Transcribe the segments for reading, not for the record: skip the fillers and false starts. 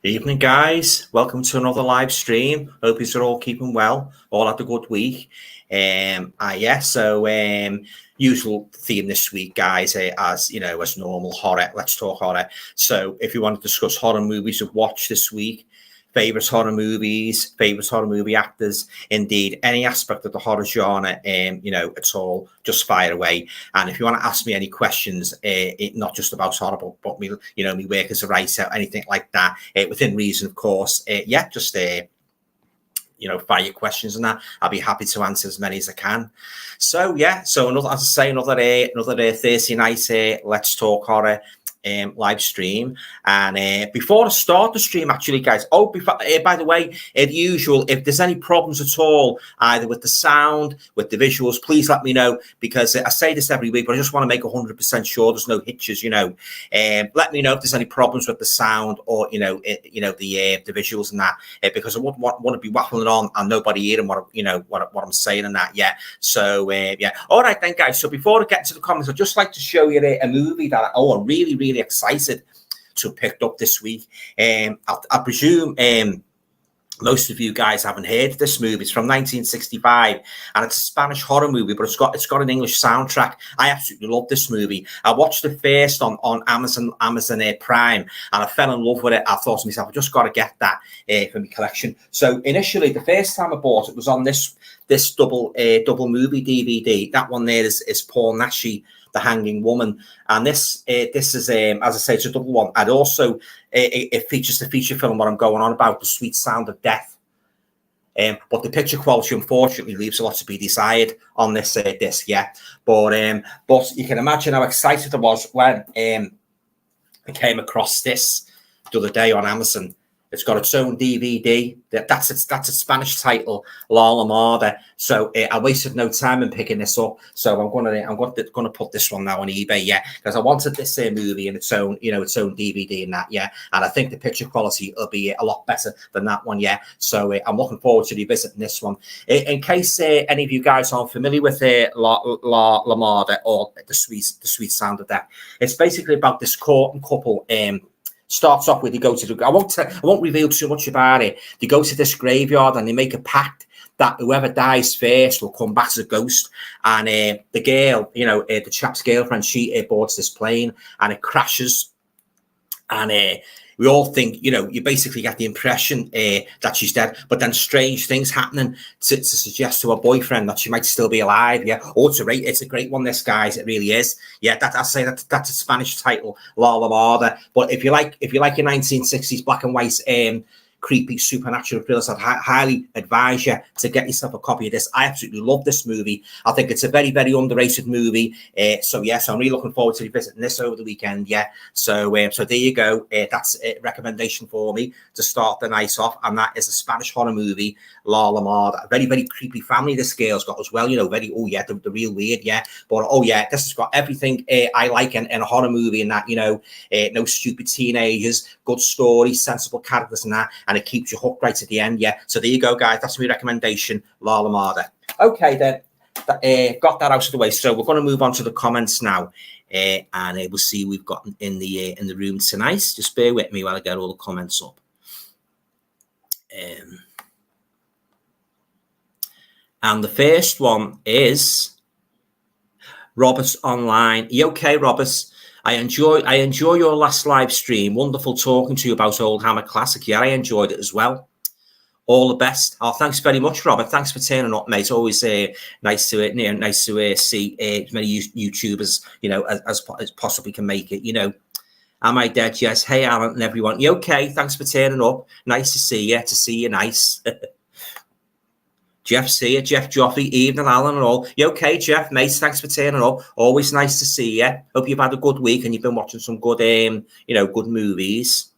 Evening, guys. Welcome to another live stream. Hope you're all keeping well. All had a good week. Usual theme this week, guys, as you know, as normal, horror. Let's talk horror. So, if you want to discuss horror movies you've watched this week, favorite horror movies, favorite horror movie actors, indeed, any aspect of the horror genre, it's all just fire away. And if you want to ask me any questions, not just about horror, but me, me work as a writer, anything like that, within reason, of course, fire your questions and that. I'll be happy to answer as many as I can. So another Thursday night, Let's Talk Horror live stream. And before I start the stream, actually, guys, by the way, as usual, if there's any problems at all, either with the sound, with the visuals, please let me know, because I say this every week, but I just want to make 100% sure there's no hitches. Let me know if there's any problems with the sound or the visuals and that, because I wouldn't want to be waffling on and nobody hearing what I'm saying and that. All right then, guys. So before I get to the comments, I'd just like to show you a movie that I'm really excited to have picked up this week. I presume most of you guys haven't heard of this movie. It's from 1965, and it's a Spanish horror movie, but it's got an English soundtrack. I absolutely love this movie. I watched it first on Amazon Prime, and I fell in love with it. I thought to myself, I just got to get that for my collection. So initially, the first time I bought it was on this double movie DVD. That one there is Paul Naschy, The Hanging Woman, and this is as I say, it's a double one. And also it features the feature film what I'm going on about, The Sweet Sound of Death. But the picture quality, unfortunately, leaves a lot to be desired on this disc. But you can imagine how excited I was when I came across this the other day on Amazon. It's got its own DVD. That's its Spanish title, La Lamada. So I wasted no time in picking this up. So I'm gonna put this one now on eBay, because I wanted this movie in its own DVD and that, And I think the picture quality will be a lot better than that one, So I'm looking forward to revisiting this one. In case any of you guys aren't familiar with La Lamada or the sweet sound of that, it's basically about this courting couple. Starts off with they go to I won't reveal too much about it. They go to this graveyard and they make a pact that whoever dies first will come back as a ghost. And the girl, the chap's girlfriend, she boards this plane and it crashes. And we all think, you basically get the impression that she's dead, but then strange things happening to suggest to her boyfriend that she might still be alive. Oh, it's a great one, this, guys. It really is. That's a Spanish title, La Lamada. But if you like your 1960s black and white creepy supernatural thrillers, I'd highly advise you to get yourself a copy of this. I absolutely love this movie. I think it's a very, very underrated movie. So I'm really looking forward to revisiting this over the weekend. So there you go. That's a recommendation for me to start the night off, and that is a Spanish horror movie, La Lamada. A very, very creepy family this girl's got as well. The real weird. But this has got everything I like in a horror movie, and that no stupid teenagers, good story, sensible characters, and that. And it keeps you hooked right at the end. So there you go, guys. That's my recommendation, La Lamada. Okay, then. Got that out of the way. So we're going to move on to the comments now. And we'll see we've got in the room tonight. Just bear with me while I get all the comments up. And the first one is Robert's Online. You okay, Robert? I enjoy your last live stream. Wonderful talking to you about Old Hammer Classic. I enjoyed it as well. All the best. Oh, thanks very much, Robert. Thanks for turning up, mate. Always nice to see as many YouTubers as possibly can make it. Am I dead? Yes. Hey, Alan and everyone. You okay? Thanks for turning up. Nice to see you. To see you, nice. Jeff, see you. Jeff Joffrey, evening, Alan and all. You okay, Jeff, mate? Thanks for turning up. Always nice to see you. Hope you've had a good week and you've been watching some good, good movies.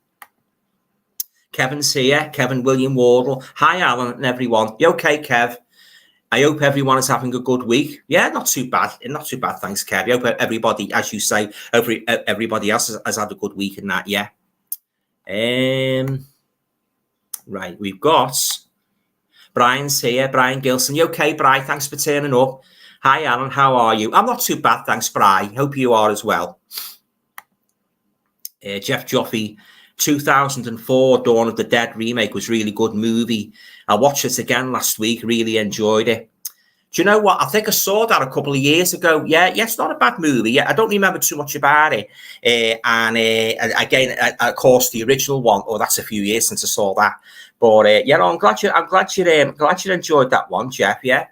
Kevin's here. Kevin William Wardle. Hi, Alan and everyone. You okay, Kev? I hope everyone is having a good week. Not too bad. Not too bad, thanks, Kev. I hope everybody, as you say, everybody else has had a good week in that, Right, we've got Brian's here. Brian Gilson. You okay, Brian? Thanks for turning up. Hi, Alan. How are you? I'm not too bad, thanks, Brian. Hope you are as well. Jeff Joffrey 2004 Dawn of the Dead remake was really good movie. I watched it again last week, really enjoyed it. Do you know what? I think I saw that a couple of years ago. Yeah, it's not a bad movie. Yeah, I don't remember too much about it. Again, of course, the original one. Oh, that's a few years since I saw that. But yeah, no, I'm glad you enjoyed that one, Jeff. Yeah,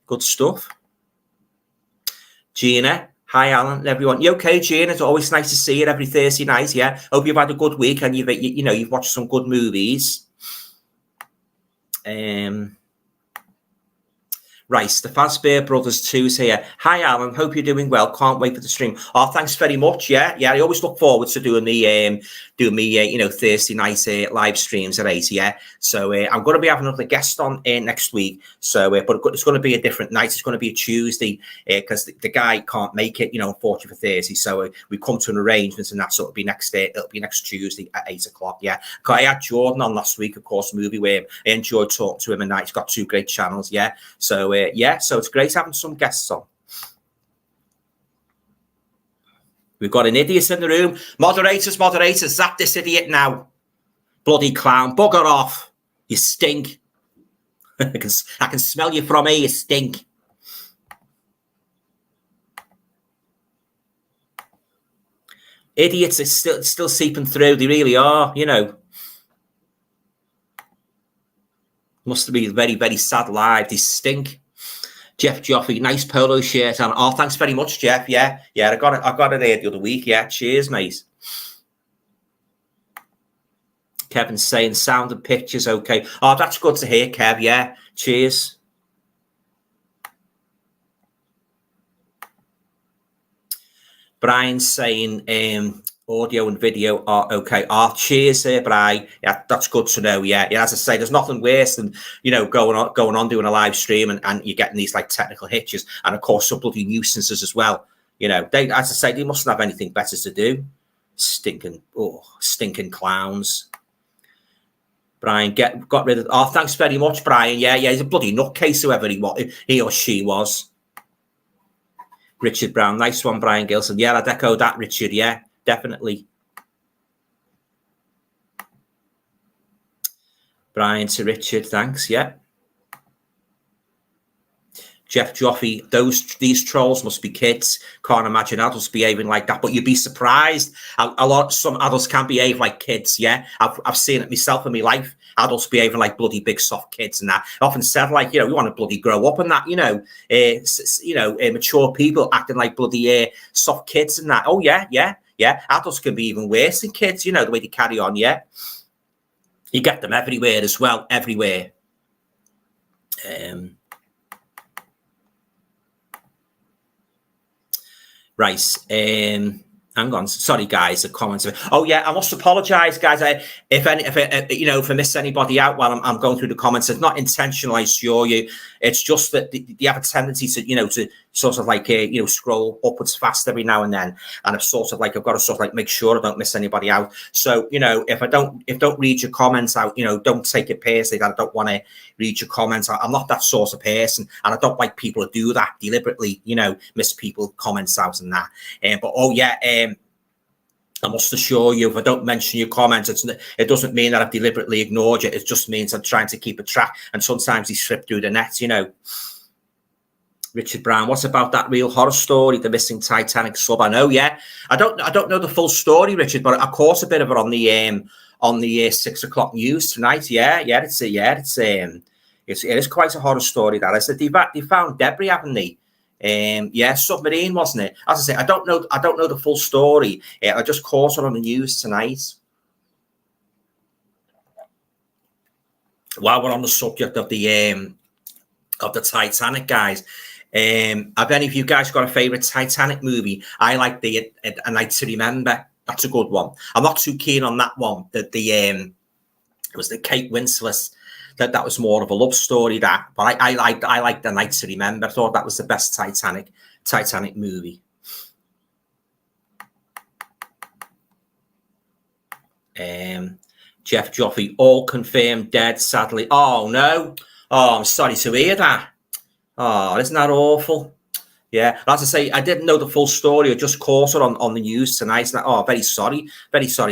good stuff. Gina, hi, Alan, and everyone. You okay, Gina? It's always nice to see you every Thursday night. Yeah, hope you've had a good week and you've watched some good movies. Right, the Fazbear Brothers 2's here. Hi, Alan. Hope you're doing well. Can't wait for the stream. Oh, thanks very much. Yeah. I always look forward to doing me Thursday night live streams at 8. Yeah. So I'm going to be having another guest on next week. So, but it's going to be a different night. It's going to be a Tuesday because the guy can't make it. Unfortunately for Thursday. So we come to an arrangement, and that's it'll be next Tuesday at 8 o'clock. Yeah. I had Jordan on last week, of course, movie where I enjoyed talking to him, and he's got 2 great channels. Yeah. So. So it's great having some guests on. We've got an idiot in the room. Moderators, zap this idiot now. Bloody clown, bugger off. You stink. I can smell you from here, you stink. Idiots are still seeping through. They really are, Must be very, very sad live. They stink. Jeff Joffrey, nice polo shirt. And oh, thanks very much, Jeff. Yeah, I got it there the other week. Yeah, cheers, mate. Kevin's saying sound and pictures okay. Oh, that's good to hear, Kev. Yeah, cheers. Brian's saying audio and video are okay. Oh, cheers there, Brian. Yeah, that's good to know. Yeah, as I say, there's nothing worse than going on doing a live stream and you're getting these like technical hitches, and of course some bloody nuisances as well. They, as I say, they mustn't have anything better to do. Stinking clowns. Brian got rid of. Oh, thanks very much, Brian. Yeah, he's a bloody nutcase, whoever he or she was. Richard Brown, nice one, Brian Gilson. Yeah, I'd echo that, Richard. Yeah, definitely. Brian to Richard, thanks. Yeah. Jeff Joffrey, these trolls must be kids. Can't imagine adults behaving like that, but you'd be surprised. Some adults can behave like kids. Yeah, I've seen it myself in my life. Adults behaving like bloody big soft kids, and that. I often said like, we want to bloody grow up and that. Mature people acting like bloody soft kids and that. Oh yeah. Adults can be even worse than kids. The way they carry on. Yeah, you get them everywhere as well. Everywhere. Right. Hang on. Sorry, guys. The comments. Oh, yeah. I must apologise, guys. If I miss anybody out while I'm going through the comments, it's not intentional. I assure you. It's just that they have a tendency to sort of like scroll upwards fast every now and then, and I've got to sort of like make sure I don't miss anybody out. So if I don't read your comments out, don't take it personally that I don't want to read your comments. I'm not that sort of person, and I don't like people to do that deliberately. Miss people comments out and that. But oh yeah. I must assure you, if I don't mention your comments, it doesn't mean that I've deliberately ignored you. It just means I'm trying to keep a track, and sometimes they slip through the net, Richard Brown, what about that real horror story, the missing Titanic sub? I know, yeah. I don't know the full story, Richard, but I caught a bit of it on the 6 o'clock news tonight. Yeah, it is quite a horror story. That is, they found debris, haven't they? Submarine, wasn't it? As I say, I don't know the full story. I just caught it on the news tonight. While we're on the subject of the Titanic, guys, have any of you guys got a favorite Titanic movie? I like A Night to Remember. That's a good one. I'm not too keen on that one. It was the Kate Winslet. That was more of a love story, but I liked A Night to Remember. I thought that was the best Titanic movie. Jeff Joffrey, all confirmed dead, sadly. Oh no. Oh, I'm sorry to hear that. Oh, isn't that awful? Yeah, as I say, I didn't know the full story. I just caught it on the news tonight. And very sorry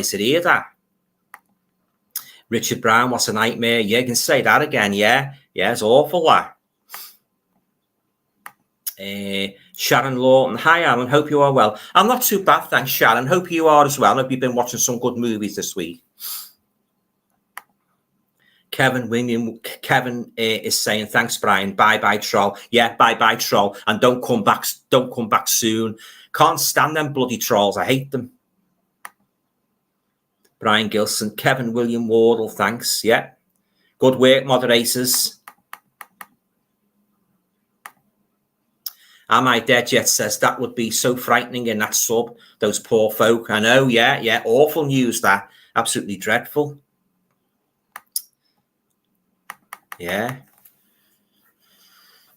to hear that. Richard Brown, what's a nightmare? Yeah, you can say that again. Yeah, it's awful that. Sharon Lawton, hi Alan, hope you are well. I'm not too bad, thanks Sharon. Hope you are as well. Hope you've been watching some good movies this week. Kevin is saying thanks Brian. Bye troll. Yeah, bye troll, and don't come back soon. Can't stand them bloody trolls. I hate them. Brian Gilson, Kevin William Wardle, thanks. Yeah, good work moderators. Am I dead yet? Says that would be so frightening in that sub. Those poor folk. I know. Yeah. Awful news. That absolutely dreadful. Yeah.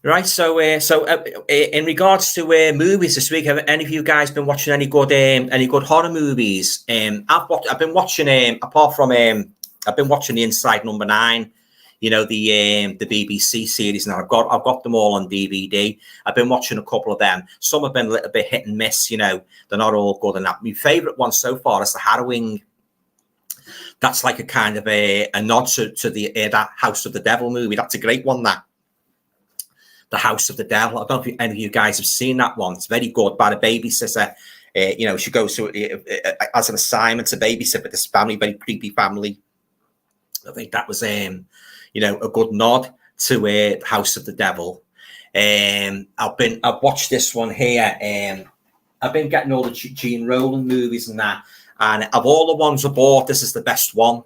Right. So in regards to movies this week, have any of you guys been watching any good horror movies? I've been watching apart from I've been watching the Inside Number 9. You know, the BBC series, and I've got them all on DVD. I've been watching a couple of them. Some have been a little bit hit and miss, you know, they're not all good. And that my favourite one so far is The Harrowing. That's like a kind of a nod to the that House of the Devil movie. That's a great one, that. The House of the Devil. I don't know if any of you guys have seen that one. It's very good, by a babysitter. You know, she goes to as an assignment to babysit with this family, very creepy family. I think that was you know, a good nod to House of the Devil. I've watched this one here. I've been getting all the Jean Rollin movies and that. And of all the ones I bought, this is the best one.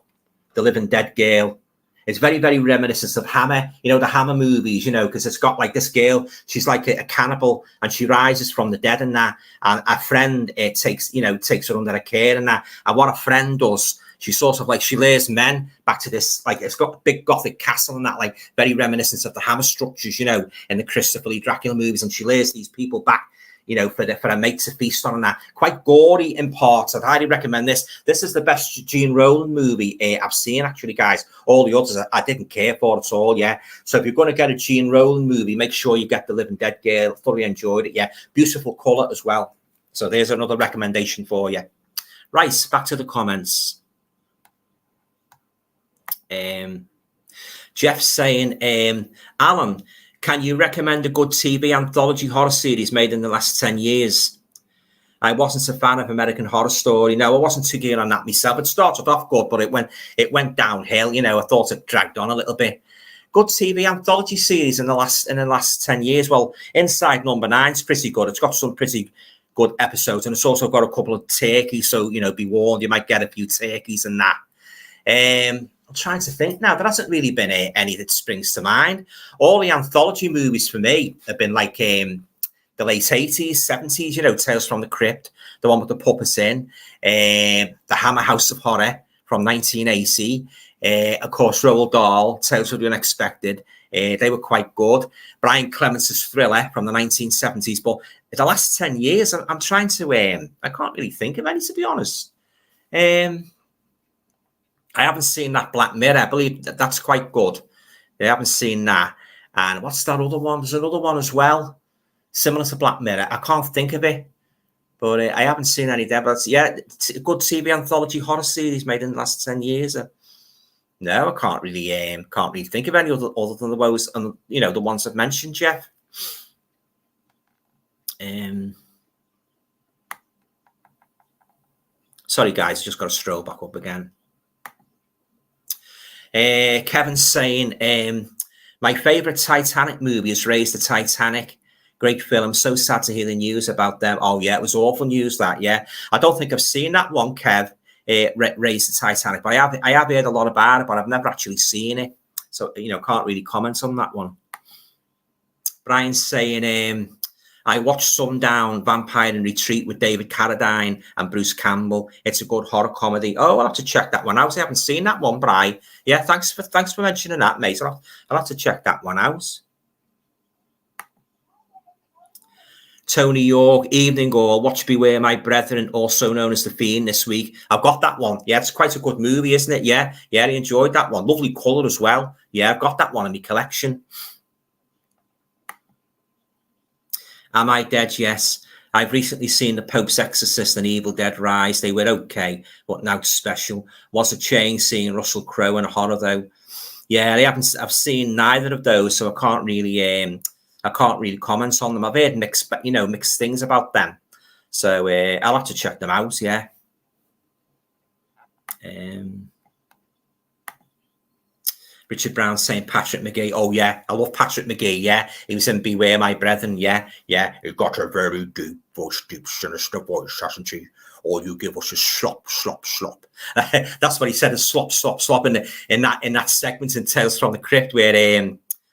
The Living Dead Girl. It's very, very reminiscent of Hammer, you know, the Hammer movies, you know, because it's got like this girl, she's like a cannibal and she rises from the dead and that. And a friend takes her under her care and that. And what a friend does, she sort of like, she lays men back to this, like, it's got a big Gothic castle and that, like, very reminiscent of the Hammer structures, you know, in the Christopher Lee Dracula movies. And she lays these people back, you know, for a mate to feast on and that. Quite gory in parts. I'd highly recommend this. This is the best Jean Rollin movie I've seen, actually, guys. All the others I didn't care for at all, yeah. So if you're going to get a Jean Rollin movie, make sure you get The Living Dead Girl. Thoroughly enjoyed it, yeah. Beautiful colour as well. So there's another recommendation for you. Right, back to the comments. Jeff's saying, Alan, can you recommend a good TV anthology horror series made in the last 10 years? I wasn't a fan of American Horror Story. No, I wasn't too keen on that myself. It started off good, but it went downhill. You know, I thought it dragged on a little bit. Good TV anthology series in the last 10 years. Well, Inside Number 9 is pretty good. It's got some pretty good episodes, and it's also got a couple of turkeys. So, you know, be warned, you might get a few turkeys and that. I'm trying to think now. There hasn't really been any that springs to mind. All the anthology movies for me have been like the late 80s, 70s, you know, Tales from the Crypt, the one with the puppets in, the Hammer House of Horror from 1980, of course, Roald Dahl, Tales of the Unexpected. They were quite good. Brian Clemence's Thriller from the 1970s. But in the last 10 years, I'm trying to, I can't really think of any, to be honest. I haven't seen that Black Mirror. I believe that's quite good. I haven't seen that. And what's that other one? There's another one as well, similar to Black Mirror. I can't think of it, but I haven't seen any there. But yeah, a good TV anthology horror series made in the last 10 years. No, I can't really think of any other than the ones, you know, the ones I've mentioned, Jeff. Sorry, guys, just got to stroll back up again. Kevin's saying, my favourite Titanic movie is Raise the Titanic. Great film. So sad to hear the news about them. Oh, yeah, it was awful news, that, yeah. I don't think I've seen that one, Kev, Raise the Titanic. But I have heard a lot about it, but I've never actually seen it. So, you know, can't really comment on that one. Brian's saying, I watched Sundown, Vampire in Retreat with David Carradine and Bruce Campbell. It's a good horror comedy. Oh, I'll have to check that one out. I haven't seen that one, Brian. Yeah, thanks for mentioning that, mate. I'll have to check that one out. Tony York, evening all. Watch Beware My Brethren, also known as The Fiend, this week. I've got that one. Yeah, it's quite a good movie, isn't it? Yeah, I enjoyed that one. Lovely colour as well. Yeah, I've got that one in my collection. Am I Dead? Yes. I've recently seen The Pope's Exorcist and Evil Dead Rise. They were okay, but now special. Was a change seeing Russell Crowe in a horror though. Yeah, they haven't. I've seen neither of those, so I can't really comment on them. I've heard mixed things about them, so I'll have to check them out. Yeah. Richard Brown saying Patrick McGee. Oh yeah, I love Patrick McGee. Yeah, he was in Beware My Brethren. Yeah, he got a very deep voice, deep sinister voice, hasn't he? All you give us is slop, slop, slop. That's what he said, is slop, slop, slop in that segment in Tales from the Crypt where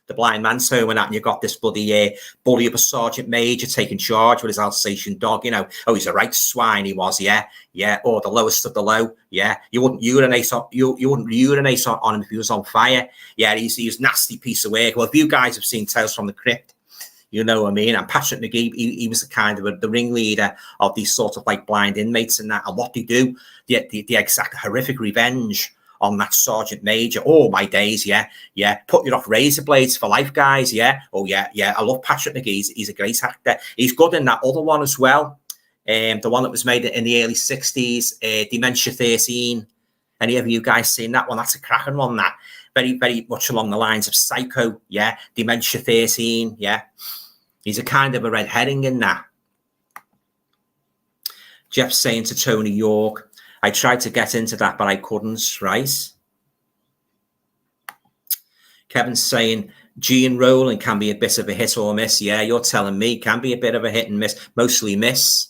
the blind man's home and that, and you got this bloody bully of a sergeant major taking charge with his Alsatian dog. Oh, he's a right swine. He was, yeah, or the lowest of the low. Yeah, you wouldn't urinate on him if he was on fire. Yeah, he's nasty piece of work. Well, if you guys have seen Tales from the Crypt, you know what I mean. And Patrick McGee, he was the kind of the ringleader of these sort of like blind inmates and that. And what they do, the exact horrific revenge on that sergeant major. Oh my days, yeah. Put you off razor blades for life, guys. Yeah. Oh yeah. I love Patrick McGee. He's a great actor. He's good in that other one as well. The one that was made in the early 60s, Dementia 13. Any of you guys seen that one? That's a cracking one. That very, very much along the lines of Psycho. Yeah. Dementia 13. Yeah. He's a kind of a red herring in that. Jeff saying to Tony York, I tried to get into that, but I couldn't, right? Kevin's saying, Jean Rollin can be a bit of a hit or miss. Yeah, you're telling me, can be a bit of a hit and miss, mostly miss.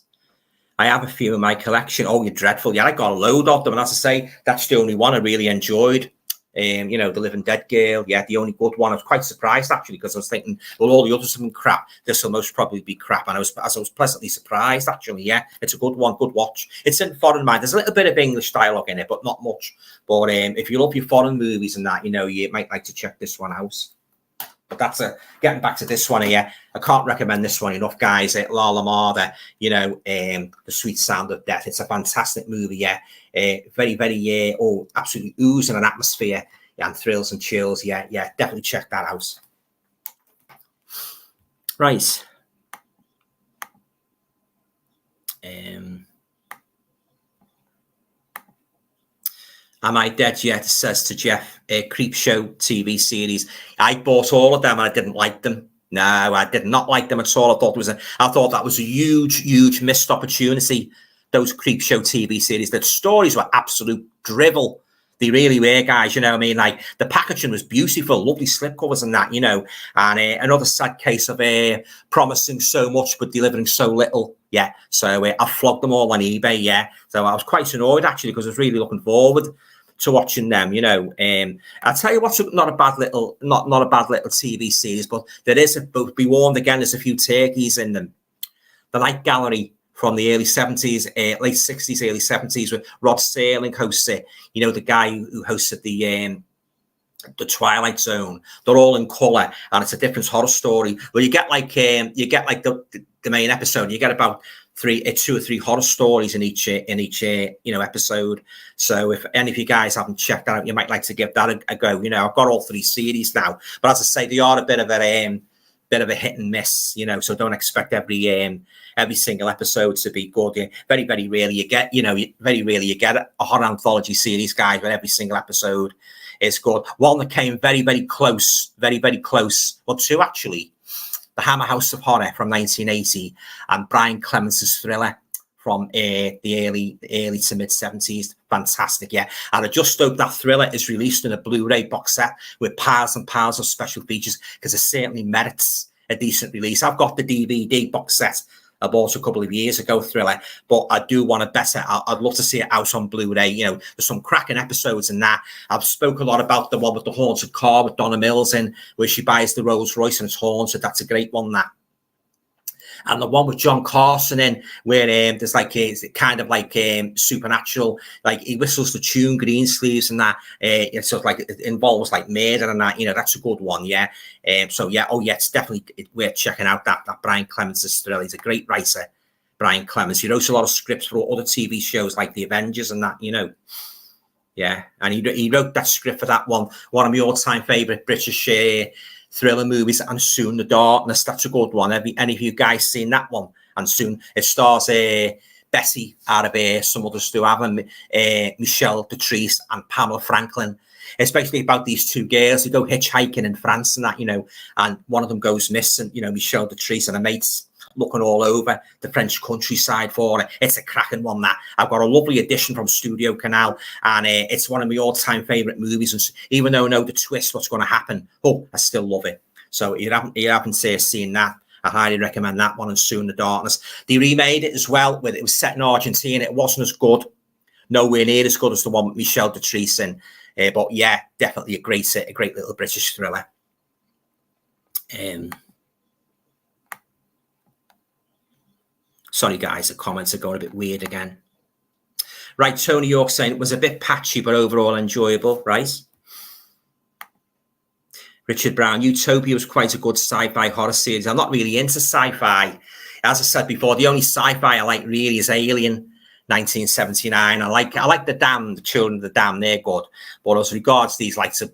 I have a few in my collection. Oh, you're dreadful. Yeah, I got a load of them. And as I say, that's the only one I really enjoyed. The Living Dead Girl, yeah, the only good one. I was quite surprised actually, because I was thinking, well, all the others have been crap. This will most probably be crap, and I was pleasantly surprised actually. Yeah, it's a good one, good watch. It's in foreign mind. There's a little bit of English dialogue in it, but not much. But if you love your foreign movies and that, you might like to check this one out. But that's getting back to this one here. I can't recommend this one enough, guys. La La Marder, The Sweet Sound of Death. It's a fantastic movie, yeah. Very, very, absolutely oozing an atmosphere and thrills and chills. Yeah, definitely check that out. Right. Am I Dead Yet? Says to Jeff, Creep Show TV series. I bought all of them and I didn't like them. No, I did not like them at all. I thought that was a huge, huge missed opportunity. Those Creep Show TV series. The stories were absolute drivel. They really were, guys. You know what I mean? Like the packaging was beautiful, lovely slipcovers and that. And another sad case of promising so much but delivering so little. Yeah. So I flogged them all on eBay. Yeah. So I was quite annoyed actually, because I was really looking forward to watching them. I'll tell you what's not a bad little TV series, but there is be warned again, there's a few turkeys in them. The Night Gallery from the early 70s, late 60s, early 70s, with Rod Serling hosts it. The guy who hosted the Twilight Zone. They're all in color and it's a different horror story. Well, you get like the main episode. You get about 2 or 3 horror stories in each episode. So if any of you guys haven't checked that out, you might like to give that a go. I've got all 3 series now, but as I say, they are a bit of a hit and miss. So don't expect every single episode to be good. Very, very rarely you get a horror anthology series, guys, where every single episode is good. One that came very, very close, well, 2 actually. The Hammer House of Horror from 1980 and Brian Clements' Thriller from the early to mid 70s. Fantastic, yeah. And I just hope that Thriller is released in a Blu-ray box set with piles and piles of special features, because it certainly merits a decent release. I've got the DVD box set I bought a couple of years ago, Thriller, but I do want a better. I'd love to see it out on Blu-ray. There's some cracking episodes in that. I've spoke a lot about the one with the haunted car with Donna Mills in, where she buys the Rolls Royce and it's haunted. That's a great one, that. And the one with John Carson in, where there's it's kind of like supernatural, like he whistles the tune, Greensleeves, and that. It's sort of like it involves like murder and that. That's a good one, yeah. It's definitely worth checking out. That Brian Clements' Thriller. He's a great writer, Brian Clements. He wrote a lot of scripts for other TV shows like The Avengers and that. Yeah, and he wrote that script for that one of my all-time favorite British thriller movies, and Soon the Darkness. That's a good one. Any of you guys seen that one? And Soon, it stars Betty out of some others do have them, Michelle Patrice and Pamela Franklin. It's basically about these two girls who go hitchhiking in France and that, you know, and one of them goes missing, you know, Michelle Patrice and her mates looking all over the French countryside for it. It's a cracking one, that. I've got a lovely edition from Studio Canal, and it's one of my all-time favourite movies. And even though I know the twist, what's going to happen, I still love it. So you haven't seen that, I highly recommend that one, and Soon the Darkness. They remade it as well. It was set in Argentina. It wasn't as good, nowhere near as good as the one with Michelle Patrice in. But yeah, definitely a great little British thriller. Sorry, guys, the comments are going a bit weird again. Right, Tony York saying it was a bit patchy, but overall enjoyable, right? Richard Brown, Utopia was quite a good sci-fi horror series. I'm not really into sci-fi. As I said before, the only sci-fi I like really is Alien, 1979. I like The Damned, the Children of the Damned, they're good. But as regards these likes of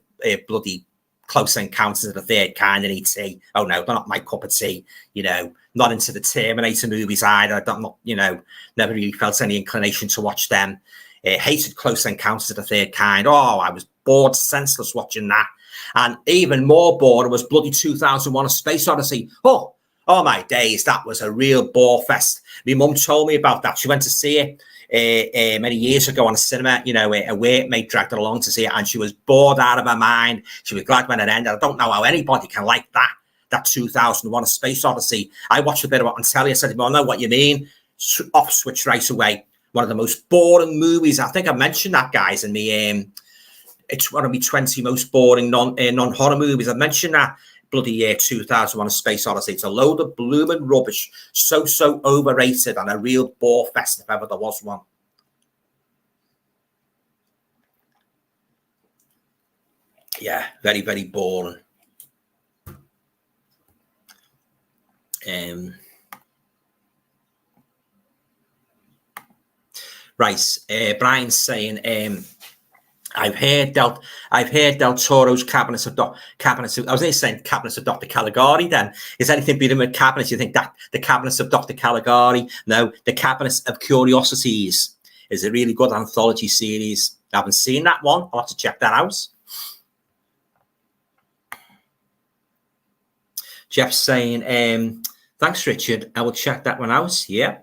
bloody Close Encounters of the Third Kind and E.T., oh no, they're not my cup of tea, you know. Not into the Terminator movies either. Never really felt any inclination to watch them. Hated Close Encounters of the Third Kind. Oh, I was bored senseless watching that. And even more bored was bloody 2001: A Space Odyssey. Oh my days, that was a real bore fest. My mum told me about that. She went to see it many years ago on a cinema. You know, a workmate dragged her along to see it, and she was bored out of her mind. She was glad when it ended. I don't know how anybody can like that 2001: A Space Odyssey. I watched a bit of it on telly. I said, well, I know what you mean. Off switch right away. One of the most boring movies. I think I mentioned that, guys, in the it's one of my 20 most boring non-horror movies. I mentioned that bloody year 2001: A Space Odyssey. It's a load of blooming rubbish. So overrated and a real bore fest if ever there was one. Yeah, very, very boring. Right, Brian's saying, I've heard Del Toro's Cabinets of I was saying Cabinets of Dr. Caligari. Then is anything beating with Cabinets? You think that the Cabinets of Dr. Caligari? No, the Cabinets of Curiosities is a really good anthology series. I haven't seen that one. I'll have to check that out. Jeff's saying, thanks, Richard. I will check that one out. Yeah.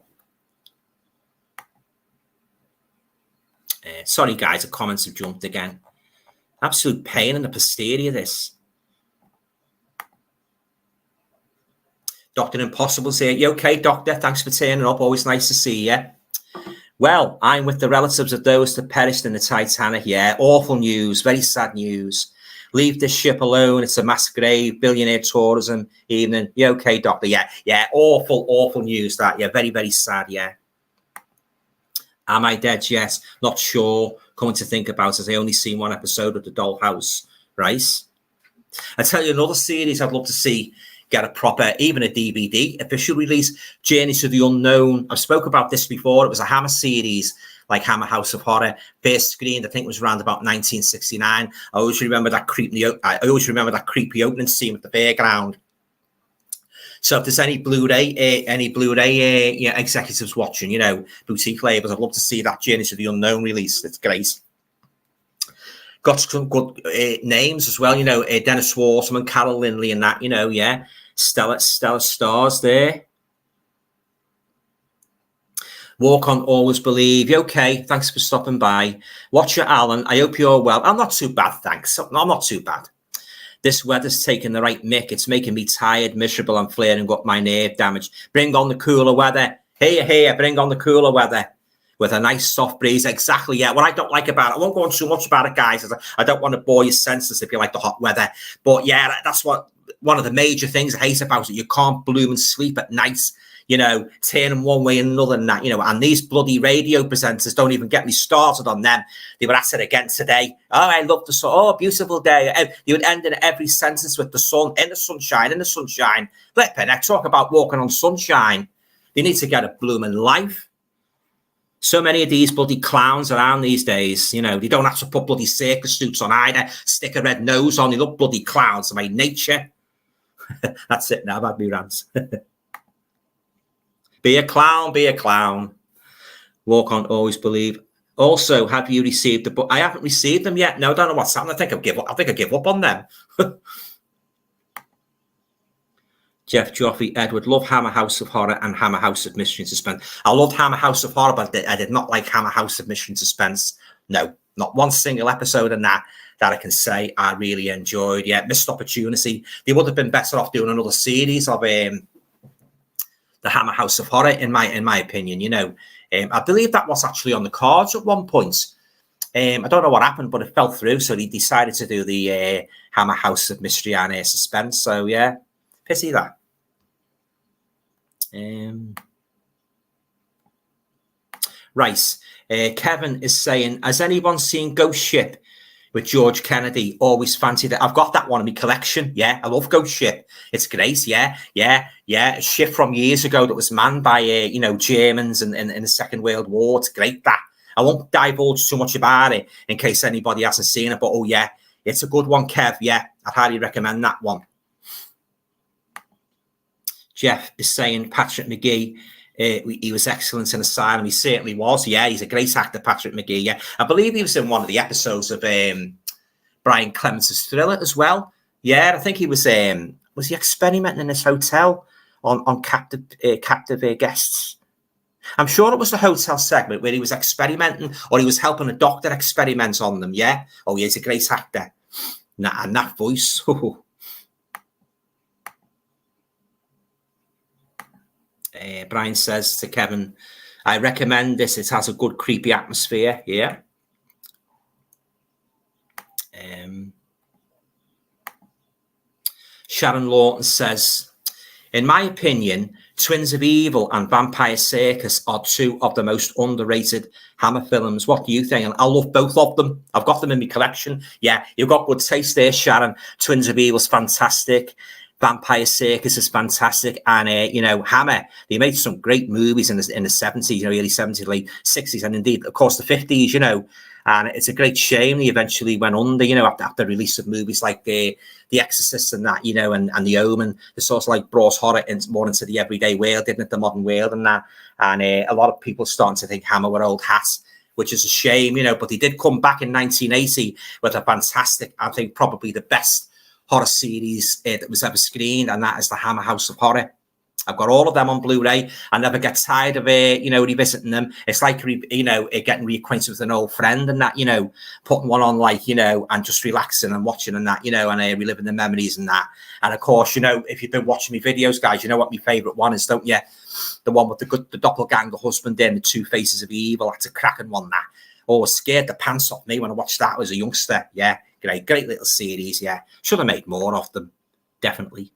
Sorry, guys, the comments have jumped again. Absolute pain in the posterior, this. Dr. Impossible's here. You okay, Doctor? Thanks for turning up. Always nice to see you. Well, I'm with the relatives of those that perished in the Titanic. Yeah, awful news. Very sad news. Leave this ship alone. It's a mass grave. Billionaire tourism evening. You okay, Doctor? Yeah. Awful news, that. Yeah, very, very sad, yeah. Am I dead? Yes. Not sure. Coming to think about it, I only seen one episode of The Dollhouse. Right? I tell you, another series I'd love to see get a proper, even a DVD official release. Journey to the Unknown. I've spoke about this before. It was a Hammer series, like Hammer House of Horror. First screened, I think it was around about 1969. I always remember that creepy opening scene with the fairground. So if there's any Blu-ray executives watching, you know, boutique labels, I'd love to see that Journey to the Unknown release. It's great. Got some good names as well, you know, Dennis Waterman, Carol Lindley and that, you know, yeah. Stellar stars there. Walk on, always believe. You okay? Thanks for stopping by. Watcher Alan, I hope you're well. I'm not too bad, thanks. I'm not too bad. This weather's taking the right mick. It's making me tired, miserable, and flaring up my nerve damage. Bring on the cooler weather. Here, bring on the cooler weather. With a nice soft breeze. Exactly, yeah. What I don't like about it, I won't go on too much about it, guys. I don't want to bore your senses if you like the hot weather. But yeah, that's what one of the major things I hate about it. You can't bloom and sleep at night. You know, turning one way and another and that, you know, and these bloody radio presenters don't even get me started on them. They were at it again today. Oh, I love the sun. Oh, beautiful day. They would end in every sentence with the sun, in the sunshine. Flipping heck, talk about walking on sunshine. They need to get a blooming life. So many of these bloody clowns around these days, you know, they don't have to put bloody circus suits on either, stick a red nose on. They look bloody clowns by nature. That's it now. I've had me rants. Be a clown, be a clown. Walk on, always believe. Also, have you received the book? I haven't received them yet. No, I don't know what's happened. I think I give up on them. Jeff Joffrey, Edward, love Hammer House of Horror and Hammer House of Mystery and Suspense. I loved Hammer House of Horror, but I did not like Hammer House of Mystery and Suspense. No, not one single episode in that I can say I really enjoyed. Yeah, missed opportunity. They would have been better off doing another series of the Hammer House of Horror, in my opinion. You know, I believe that was actually on the cards at one point. I don't know what happened, but it fell through. So he decided to do the Hammer House of Mystery and Suspense. So yeah, pity that. Rice. Kevin is saying, has anyone seen Ghost Ship with George Kennedy? Always fancied it. I've got that one in my collection. Yeah, I love Ghost Ship. It's great. Yeah. A ship from years ago that was manned by Germans in the Second World War. It's great, that. I won't divulge too much about it in case anybody hasn't seen it, but oh yeah, it's a good one, Kev. Yeah, I'd highly recommend that one. Jeff is saying Patrick McGee, he was excellent in Asylum. He certainly was. Yeah, he's a great actor, Patrick McGee. Yeah, I believe he was in one of the episodes of Brian Clemence's Thriller as well. Yeah, I think he was he experimenting in this hotel on captive guests? I'm sure it was the hotel segment where he was experimenting, or he was helping a doctor experiment on them. Yeah. Oh, he's a great actor. And that voice. Brian says to Kevin, I recommend this. It has a good creepy atmosphere. Yeah. Sharon Lawton says, in my opinion, Twins of Evil and Vampire Circus are two of the most underrated Hammer films. What do you think? And I love both of them. I've got them in my collection. Yeah, you've got good taste there, Sharon. Twins of Evil's fantastic. Vampire Circus is fantastic, and Hammer. They made some great movies in the 70s, early 70s, late 60s, and indeed, of course, the 50s. And it's a great shame they eventually went under. After the release of movies like The Exorcist and that, and The Omen. They sort of like brought horror more into the everyday world, didn't it? The modern world and that. And a lot of people starting to think Hammer were old hats, which is a shame, But they did come back in 1980 with a fantastic, I think, probably the best horror series that was ever screened, and that is the Hammer House of Horror. I've got all of them on Blu-ray. I never get tired of revisiting them. It's like getting reacquainted with an old friend and that, putting one on and just relaxing and watching and that, and reliving the memories and that. And of course, if you've been watching my videos, guys, you know what my favorite one is, don't you? The one with the doppelganger husband and the two faces of evil. That's a cracking one, that. Oh, it scared the pants off me when I watched that as a youngster. Yeah. Great little series, yeah. Should have made more of them, definitely.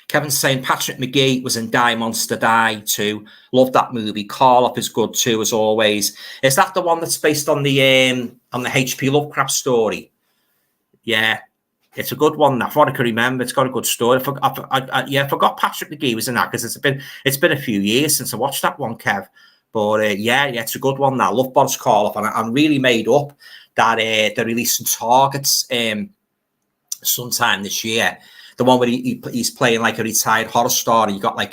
Kevin's saying Patrick McGee was in Die Monster Die too. Love that movie. Karloff is good too, as always. Is that the one that's based on the H.P. Lovecraft story? Yeah, it's a good one. That's what I can remember. It's got a good story. I forgot Patrick McGee was in that because it's been a few years since I watched that one, Kev. But yeah, it's a good one. Now, I love Boris Karloff, and I'm really made up that they're releasing Targets sometime this year. The one where he's playing like a retired horror star. And you got I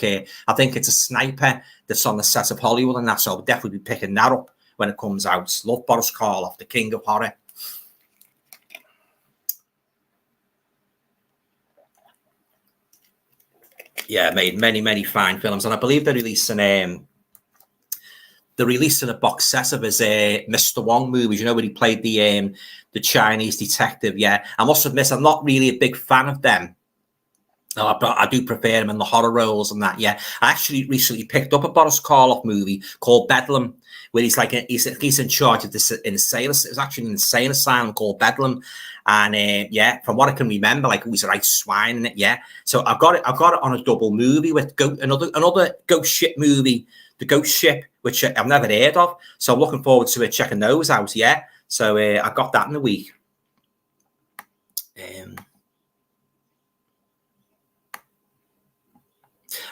think it's a sniper that's on the set of Hollywood, and that's. I'll definitely be picking that up when it comes out. Love Boris Karloff, the king of horror. Yeah, made many fine films, and I believe they're releasing a box set of his Mr. Wong movies, where he played the Chinese detective. Yeah, I must admit, I'm not really a big fan of them. I do prefer him in the horror roles and that. Yeah, I actually recently picked up a Boris Karloff movie called Bedlam, where he's in charge of this insane. It was actually an insane asylum called Bedlam, and from what I can remember, he's a right swine in it. Yeah, so I've got it on a double movie with another Ghost Ship movie, The Ghost Ship, which I've never heard of. So I'm looking forward to checking those out. Yeah, so I got that in a week.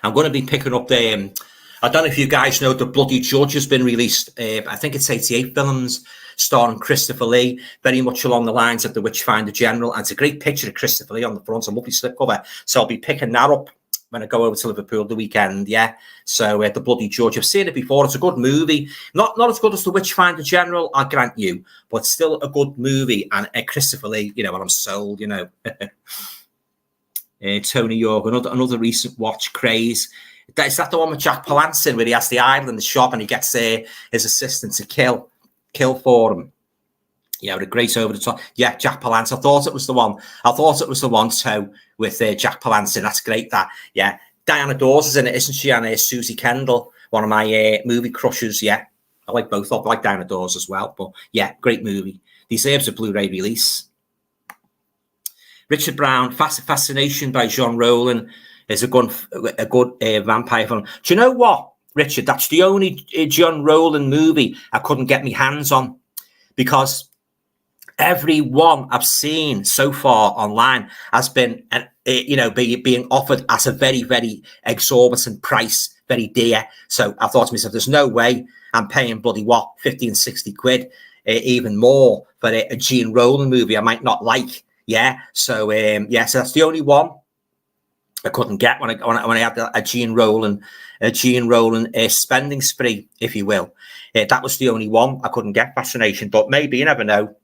I'm going to be picking up I don't know if you guys know, The Bloody Judge has been released. I think it's 88 films. starring Christopher Lee, very much along the lines of The Witchfinder General. And it's a great picture of Christopher Lee on the front, a lovely slipcover. So I'll be picking that up when I go over to Liverpool the weekend, yeah. So The Bloody Judge, I've seen it before. It's a good movie. Not as good as The Witchfinder General, I grant you, but still a good movie. And Christopher Lee, you know, and I'm sold, you know. Tony York, another recent watch, Craze. Is that the one with Jack Palance in, where he has the idol in the shop and he gets his assistant to kill for him? Yeah, with a great over the top. Yeah, Jack Palance. I thought it was the one too, with Jack Palance in. That's great. That, yeah. Diana Dawes is in it, isn't she? And Susie Kendall, one of my movie crushes. Yeah, I like both of them. I like Diana Dawes as well. But yeah, great movie. Deserves a Blu-ray release. Richard Brown, Fascination by Jean Rollin is a good vampire film. Do you know what, Richard? That's the only Jean Rollin movie I couldn't get my hands on, because every one I've seen so far online has been, being offered at a very, very exorbitant price, very dear. So I thought to myself, there's no way I'm paying bloody 50 60 quid, even more for a Jean Rollin movie I might not like. Yeah. So, so that's the only one I couldn't get when I had a Jean Rollin spending spree, if you will. That was the only one I couldn't get, Fascination. But maybe, you never know,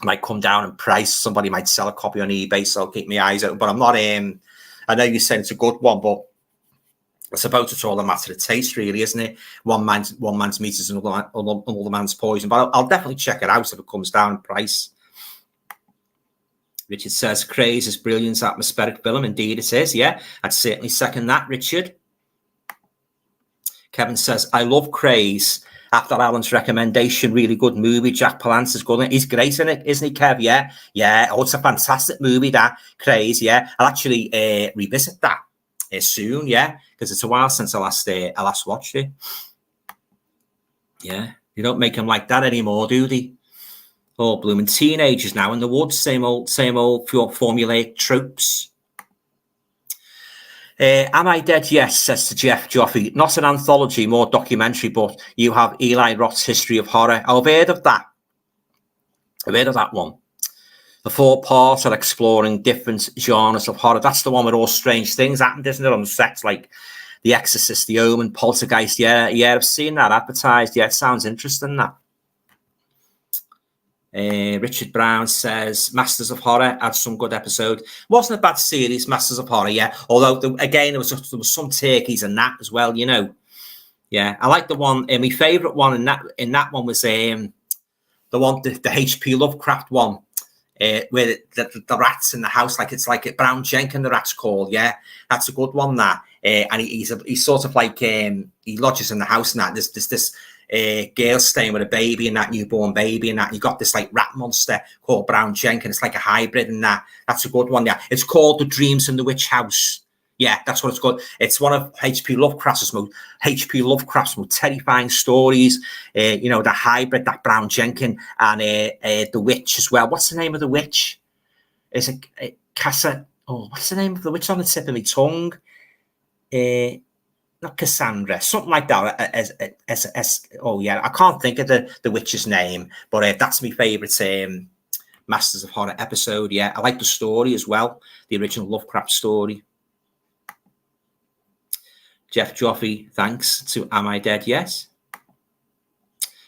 might come down in price. Somebody might sell a copy on eBay, so I'll keep my eyes open. But I'm not. I know you said it's a good one, but I suppose it's all a matter of taste, really, isn't it? One man's meat is another man's poison. But I'll definitely check it out if it comes down in price. Richard says, Craze is brilliant, atmospheric film. Indeed it is, yeah. I'd certainly second that, Richard. Kevin says, I love Craze. After Alan's recommendation, really good movie. Jack Palance is good. He's great in it, isn't he, Kev? Yeah. Yeah. Oh, it's a fantastic movie, that, Craze, yeah. I'll actually revisit that soon, yeah, because it's a while since I last watched it. Yeah. They don't make them like that anymore, do they? All blooming teenagers now in the woods, same old formulaic tropes. Am I Dead? Yes, says to Jeff Joffe. Not an anthology, more documentary, but you have Eli Roth's History of Horror. I've heard of that. I've heard of that one. The 4 parts are exploring different genres of horror. That's the one where all strange things happened, isn't it, on sets like The Exorcist, The Omen, Poltergeist. Yeah, I've seen that advertised. Yeah, it sounds interesting, that. Richard Brown says Masters of Horror had some good episode. Wasn't a bad series, Masters of Horror, yeah. Although again, there was some turkeys in that as well, you know. Yeah, I like the one. My favourite one in that one was the H.P. Lovecraft one, where the rats in the house, like it's like a Brown Jenkin, the rat's called. Yeah, that's a good one. That and he's sort of like he lodges in the house and that. There's this. Girl staying with a baby and that newborn baby and that. You got this like rat monster called Brown Jenkin. It's like a hybrid and that. That's a good one. Yeah, it's called The Dreams in the Witch House. Yeah, that's what it's called. It's one of H.P. Lovecraft's most terrifying stories. The hybrid, that Brown Jenkin and the witch as well. What's the name of the witch? Is it Casa? Oh, what's the name of the witch on the tip of my tongue? Not Cassandra, something like that. I can't think of the witch's name, but that's my favourite Masters of Horror episode. Yeah, I like the story as well, the original Lovecraft story. Jeff Joffe, thanks to Am I Dead? Yes.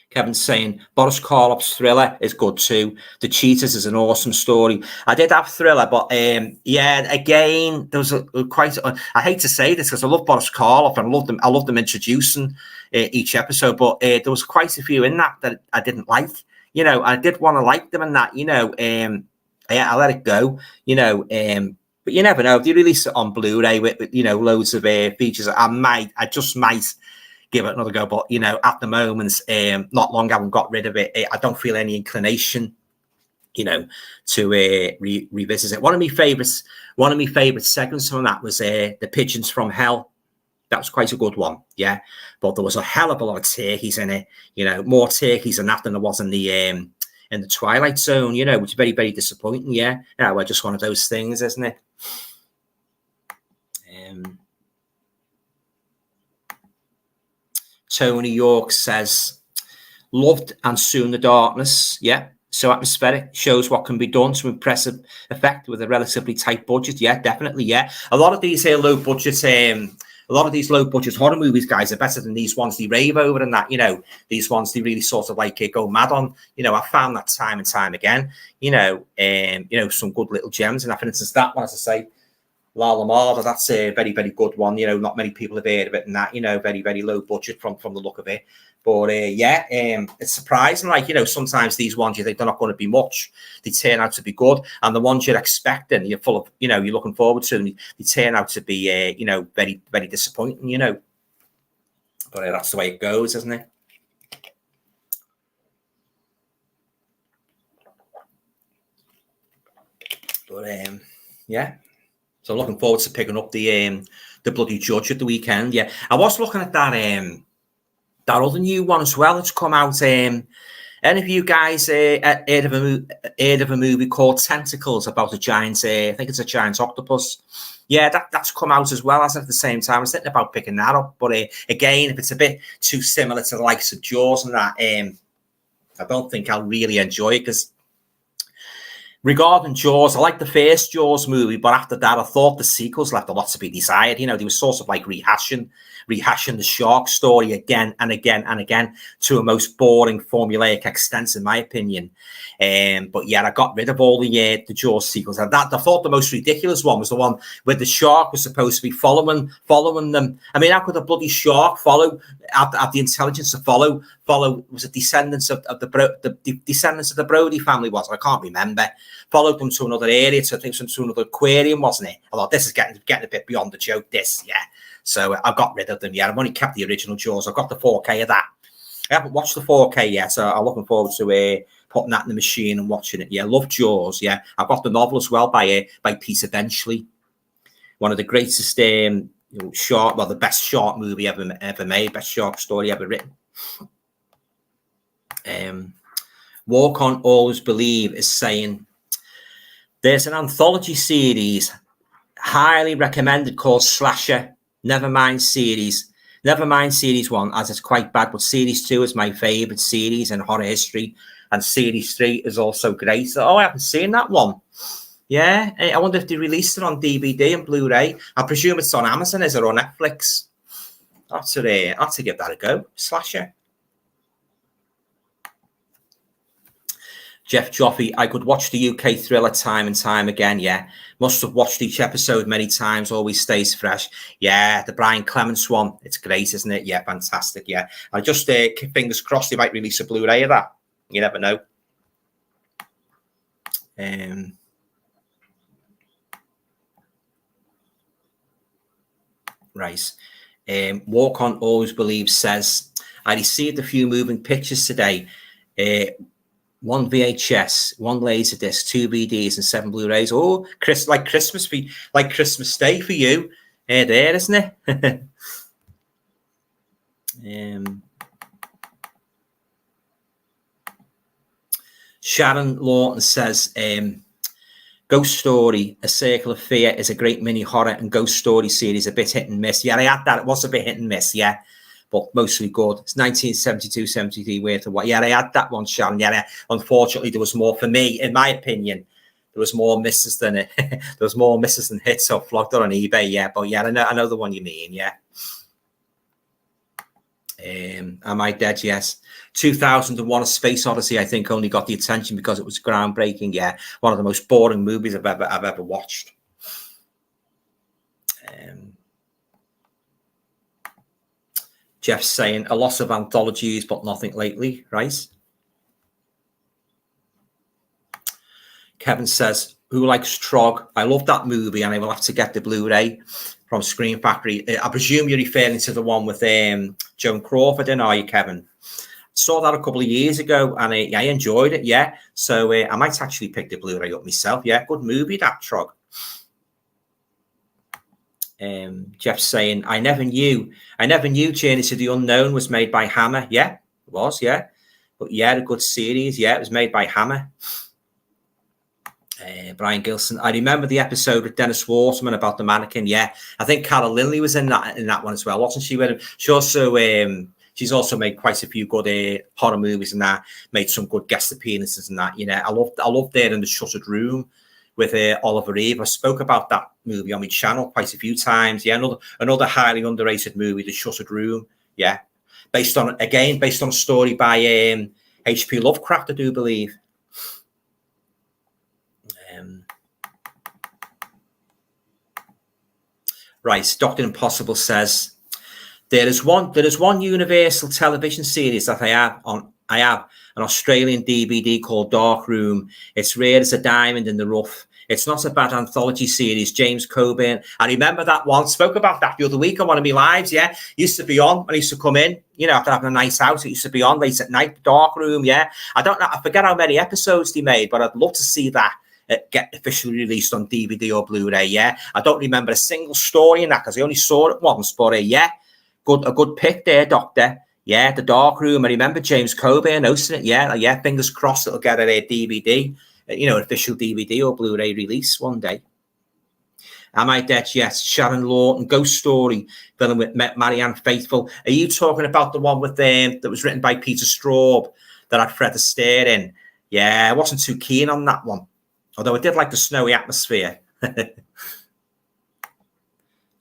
Kevin's saying Boris Karloff's Thriller is good too. The Cheaters is an awesome story. I did have Thriller, but again, there was I hate to say this because I love Boris Karloff and I love them introducing each episode, but there was quite a few in that I didn't like. You know, I did want to like them in that. You know, I let it go. You know, but you never know if they release it on Blu-ray with loads of features. I just might give it another go, but at the moment, not long I haven't got rid of it. I don't feel any inclination, to revisit it. One of my favorite segments from that was the Pigeons from Hell. That was quite a good one, yeah. But there was a hell of a lot of turkeys in it. More turkeys in that than there was in the Twilight Zone. Which is very, very disappointing. Yeah, we're just one of those things, isn't it? Tony York says, Loved And Soon the Darkness. Yeah. So atmospheric, shows what can be done to impressive effect with a relatively tight budget. Yeah, definitely. Yeah. A lot of these low budget, a lot of these low budget horror movies, guys, are better than these ones they rave over and that, these ones they really sort of like go mad on. I found that time and time again, some good little gems. And for instance, that one, as I say, La La Marda, that's a very, very good one. Not many people have heard of it and that, very, very low budget from the look of it. But it's surprising. Like, sometimes these ones you think they're not going to be much, they turn out to be good. And the ones you're expecting, you're full of, you're looking forward to, and they turn out to be, very, very disappointing, But that's the way it goes, isn't it? But yeah. So I'm looking forward to picking up the Bloody Judge at the weekend. Yeah, I was looking at that other new one as well that's come out. Any of you guys heard of a movie called Tentacles about a giant? I think it's a giant octopus. Yeah, that's come out as well as at the same time. I was thinking about picking that up, but again, if it's a bit too similar to the likes of Jaws and that, I don't think I'll really enjoy it because. Regarding Jaws, I like the first Jaws movie, but after that, I thought the sequels left a lot to be desired. They were sort of like rehashing the shark story again and again and again to a most boring formulaic extent, in my opinion. But yeah, I got rid of all the Jaws sequels. And I thought the most ridiculous one was the one where the shark was supposed to be following them. I mean, how could a bloody shark follow? Have the intelligence to follow? Was it descendants of the descendants of the Brody family? I can't remember. Followed them to another area, so I think to another aquarium, wasn't it? I thought this is getting a bit beyond the joke. So I got rid of them. Yeah, I've only kept the original Jaws. I've got the 4K of that. I haven't watched the 4K yet, so I'm looking forward to putting that in the machine and watching it. Yeah, love Jaws. Yeah, I've got the novel as well by Peter Benchley, one of the greatest the best shark movie ever made, best shark story ever written. Walk On Always Believe is saying there's an anthology series highly recommended called Slasher. Nevermind series 1, as it's quite bad, but series 2 is my favorite series in horror history, and series 3 is also great. So, I haven't seen that one. Yeah, I wonder if they released it on DVD and Blu-ray. I presume it's on Amazon, is it, or Netflix? I'll have to give that a go. Slasher. Jeff Joffe, I could watch the UK thriller time and time again. Yeah, must have watched each episode many times. Always stays fresh. Yeah, the Brian Clements one. It's great, isn't it? Yeah, fantastic. Yeah, I just fingers crossed they might release a Blu-ray of that. You never know. Right. Walk On Always Believe says, I received a few moving pictures today. 1 VHS, 1 Laserdisc, 2 BDs, and 7 Blu-rays. Oh, like Christmas Day for you. There, isn't it? Sharon Lawton says, Ghost Story, A Circle of Fear is a great mini horror and ghost story series, a bit hit and miss. Yeah, I had that. It was a bit hit and miss, yeah. But mostly good. It's 1972-73 worth of what. Yeah, I had that one, Sharon. Yeah, unfortunately, there was more for me, in my opinion. There was more misses than it. There was more misses than hits. So flogged on eBay. Yeah, but yeah, I know the one you mean. Yeah. Am I dead? Yes. 2001: A Space Odyssey, I think, only got the attention because it was groundbreaking. Yeah, one of the most boring movies I've ever watched. Jeff's saying a lot of anthologies, but nothing lately, right? Kevin says, who likes Trog? I love that movie, and I will have to get the Blu-ray from Screen Factory. I presume you're referring to the one with Joan Crawford in, are you, Kevin? Saw that a couple of years ago, and I enjoyed it, yeah. So I might actually pick the Blu-ray up myself. Yeah, good movie, that, Trog. Jeff's saying, I never knew Journey to the Unknown was made by Hammer. Yeah, it was, yeah. But yeah, a good series. Yeah, it was made by Hammer. Brian Gilson, I remember the episode with Dennis Waterman about the mannequin. Yeah, I think Carol Lindley was in that one as well, wasn't she? She also She's also made quite a few good horror movies and that. Made some good guest appearances and that. You know, I loved her in The Shuttered Room with Oliver Reed. I spoke about that movie on my channel quite a few times. Yeah, another highly underrated movie, The Shuttered Room. Yeah, based on a story by H.P. Lovecraft, I do believe. Right, Dr. Impossible says there is one Universal television series that I have an Australian DVD called Dark Room. It's rare as a diamond in the rough. It's not a bad anthology series. James Coburn. I remember that one. Spoke about that the other week on one of my lives. Yeah, used to be on when I used to come in. You know, after having a nice house, it used to be on late at night. Dark Room. Yeah, I forget how many episodes they made, but I'd love to see that get officially released on DVD or Blu-ray. Yeah, I don't remember a single story in that because I only saw it once. But yeah, a good pick there, Doctor. Yeah, The Dark Room. I remember James Coburn hosting it. Yeah. Fingers crossed it'll get a DVD. You know, official DVD or Blu-ray release one day. Am I Dead? Yes. Sharon Lawton, Ghost Story, film with Marianne Faithfull. Are you talking about the one with that was written by Peter Straub that had Fred Astaire in? Yeah, I wasn't too keen on that one, although I did like the snowy atmosphere.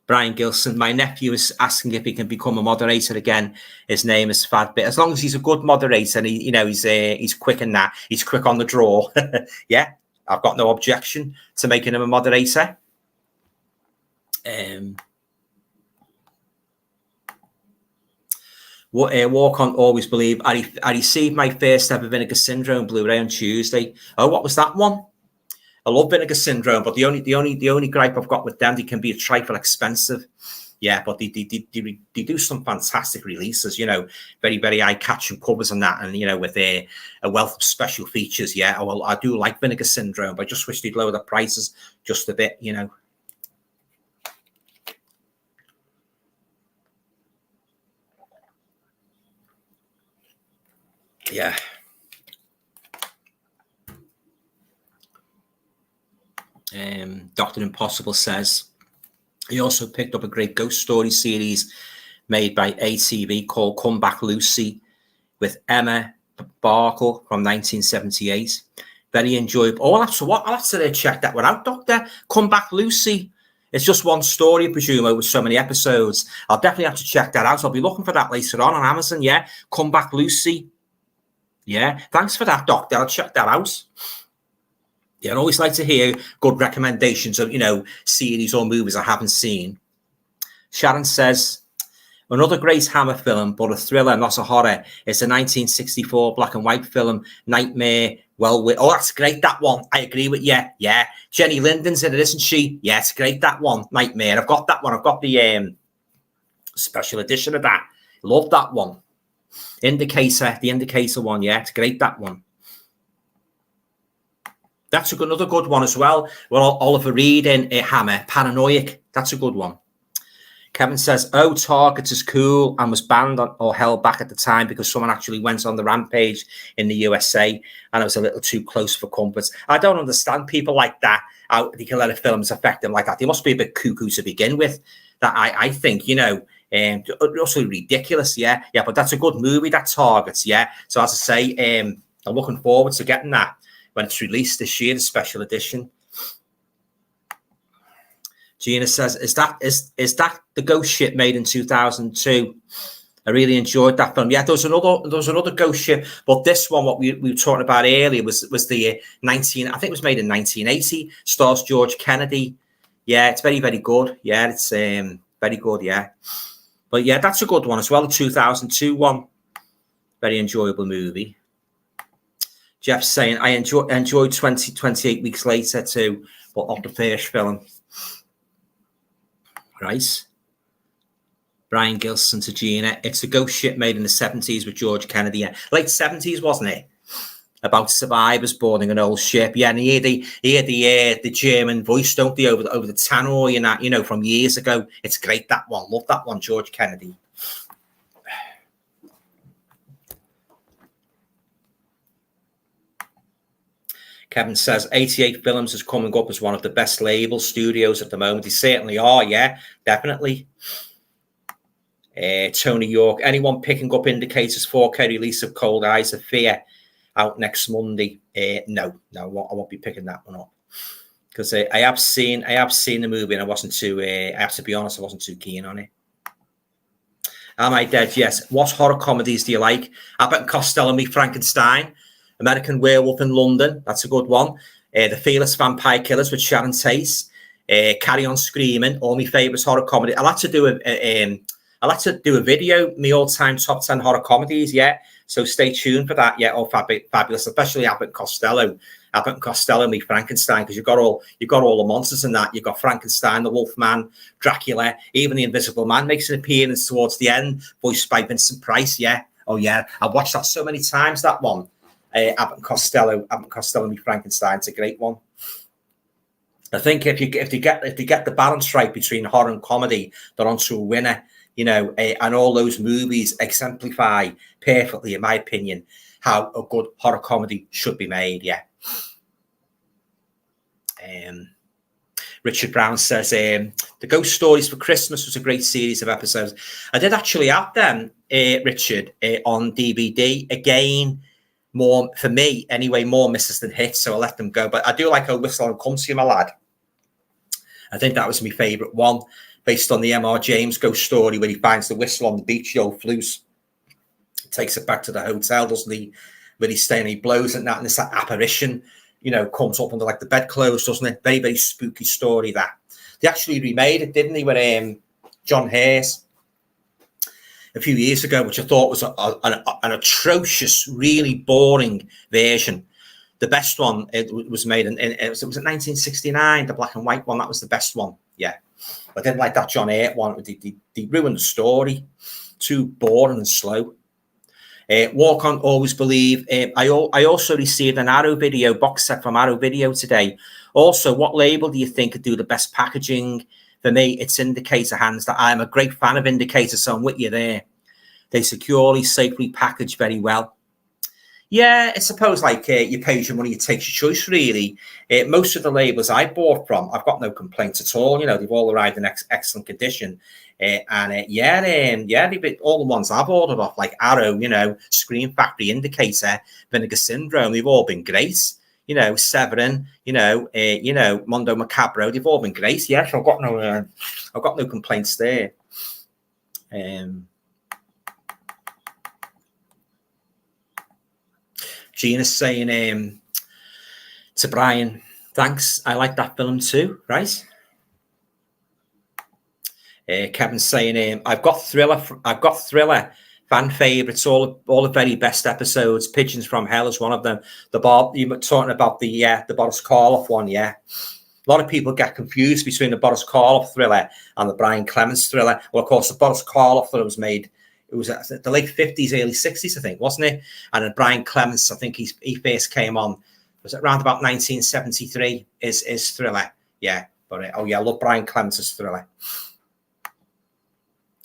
Brian Gilson, my nephew is asking if he can become a moderator again. His name is Fadbit. As long as he's a good moderator, and he's quick in that. He's quick on the draw. Yeah, I've got no objection to making him a moderator. Walk on, always believe. I received my first ever Vinegar Syndrome Blu-ray on Tuesday. Oh, what was that one? I love Vinegar Syndrome, but the only gripe I've got with them, they can be a trifle expensive. Yeah, but they do some fantastic releases, you know, very, very eye-catching covers and that, and, you know, with a wealth of special features. Yeah, well, I do like Vinegar Syndrome, but I just wish they'd lower the prices just a bit, you know. Yeah. Dr. Impossible says he also picked up a great ghost story series made by ATV called Come Back Lucy with Emma Barkle from 1978. Very enjoyable. Oh, I'll have to check that one out, Doctor. Come Back Lucy. It's just one story, I presume, over so many episodes. I'll definitely have to check that out. I'll be looking for that later on Amazon. Yeah, Come Back Lucy. Yeah, thanks for that, Doctor. I'll check that out. Yeah, I always like to hear good recommendations of, you know, series or movies I haven't seen. Sharon says, another great Hammer film, but a thriller, not a horror. It's a 1964 black and white film, Nightmare. Oh, that's great, that one. I agree with you. Yeah. Jenny Linden's in it, isn't she? Yeah, it's great, that one, Nightmare. I've got that one. I've got the special edition of that. Love that one. The Indicator one. Yeah, it's great, that one. That's another good one as well. Well, Oliver Reed in Hammer, Paranoid. That's a good one. Kevin says, oh, Target is cool and was banned or held back at the time because someone actually went on the rampage in the USA and it was a little too close for comfort. I don't understand people like that. How they can let a film affect them like that. They must be a bit cuckoo to begin with. That I think, you know, also ridiculous. Yeah, but that's a good movie, that Targets. Yeah. So as I say, I'm looking forward to getting that when it's released this year, the special edition. Gina says, is that the ghost ship made in 2002? I really enjoyed that film. Yeah, there was another ghost ship, but this one, what we were talking about earlier, was the 19. I think it was made in 1980. Stars George Kennedy. Yeah, it's very, very good. Yeah, it's very good. Yeah, but yeah, that's a good one as well. The 2002 one, very enjoyable movie. Jeff's saying, I enjoyed 28 Weeks Later too, but not the first film. Right. Brian Gilson to Gina. It's a ghost ship made in the 70s with George Kennedy. Yeah. Late 70s, wasn't it? About survivors boarding an old ship. Yeah, and you hear the German voice, don't they, over the tannoy and that, you know, from years ago. It's great, that one. Love that one, George Kennedy. Kevin says 88 Films is coming up as one of the best label studios at the moment. They certainly are, yeah, definitely. Tony York, anyone picking up Indicators 4K release of Cold Eyes of Fear out next Monday? No, I won't be picking that one up, because I have seen the movie, and I wasn't too. I have to be honest, I wasn't too keen on it. Am I Dead? Yes. What horror comedies do you like? Abbott and Costello Meet Frankenstein, American Werewolf in London. That's a good one. The Fearless Vampire Killers with Sharon Tate. Carry On Screaming. All my favourite horror comedy. I'll have to do a video, my all-time top 10 horror comedies. Yeah. So stay tuned for that. Yeah. Oh, fabulous, especially Abbott and Costello. Abbott and Costello Meet Frankenstein, because you've got all the monsters in that. You've got Frankenstein, the Wolfman, Dracula, even the Invisible Man makes an appearance towards the end, voiced by Vincent Price. Yeah, oh yeah, I've watched that so many times. That one, Abbott and Costello Meet Frankenstein. It's a great one. I think if they get the balance right between horror and comedy, they're onto a winner. You know, and all those movies exemplify perfectly, in my opinion, how a good horror comedy should be made. Yeah. Richard Brown says the Ghost Stories for Christmas was a great series of episodes. I did actually have them, Richard, on DVD. Again, more for me anyway, more misses than hits, so I let them go. But I do like A Whistle and Come To You, My Lad. I think that was my favourite one, based on the M.R. James ghost story, where he finds the whistle on the beach, the old flute, takes it back to the hotel, doesn't he? Where he's staying, he blows at that, and it's that apparition, you know, comes up under like the bedclothes, doesn't it? Very, very spooky story. That they actually remade it, didn't they, with John Hayes a few years ago, which I thought was an atrocious, really boring version. The best one, it was made in it was 1969, the black and white one. That was the best one. Yeah, I didn't like that John Hurt one. They ruined the story. Too boring and slow. Walk On, Always Believe. I also received an Arrow Video box set from Arrow Video today. Also, what label do you think could do the best packaging? For me, it's Indicator, hands that I'm a great fan of Indicator, so I'm with you there. They securely, safely package very well. Yeah, I suppose like you pay your money, you take your choice, really. Most of the labels I bought from, I've got no complaints at all. You know, they've all arrived in excellent condition. They've been all the ones I've ordered off, like Arrow, you know, Scream Factory, Indicator, Vinegar Syndrome, they've all been great. You know, Severin, you know, Mondo Macabro, they've all been great. Yeah, so I've got no complaints there. Gina's saying to Brian, thanks, I like that film too, right? Kevin's saying, I've got Thriller fan favourites, all the very best episodes. Pigeons from Hell is one of them. You were talking about the Boris Karloff one, yeah. A lot of people get confused between the Boris Karloff Thriller and the Brian Clemens Thriller. Well, of course, the Boris Karloff Thriller was made, it was the late 50s, early 60s, I think, wasn't it? And then Brian Clemens, I think he first came on, was it around about 1973, is Thriller. Yeah, but I love Brian Clemens' Thriller.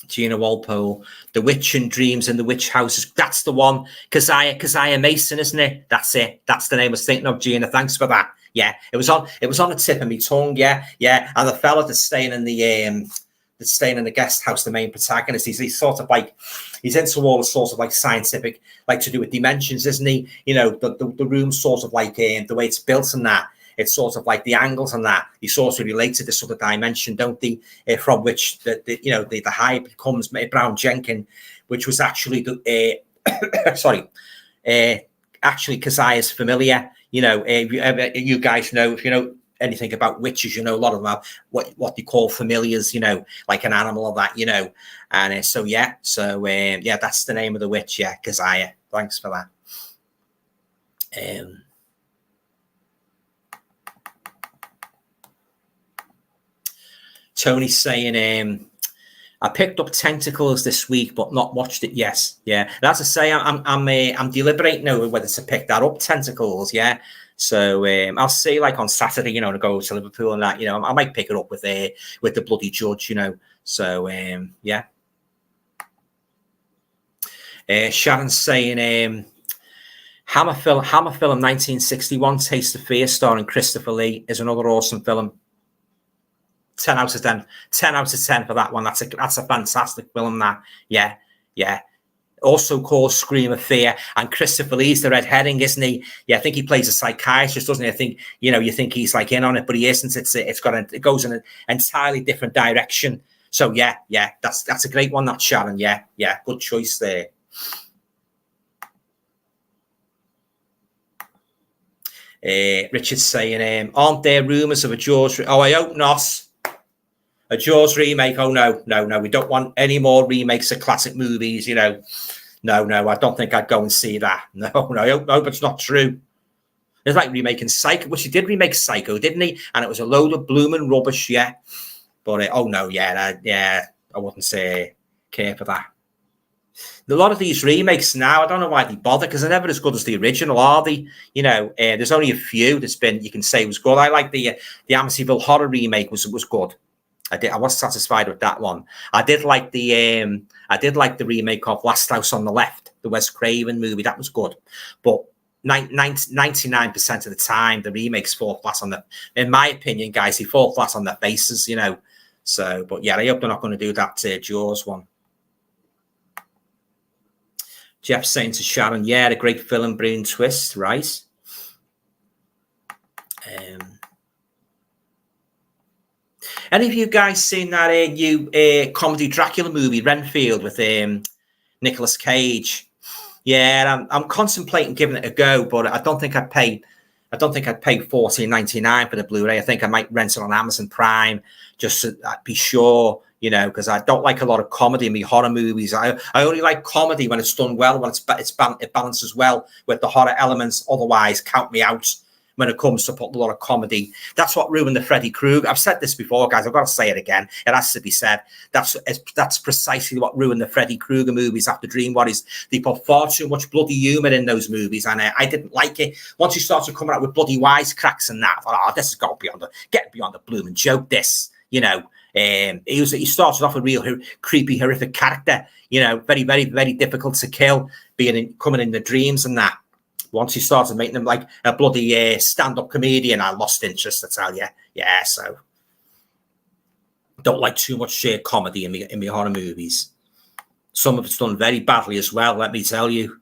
Gina Walpole, The Witch in Dreams and the Witch Houses. That's the one. Keziah Mason, isn't it? That's it. That's the name I was thinking of, Gina. Thanks for that. Yeah, it was on the tip of my tongue. Yeah. And the fella that's staying in the guest house, the main protagonist, he's sort of like, he's into all the sorts of like scientific, like to do with dimensions, isn't he? You know, the room's sort of like the way it's built and that. It's sort of like the angles and that. They sort of relate to this other dimension, don't they? From which the high becomes Brown Jenkin, which was actually actually Keziah's familiar. You know, you guys know, if you know anything about witches, you know a lot of them have what they call familiars. You know, like an animal of that. You know, and that's the name of the witch. Yeah, Keziah. Thanks for that. Tony's saying, I picked up Tentacles this week, but not watched it yet. Yeah, and as I say, I'm deliberating over whether to pick that up, Tentacles. Yeah, so I'll see, like on Saturday, you know, to go to Liverpool and that. You know, I might pick it up with the Bloody Judge. You know, so yeah. Sharon's saying, Hammer film 1961, Taste of Fear, starring Christopher Lee, is another awesome film. 10 out of 10. 10 out of 10 for that one. That's a fantastic film, that. Yeah, yeah. Also called Scream of Fear. And Christopher Lee's the red herring, isn't he? Yeah, I think he plays a psychiatrist, doesn't he? I think, you think he's like in on it, but he isn't. It goes in an entirely different direction. So yeah, that's a great one, that, Sharon. Yeah, good choice there. Richard's saying, aren't there rumours of a Jaws? Oh, I hope not. A Jaws remake? Oh no. We don't want any more remakes of classic movies. No. I don't think I'd go and see that. No. I hope it's not true. It's like remaking Psycho, which he did remake Psycho, didn't he? And it was a load of blooming rubbish. Yeah, but I wouldn't say care for that. A lot of these remakes now, I don't know why they bother, because they're never as good as the original, are they? There's only a few that's been, you can say, was good. I like the Amityville Horror remake was good. I was satisfied with that one. I did like the remake of Last House on the Left, the Wes Craven movie. That was good, but 99% of the time, the remakes fall flat in my opinion, guys, they fall flat on their faces. So, but yeah, I hope they're not going to do that Jaws one. Jeff saying to Sharon, yeah, a great film, brilliant twist, right? Any of you guys seen that new comedy Dracula movie, Renfield, with Nicolas Cage? Yeah, I'm contemplating giving it a go, but I don't think I'd pay $14.99 for the Blu-ray. I think I might rent it on Amazon Prime just to be sure, because I don't like a lot of comedy in my horror movies. I only like comedy when it's done well, when it balances well with the horror elements. Otherwise, count me out when it comes to putting a lot of comedy. That's what ruined the Freddy Krueger. I've said this before, guys. I've got to say it again. It has to be said. That's precisely what ruined the Freddy Krueger movies after Dream Warriors. They put far too much bloody humour in those movies, and I didn't like it. Once you started coming out with bloody wisecracks and that, I thought, this has got to get beyond the blooming joke, this, he started off a real creepy, horrific character, very, very, very difficult to kill, coming in the dreams and that. Once he started making them like a bloody stand-up comedian, I lost interest, I tell you. Yeah, so don't like too much comedy in my horror movies. Some of it's done very badly as well, let me tell you.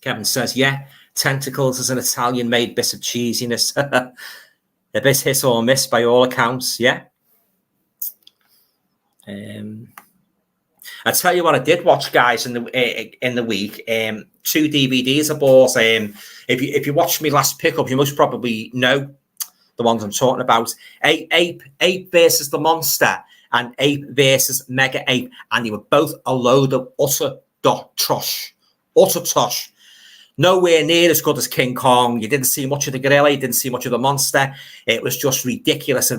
Kevin says, yeah, Tentacles is an Italian-made bit of cheesiness. A bit hit or miss by all accounts, yeah. I tell you what, I did watch, guys, in the week. 2 DVDs I bought. If you watched me last pickup, you must probably know the ones I'm talking about. Ape versus the Monster and Ape versus Mega Ape, and they were both a load of utter tosh. Nowhere near as good as King Kong. You didn't see much of the gorilla. You didn't see much of the monster. It was just ridiculous.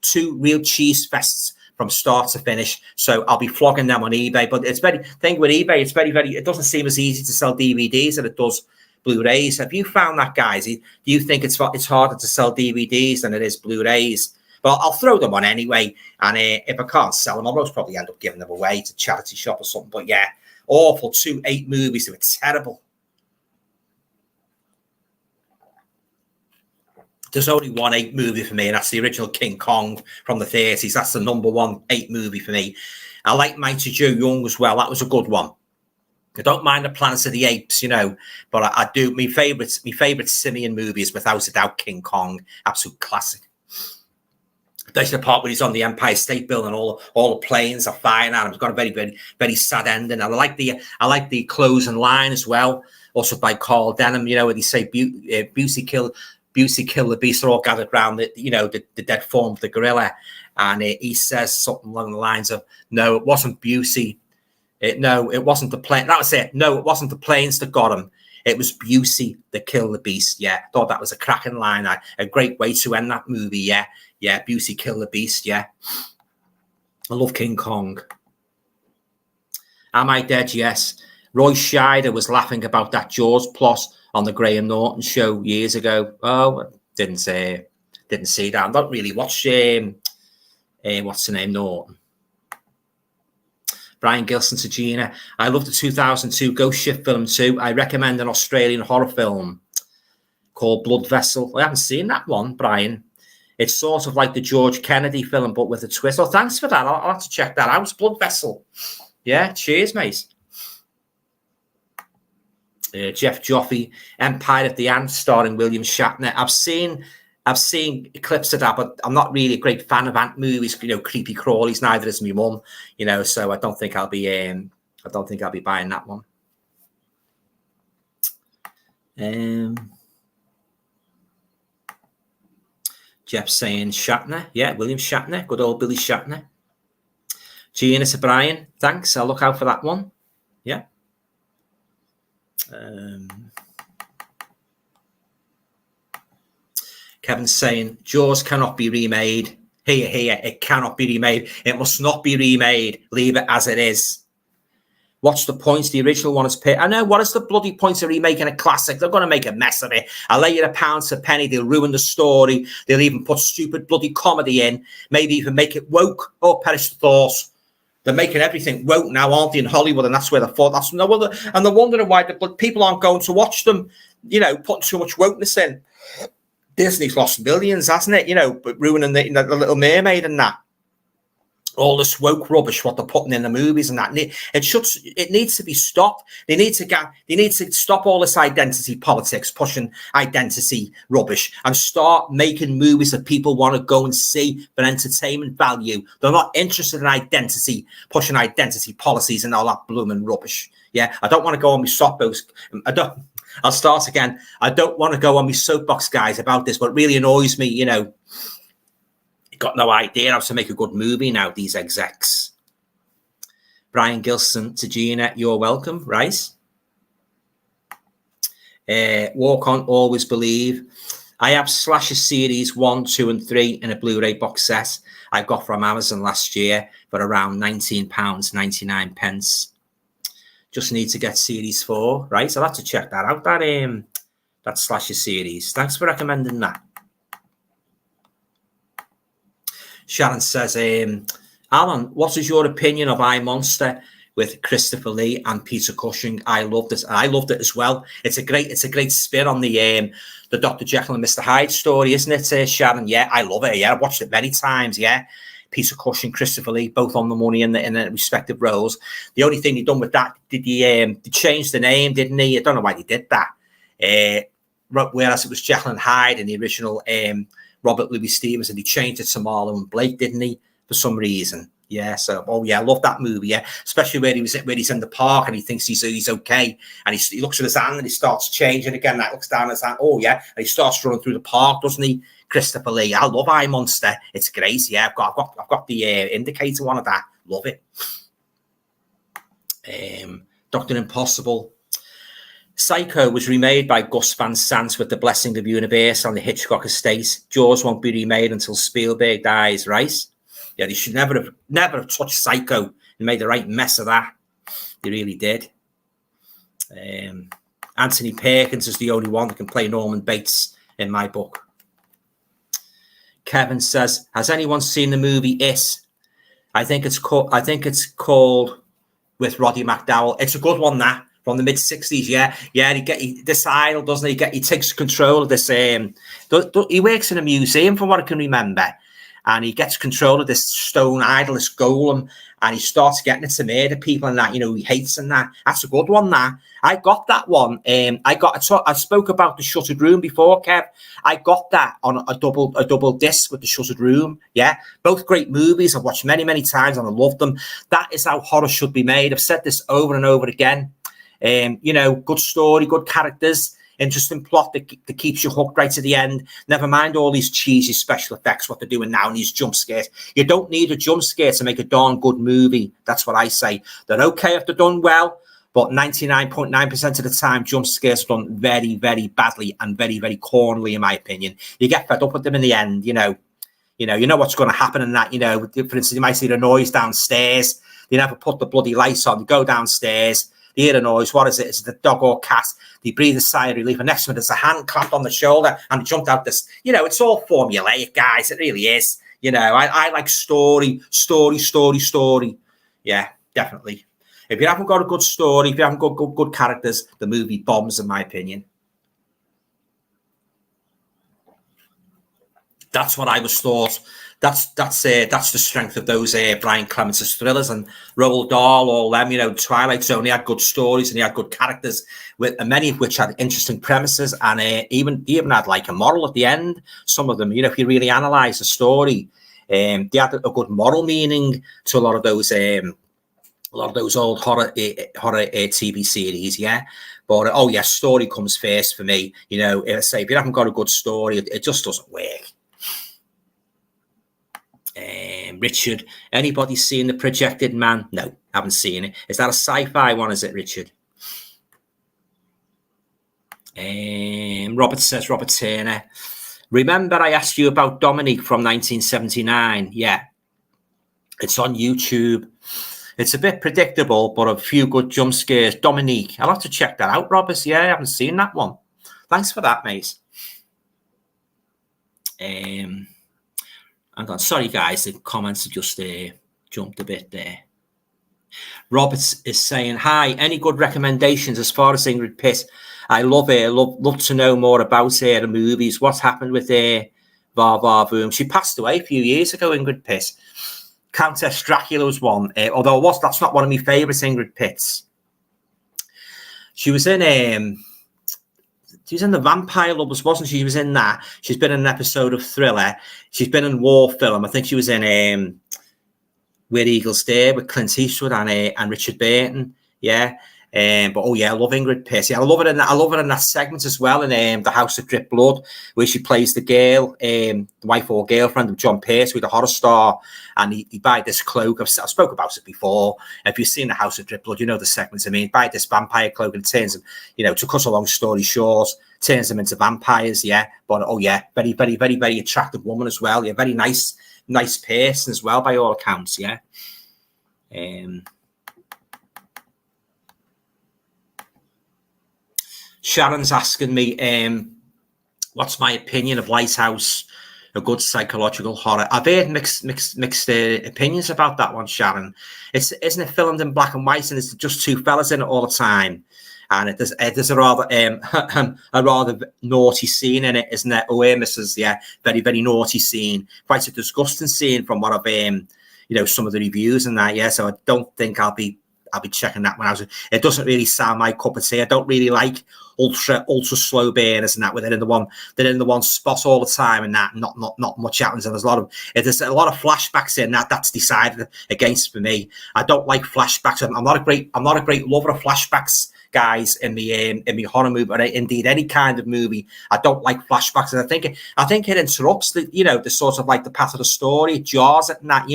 Two real cheese fests from start to finish. So I'll be flogging them on eBay. But thing with eBay, it's very, very, it doesn't seem as easy to sell DVDs as it does Blu-rays. Have you found that, guys? Do you think it's harder to sell DVDs than it is Blu-rays? Well, I'll throw them on anyway. And if I can't sell them, I'll most probably end up giving them away to charity shop or something. But yeah, awful. 2 8 movies. They were terrible. There's only one 8 movie for me, and that's the original King Kong from the 30s. That's the number 1 8 movie for me. I like Mighty Joe Young as well. That was a good one. I don't mind the Planet of the Apes, but I do. My favorite simian movie is without a doubt King Kong. Absolute classic. There's the part where he's on the Empire State Building, all the planes are firing at him. It's got a very, very, very sad ending. And I like the closing line as well, also by Carl Denham. Where they say Busey killed the beast. Are all gathered around the dead form of the gorilla, and he says something along the lines of, "No, it wasn't Busey. No, it wasn't the plane." That was it. No, it wasn't the planes that got him. It was Busey that killed the beast. Yeah, I thought that was a cracking line. A great way to end that movie. Yeah, Busey killed the beast. Yeah, I love King Kong. Am I dead? Yes. Roy Scheider was laughing about that Jaws plot on the Graham Norton show years ago. Oh, didn't see that. I don't really watch what's the name, Norton. Brian Gilson to Gina. I love the 2002 Ghost Ship film too. I recommend an Australian horror film called Blood Vessel. I haven't seen that one, Brian. It's sort of like the George Kennedy film, but with a twist. Oh, thanks for that. I'll have to check that out. Blood Vessel. Yeah, cheers, mate. Jeff Joffe, Empire of the Ants, starring William Shatner. I've seen clips of that, but I'm not really a great fan of ant movies. Creepy crawlies. Neither is my mum. So I don't think I'll be. I don't think I'll be buying that one. Jeff saying Shatner. Yeah, William Shatner. Good old Billy Shatner. Giannis O'Brien. Thanks. I'll look out for that one. Yeah. Kevin's saying Jaws cannot be remade. Here, it cannot be remade. It must not be remade. Leave it as it is. What's the point? The original one is pit. I know. What is the bloody point of remaking a classic? They're going to make a mess of it. I'll lay you a pound to a penny. They'll ruin the story. They'll even put stupid bloody comedy in. Maybe even make it woke. Oh, perish the thought. They're making everything woke now, aren't they, in Hollywood? And that's where they thought. That's no other. And they're wondering why people aren't going to watch them. Putting too much wokeness in. Disney's lost millions, hasn't it? But ruining the Little Mermaid and that. All this woke rubbish, what they're putting in the movies and that. It needs to be stopped. They need to stop all this identity politics, pushing identity rubbish, and start making movies that people want to go and see for entertainment value. They're not interested in identity, pushing identity policies and all that blooming rubbish. Yeah, I don't want to go on my soapbox. I'll start again. I don't want to go on my soapbox, guys, about this, but it really annoys me, got no idea how to make a good movie now, these execs. Brian Gilson to Gina, you're welcome, right? Walk On, Always Believe. I have Slasher Series 1, 2, and 3 in a Blu-ray box set I got from Amazon last year for around £19.99. Just need to get Series 4, right? So I'll have to check that out, that Slasher Series. Thanks for recommending that. Sharon says, Alan, what is your opinion of I, Monster with Christopher Lee and Peter Cushing? I loved it. I loved it as well. It's a great spin on the Dr. Jekyll and Mr. Hyde story, isn't it, Sharon? Yeah, I love it. Yeah, I've watched it many times. Yeah, Peter Cushing, Christopher Lee, both on the money in their respective roles. The only thing he done with that, they changed the name, didn't he? I don't know why they did that. Whereas it was Jekyll and Hyde in the original Robert Louis Stevens, and he changed it to Marlon Blake, didn't he? For some reason. Yeah. So, I love that movie. Yeah, especially where he's in the park and he thinks he's okay, and he looks at his hand and he starts changing again. That looks down at his hand. Oh yeah, and he starts running through the park, doesn't he? Christopher Lee. I love I, Monster. It's great. Yeah, I've got the indicator one of that. Love it. Dr. Impossible. Psycho was remade by Gus Van Sant with the blessing of Universal on the Hitchcock estate. Jaws won't be remade until Spielberg dies, right? Yeah, they should never have touched Psycho and made the right mess of that. They really did. Anthony Perkins is the only one that can play Norman Bates in my book. Kevin says, has anyone seen the movie It? I think it's called with Roddy McDowall. It's a good one, that. From the mid-60s, yeah, he this idol, doesn't he? He takes control of this. He works in a museum, from what I can remember, and he gets control of this stone idol, this golem, and he starts getting it to murder people and that. He hates and that. That's a good one. That I got that one. I spoke about The Shuttered Room before, Kev. I got that on a double disc with The Shuttered Room. Yeah, both great movies. I've watched many times and I love them. That is how horror should be made. I've said this over and over again. Good story, good characters, interesting plot that keeps you hooked right to the end. Never mind all these cheesy special effects, what they're doing now, and these jump scares. You don't need a jump scare to make a darn good movie. That's what I say. They're okay if they're done well, but 99.9% of the time, jump scares are done very, very badly and very, very cornily, in my opinion. You get fed up with them in the end, you know what's going to happen in that. For instance, you might see the noise downstairs. They never put the bloody lights on. They go downstairs. They hear a noise. What is it? Is it a dog or cat? They breathe a sigh of relief. And next to it, there's a hand clapped on the shoulder and it jumped out this. It's all formulaic, guys. It really is. I like story. Yeah, definitely. If you haven't got a good story, if you haven't got good characters, the movie bombs, in my opinion. That's what I was taught. That's the strength of those Brian Clemence's thrillers, and Roald Dahl, all them. Twilight Zone, he had good stories and he had good characters, and many of which had interesting premises, and even had like a moral at the end. Some of them, if you really analyse the story, they had a good moral meaning to a lot of those old horror TV series, yeah. But story comes first for me. If you haven't got a good story, it just doesn't work. Richard, anybody seen The Projected Man? No, haven't seen it. Is that a sci-fi one, is it, Richard? Robert Turner. Remember I asked you about Dominique from 1979? Yeah. It's on YouTube. It's a bit predictable, but a few good jump scares. Dominique. I'll have to check that out, Robert. Yeah, I haven't seen that one. Thanks for that, mate. Hang on, sorry guys, the comments have just jumped a bit there. Roberts is saying, hi, any good recommendations as far as Ingrid Pitt? I love her, love to know more about her and movies. What's happened with her? Boom. She passed away a few years ago, Ingrid Pitt. Countess Dracula was one, although that's not one of my favourites, Ingrid Pitt's. She was in The Vampire Lovers, wasn't she? She was in that. She's been in an episode of Thriller. She's been in War Film. I think she was in Where Eagles Dare with Clint Eastwood and Richard Burton. Yeah. I love Ingrid Pitt. Yeah, I love her in that segment as well in The House of Drip Blood, where she plays the girl, the wife or girlfriend of John Pierce, with a horror star, and he buy this cloak. I've spoke about it before. If you've seen The House of Drip Blood, you know the segments. I mean, buy this vampire cloak and turns them, to cut a long story short, turns them into vampires. Yeah, but very, very, very, very attractive woman as well. Yeah, very nice person as well by all accounts. Yeah. Sharon's asking me, what's my opinion of Lighthouse, a good psychological horror? I've heard mixed opinions about that one, Sharon. Isn't it filmed in black and white, and it's just two fellas in it all the time? And there's a rather naughty scene in it, isn't it? Oh, Mrs. Yeah, very, very naughty scene. Quite a disgusting scene from what I've some of the reviews and that. Yeah, so I don't think I'll be checking that one out. It doesn't really sound my cup of tea. I don't really like ultra slow burners and that, where they're in the one spot all the time and that not much happens, and there's a lot of flashbacks in that. That's decided against for me. I don't like flashbacks. I'm not a great lover of flashbacks, guys, in the horror movie, or indeed any kind of movie. I don't like flashbacks, and I think it interrupts the sort of like the path of the story. It jars it and that,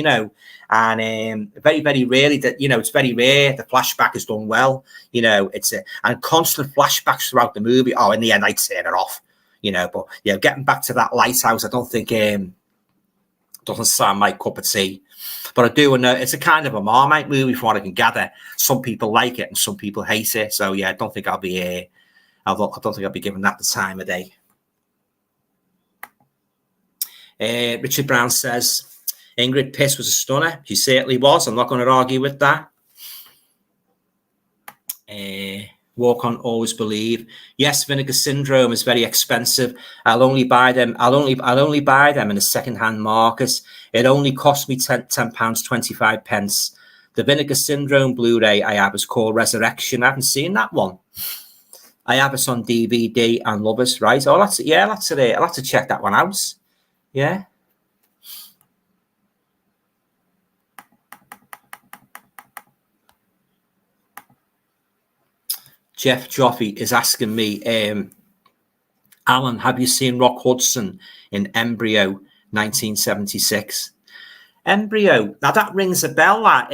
and very, very rarely that, it's very rare the flashback is done well. And constant flashbacks throughout the movie. Oh, in the end I turn it off, but getting back to that Lighthouse, I don't think doesn't sound my cup of tea. But I do know it's a kind of a Marmite movie, from what I can gather. Some people like it and some people hate it. So I don't think I'll be giving that the time of day. Richard Brown says Ingrid Pitt was a stunner. She certainly was. I'm not going to argue with that. Walk on, always believe. Yes, Vinegar Syndrome is very expensive. I'll only buy them in a second-hand market. It only cost me £10.25. The Vinegar Syndrome Blu-ray I have is called Resurrection. I haven't seen that one. I have it on DVD and love it. Right? Oh, that's it. I'll have to check that one out. Yeah. Jeff Joffe is asking me, Alan, have you seen Rock Hudson in Embryo 1976? Embryo, now that rings a bell. That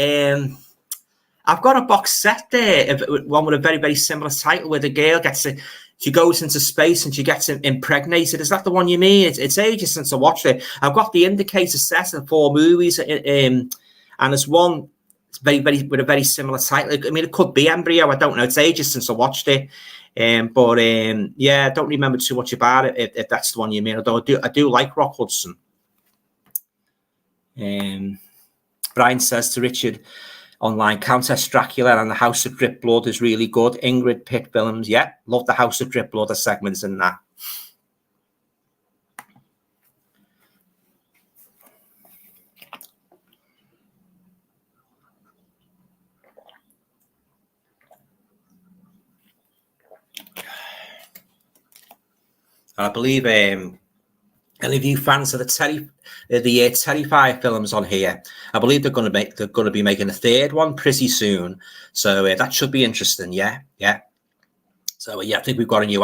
I've got a box set there, one with a very, very similar title, where the girl she goes into space and she gets impregnated. Is that the one you mean? It's ages since I watched it. I've got the indicator set of 4 movies, and there's one. It's very, very with a very similar title. I mean, it could be Embryo. I don't know. It's ages since I watched it. I don't remember too much about it. If that's the one you mean, although I do like Rock Hudson. Brian says to Richard online, Countess Dracula and the House of Drip Blood is really good. Ingrid Pitt films, yeah, love the House of Drip Blood. The segments in that. I believe any of you fans of the Terrifier films on here, I believe they're going to be making a third one pretty soon. So that should be interesting. Yeah. So yeah, I think we've got a new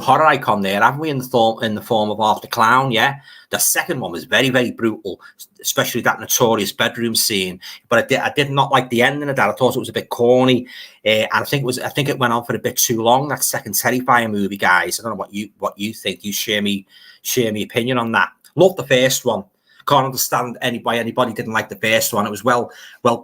horror icon there, haven't we? In the form of Arthur Clown. Yeah, the second one was very, very brutal, especially that notorious bedroom scene. But I did not like the ending of that. I thought it was a bit corny, and I think it went on for a bit too long. That second Terrifier movie, guys. I don't know what you think. You share me opinion on that. Love the first one. Can't understand why anybody didn't like the first one. It was well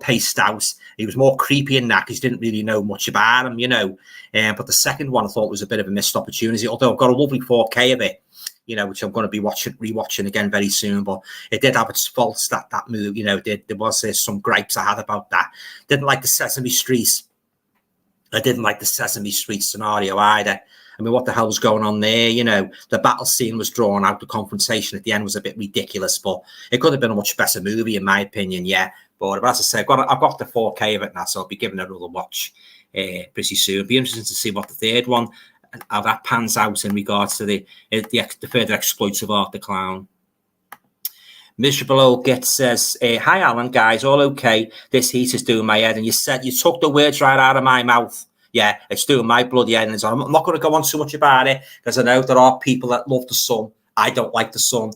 paced out. He was more creepy in that because you didn't really know much about him, you know. But the second one I thought was a bit of a missed opportunity. Although I've got a lovely 4K of it, you know, which I'm going to be rewatching again very soon. But it did have its faults, that movie. You know, there was some gripes I had about that. Didn't like the Sesame Street. I didn't like the Sesame Street scenario either. I mean, what the hell was going on there? You know, the battle scene was drawn out. The confrontation at the end was a bit ridiculous, but it could have been a much better movie, in my opinion. Yeah, but as I say, I've got the 4K of it now, so I'll be giving it another watch pretty soon. It'll be interesting to see what the third one, how that pans out in regards to the further exploits of Art the Clown. Miserable Old Git says, "Hi Alan, guys, all okay? This heat is doing my head." And you took the words right out of my mouth. Yeah, it's doing my bloody head. And I'm not going to go on too much about it because I know there are people that love the sun. I don't like the sun.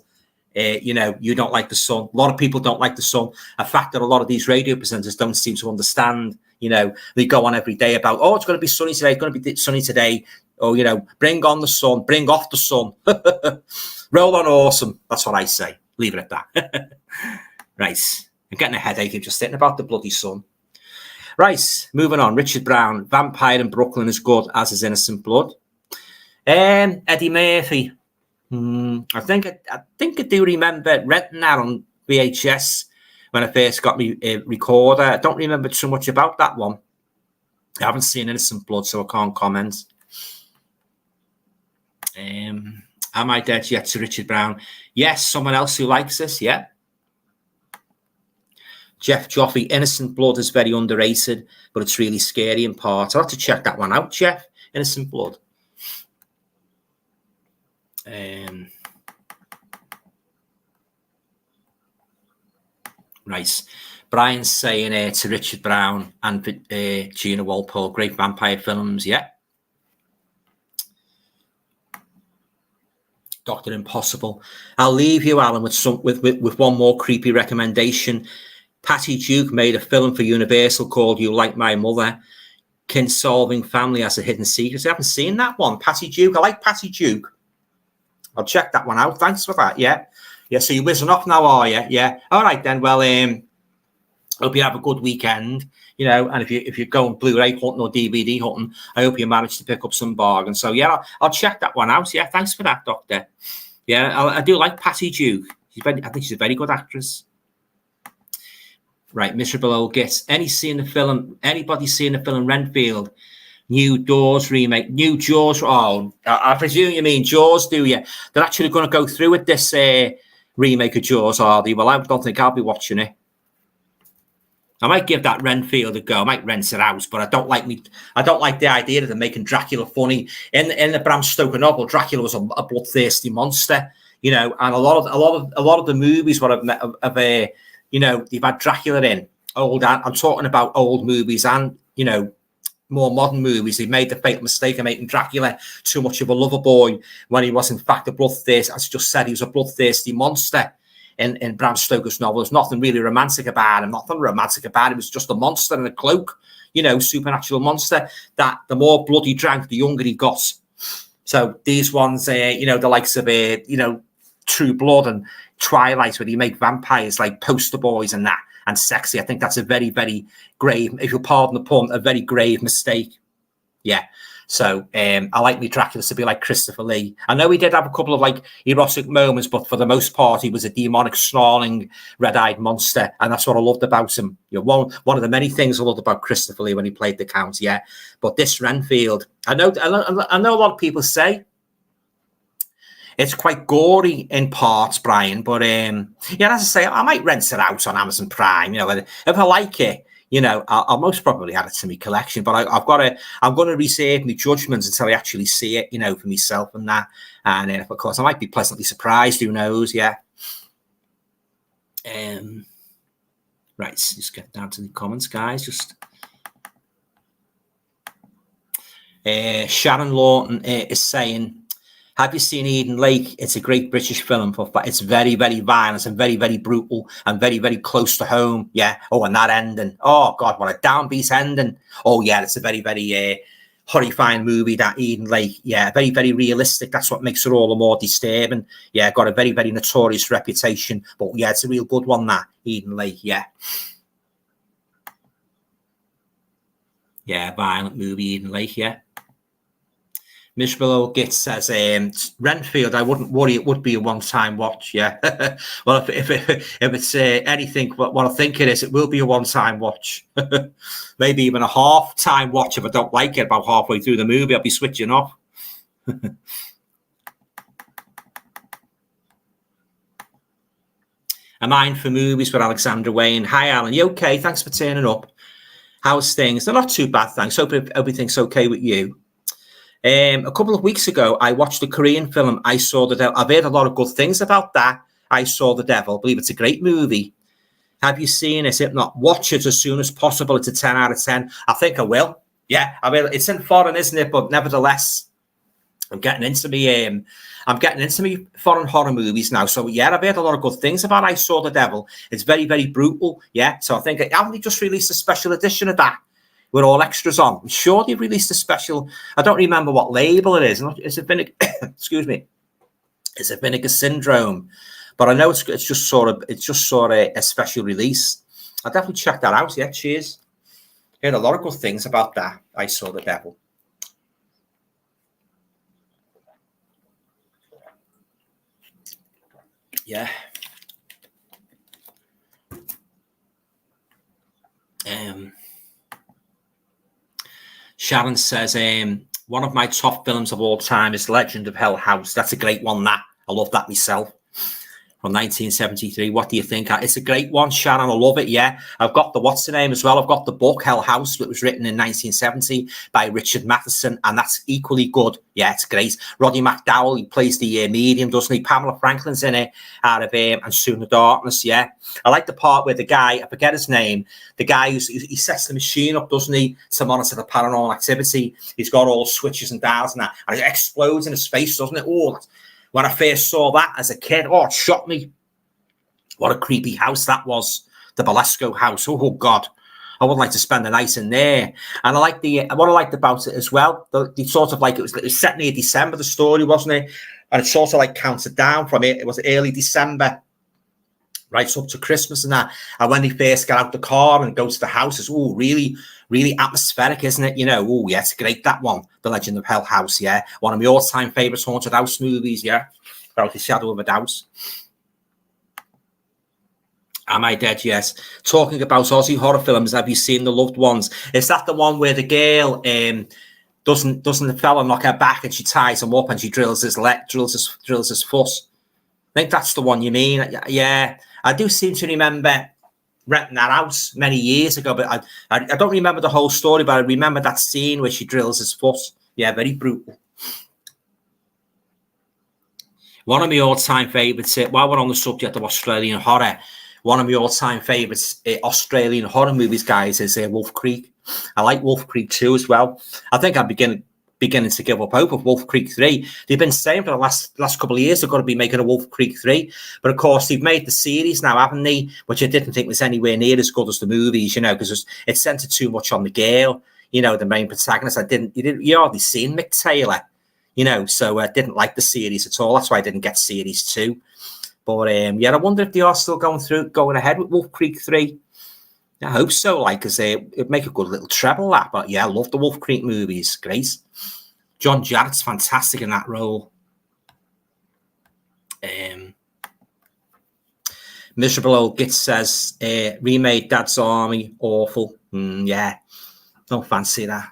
You know, you don't like the sun. A lot of people don't like the sun. A fact that a lot of these radio presenters don't seem to understand. You know, they go on every day about, oh, it's going to be sunny today. It's going to be sunny today. Or, you know, bring on the sun. Bring off the sun. Roll on awesome. That's what I say. Leave it at that. Right. I'm getting a headache of just thinking about the bloody sun. Right, moving on. Richard Brown, Vampire in Brooklyn is good, as is Innocent Blood. Eddie Murphy. I think I do remember renting that on VHS when I first got my recorder. I don't remember too much about that one. I haven't seen Innocent Blood, so I can't comment. Am I dead yet to Richard Brown? Yes, someone else who likes this, yeah. Jeff Joffrey, Innocent Blood is very underrated, but it's really scary in parts. I'll have to check that one out, Jeff. Innocent Blood. Right. Brian's saying to Richard Brown and Gina Walpole, great vampire films, yeah. Dr. Impossible. I'll leave you, Alan, with one more creepy recommendation. Patty Duke made a film for Universal called You Like My Mother. Kin-solving family has a hidden secret. I haven't seen that one. Patty Duke. I like Patty Duke. I'll check that one out. Thanks for that. Yeah. So you're whizzing off now, are you? Yeah. All right then. Well, hope you have a good weekend. You know, and if you're going Blu-ray hunting or DVD hunting, I hope you manage to pick up some bargains. So yeah, I'll check that one out. Yeah. Thanks for that, Doctor. Yeah, I do like Patty Duke. I think she's a very good actress. Right, Miserable Old Git. Anybody seen the film Renfield? New Jaws remake. New Jaws. Oh, I presume you mean Jaws, do you? They're actually going to go through with this remake of Jaws, are they? Well, I don't think I'll be watching it. I might give that Renfield a go. I might rent it out, but I don't like the idea of them making Dracula funny. In the Bram Stoker novel, Dracula was a bloodthirsty monster, you know. And a lot of the movies you know, you've had Dracula in I'm talking about old movies and, you know, more modern movies. They made the fatal mistake of making Dracula too much of a lover boy when he was in fact a bloodthirsty. As I just said, he was a bloodthirsty monster in Bram Stoker's novel. There's nothing really romantic about him. It was just a monster in a cloak, you know, supernatural monster that the more blood he drank, the younger he got. So these ones, you know, the likes of, you know, True Blood and Twilight, where you make vampires like poster boys and that and sexy. I think that's a very, very grave, if you'll pardon the pun, a very grave mistake. Yeah. So I like me Dracula to be like Christopher Lee. I know he did have a couple of like erotic moments, but for the most part, he was a demonic, snarling, red-eyed monster, and that's what I loved about him. You know, one of the many things I loved about Christopher Lee when he played the Count. Yeah. But this Renfield, I know a lot of people say it's quite gory in parts, Brian, but yeah, as I say, I might rent it out on Amazon Prime. You know, if I like it, You know, I'll most probably add it to my collection, but I'm going to reserve my judgments until I actually see it, you know, for myself and that. And of course, I might be pleasantly surprised. Who knows? Yeah. Right, just get down to the comments, guys. Just Sharon Lawton is saying, have you seen Eden Lake? It's a great British film, but it's very, very violent and very, very brutal and very, very close to home. Yeah. Oh, and that ending. Oh, God, what a downbeat ending. Oh, yeah, it's a very, very horrifying movie, that Eden Lake. Yeah, very, very realistic. That's what makes it all the more disturbing. Yeah, got a very, very notorious reputation. But, yeah, it's a real good one, that Eden Lake. Yeah. Yeah, violent movie, Eden Lake, yeah. Miserable Old Git says, Renfield, I wouldn't worry, it would be a one-time watch, yeah. Well, if it's anything what I think it is, it will be a one-time watch. Maybe even a half-time watch if I don't like it. About halfway through the movie, I'll be switching off. A Mind for Movies with Alexander Wayne. Hi, Alan. You okay? Thanks for turning up. How's things? They're not too bad, thanks. Hope everything's okay with you. A couple of weeks ago, I watched a Korean film, I Saw the Devil. I've heard a lot of good things about that. I Saw the Devil. I believe it's a great movie. Have you seen it? If not, watch it as soon as possible. It's a 10 out of 10. I think I will. Yeah, I will. It's in foreign, isn't it? But nevertheless, I'm getting into me foreign horror movies now. So yeah, I've heard a lot of good things about I Saw the Devil. It's very, very brutal. Yeah. So I think haven't they just released a special edition of that with all extras on? I'm sure they've released a special. I don't remember what label it is. It's a Vinegar. Excuse me. It's a Vinegar Syndrome, but I know it's just sort of a special release. I'll definitely check that out. Yeah. Cheers. Heard a lot of good things about that. I Saw the Devil. Yeah. Sharon says, one of my top films of all time is Legend of Hell House. That's a great one, that. I love that myself. From 1973. What do you think? It's a great one, Sharon. I love it, yeah. I've got the, what's the name as well? I've got the book, Hell House, that was written in 1970 by Richard Matheson, and that's equally good. Yeah, it's great. Roddy McDowall, he plays the medium, doesn't he? Pamela Franklin's in it, out of And Soon the Darkness, yeah. I like the part where the guy, I forget his name, the guy he sets the machine up, doesn't he, to monitor the paranormal activity. He's got all switches and dials and that, and it explodes in his face, doesn't it? Oh, when I first saw that as a kid, oh, it shocked me. What a creepy house that was. The Belasco house. Oh, God. I would like to spend the night in there. And I like what I liked about it as well. The sort of like, it was set near December, the story, wasn't it? And it sort of like counted down from it. It was early December, right up to Christmas and that. And when they first get out the car and go to the house, it's, oh, really, really atmospheric, isn't it? You know, oh, yeah, it's great, that one. The Legend of Hell House, yeah. One of my all-time favourite haunted house movies, yeah. Without a shadow of a doubt. Am I Dead? Yes. Talking about Aussie horror films, have you seen The Loved Ones? Is that the one where the girl doesn't the fella knock her back and she ties him up and she drills his foot? I think that's the one you mean. Yeah. I do seem to remember renting that house many years ago, but I don't remember the whole story, but I remember that scene where she drills his foot. Yeah, very brutal. One of my all-time favourites, while we're on the subject of Australian horror, one of my all-time favourites Australian horror movies, guys, is Wolf Creek. I like Wolf Creek 2 as well. I think I'm beginning to give up hope of Wolf Creek 3. They've been saying for the last couple of years they're going to be making a Wolf Creek 3. But of course, they've made the series now, haven't they? Which I didn't think was anywhere near as good as the movies, you know, because it centered too much on the girl, you know, the main protagonist. You hardly seen Mick Taylor, you know, so I didn't like the series at all. That's why I didn't get series 2. But yeah, I wonder if they are still going ahead with Wolf Creek 3. I hope so, like, because it'd make a good little treble, that. But yeah, I love the Wolf Creek movies. Great. John Jarrett's fantastic in that role. Miserable Old Git says, remade Dad's Army, awful. Yeah, don't fancy that.